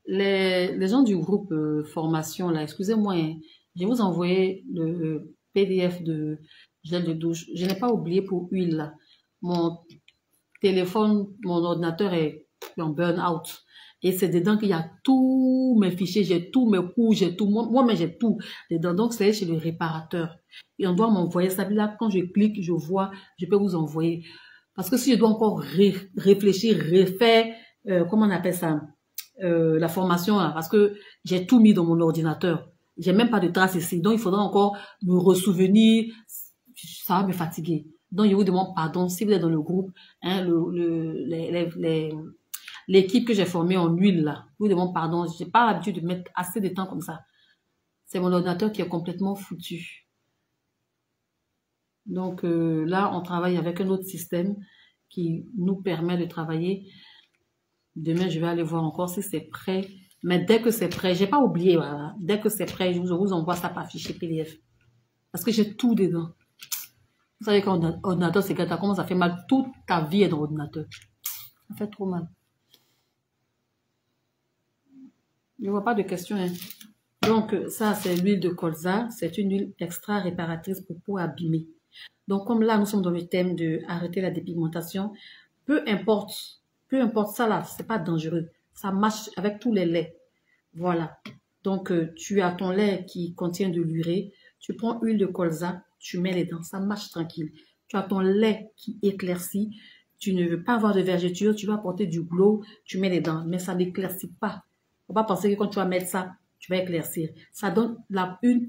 Les gens du groupe formation, là, excusez-moi, hein, je vais vous envoyer le PDF de gel de douche. Je n'ai pas oublié pour huile, là. Mon téléphone, mon ordinateur est en burn-out. Et c'est dedans qu'il y a tous mes fichiers, j'ai tous mes cours, j'ai tout. Moi-même, j'ai tout dedans. Donc, c'est chez le réparateur. Et on doit m'envoyer ça. Là, quand je clique, je vois, je peux vous envoyer. Parce que si je dois encore réfléchir, refaire, comment on appelle ça, la formation, là, parce que j'ai tout mis dans mon ordinateur. J'ai même pas de traces ici. Donc, il faudra encore me ressouvenir. Ça va me fatiguer. Donc, je vous demande pardon si vous êtes dans le groupe, hein, l'équipe que j'ai formée en huile, là. Je vous demande pardon. J'ai pas l'habitude de mettre assez de temps comme ça. C'est mon ordinateur qui est complètement foutu. Donc là, on travaille avec un autre système qui nous permet de travailler. Demain, je vais aller voir encore si c'est prêt. Mais dès que c'est prêt, j'ai pas oublié, voilà. Dès que c'est prêt, je vous envoie ça par fichier PDF. Parce que j'ai tout dedans. Vous savez qu'un ordinateur, c'est quand comment ça fait mal. Toute ta vie est dans l'ordinateur. Ça fait trop mal. Je ne vois pas de questions, hein. Donc, ça, c'est l'huile de colza. C'est une huile extra réparatrice pour peau abîmée. Donc, comme là, nous sommes dans le thème de arrêter la dépigmentation, peu importe ça là, c'est pas dangereux. Ça marche avec tous les laits. Voilà. Donc, tu as ton lait qui contient de l'urée, tu prends huile de colza, tu mets les dents, ça marche tranquille. Tu as ton lait qui éclaircit, tu ne veux pas avoir de vergeture, tu vas apporter du glow, tu mets les dents, mais ça n'éclaircit pas. Faut pas penser que quand tu vas mettre ça, tu vas éclaircir. Ça donne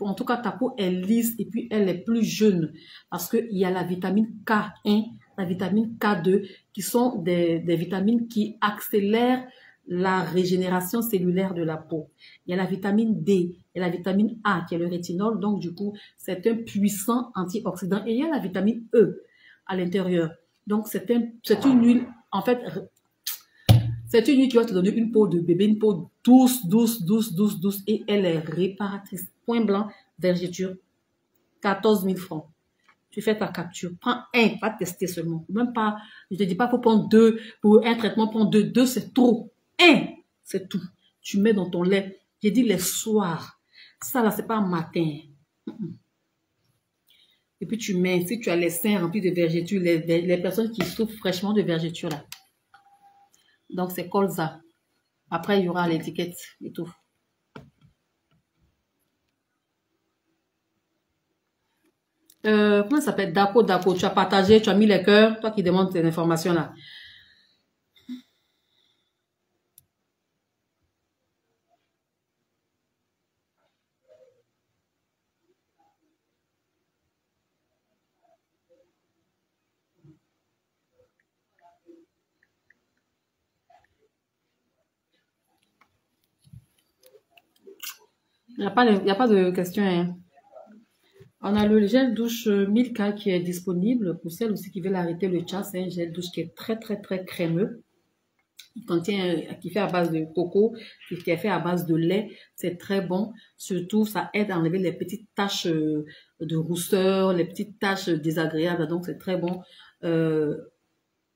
en tout cas, ta peau est lisse et puis elle est plus jeune parce qu'il y a la vitamine K1 la vitamine K2, qui sont des vitamines qui accélèrent la régénération cellulaire de la peau. Il y a la vitamine D et la vitamine A, qui est le rétinol. Donc, du coup, c'est un puissant antioxydant. Et il y a la vitamine E à l'intérieur. Donc, c'est une huile, en fait, c'est une huile qui va te donner une peau de bébé, une peau douce, douce, douce, douce, douce. Et elle est réparatrice. Point blanc, vergeture, 14 000 francs. Tu fais ta capture. Prends un, pas tester seulement. Même pas, je te dis pas, faut prendre deux. Pour un traitement, prends deux. Deux, c'est trop. Un, c'est tout. Tu mets dans ton lait. J'ai dit les soirs. Ça, là, c'est pas un matin. Et puis, tu mets, si tu as les seins remplis de vergetures, les personnes qui souffrent fraîchement de vergetures, là. Donc, c'est colza. Après, il y aura l'étiquette et tout. Comment ça s'appelle? Dapo. Tu as partagé, tu as mis les cœurs. Toi qui demandes ces informations-là. Il n'y a pas de question, hein. On a le gel douche Milka qui est disponible pour celles aussi qui veulent arrêter le chat. C'est un gel douche qui est très, très, très crémeux. Qui fait à base de coco, qui est fait à base de lait. C'est très bon. Surtout, ça aide à enlever les petites taches de rousseur, les petites taches désagréables. Donc, c'est très bon.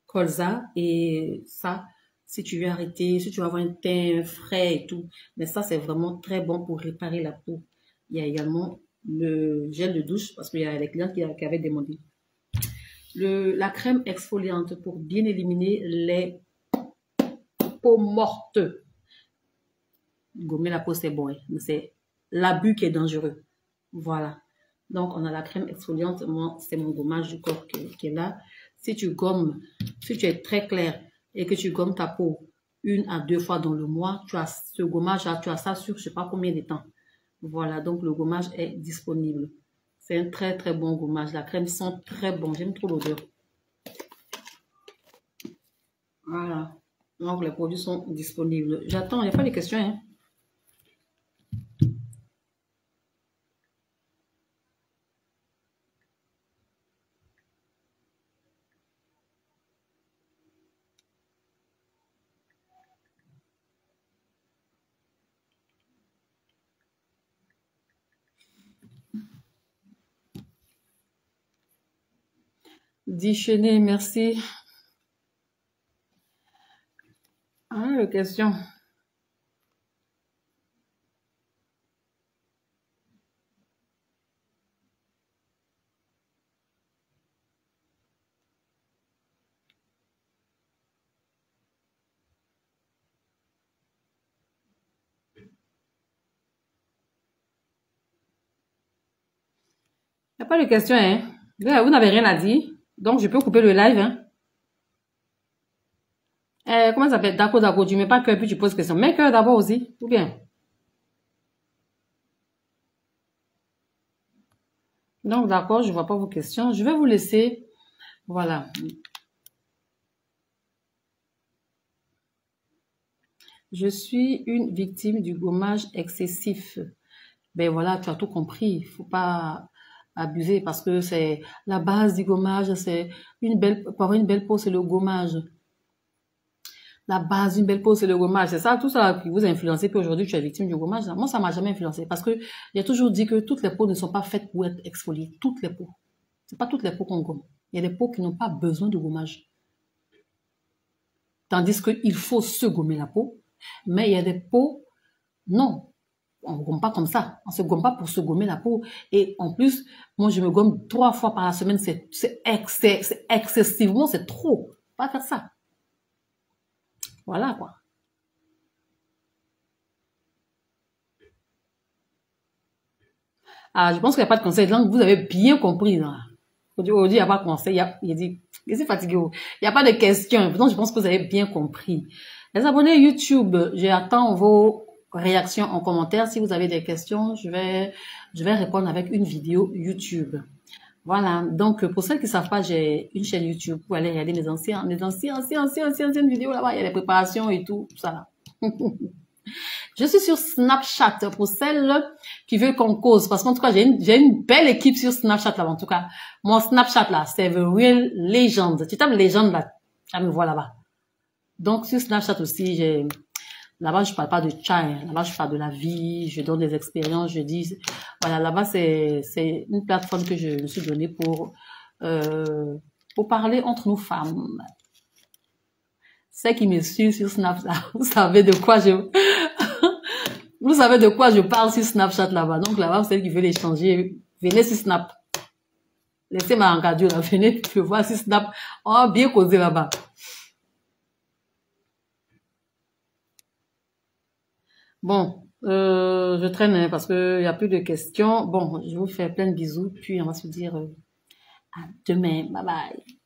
Colza. Et ça, si tu veux arrêter, si tu veux avoir un teint frais et tout. Mais ça, c'est vraiment très bon pour réparer la peau. Il y a également le gel de douche, parce qu'il y a les clients qui avaient demandé. La crème exfoliante pour bien éliminer les peau morte. Gommer la peau, c'est bon, hein, mais c'est l'abus qui est dangereux. Voilà. Donc, on a la crème exfoliante. Moi, c'est mon gommage du corps qui est là. Si tu gommes, si tu es très clair et que tu gommes ta peau 1 à 2 fois dans le mois, tu as ce gommage, tu as ça sur je ne sais pas combien de temps. Voilà, donc le gommage est disponible. C'est un très, très bon gommage. La crème sent très bon. J'aime trop l'odeur. Voilà. Donc, les produits sont disponibles. J'attends, il n'y a pas de questions, hein. Déchaîné, merci. Ah, la question. Il n'y a pas de question, hein. Vous n'avez rien à dire. Donc, je peux couper le live, hein. Comment ça s'appelle? D'accord. Tu mets pas cœur, puis tu poses question. Mets cœur d'abord aussi, ou bien? Donc, d'accord, je vois pas vos questions. Je vais vous laisser. Voilà. Je suis une victime du gommage excessif. Ben voilà, tu as tout compris. Il faut pas abuser parce que c'est la base du gommage, c'est pour avoir une belle peau, c'est le gommage. La base d'une belle peau, c'est le gommage. C'est ça, tout ça qui vous a influencé. Puis aujourd'hui, tu es victime du gommage. Moi, ça m'a jamais influencé parce que j'ai toujours dit que toutes les peaux ne sont pas faites pour être exfoliées. Toutes les peaux. C'est pas toutes les peaux qu'on gomme. Il y a des peaux qui n'ont pas besoin de gommage. Tandis qu'il faut se gommer la peau. Mais il y a des peaux, non. On ne gomme pas comme ça. On ne se gomme pas pour se gommer la peau. Et en plus, moi, je me gomme 3 fois par la semaine. C'est excessivement, c'est trop. Pas faire ça. Voilà, quoi. Ah, je pense qu'il n'y a pas de conseil. Donc, vous avez bien compris. Aujourd'hui, il n'y a pas de conseil. Il dit, je suis fatigué. Il n'y a pas de questions. Donc, je pense que vous avez bien compris. Les abonnés YouTube, j'attends vos réactions en commentaire. Si vous avez des questions, je vais répondre avec une vidéo YouTube. Voilà. Donc, pour celles qui ne savent pas, j'ai une chaîne YouTube pour aller regarder anciennes vidéos là-bas. Il y a des préparations et tout ça là. Je suis sur Snapchat pour celles qui veulent qu'on cause. Parce qu'en tout cas, j'ai une belle équipe sur Snapchat là. En tout cas, mon Snapchat là, c'est The Real Legend. Tu tapes Legend là, ça me voit là-bas. Donc, sur Snapchat aussi, là-bas, je parle pas de chai. Là-bas, je parle de la vie. Je donne des expériences. Je dis, voilà, là-bas, c'est une plateforme que je me suis donnée pour parler entre nous femmes. Ceux qui me suivent sur Snapchat, vous savez de quoi vous savez de quoi je parle sur Snapchat là-bas. Donc là-bas, celles qui veulent échanger, venez sur Snap. Laissez ma radio là, venez me voir sur Snap. On va bien causer là-bas. Bon, je traîne hein, parce qu'il n'y a plus de questions. Bon, je vous fais plein de bisous, puis on va se dire à demain. Bye bye.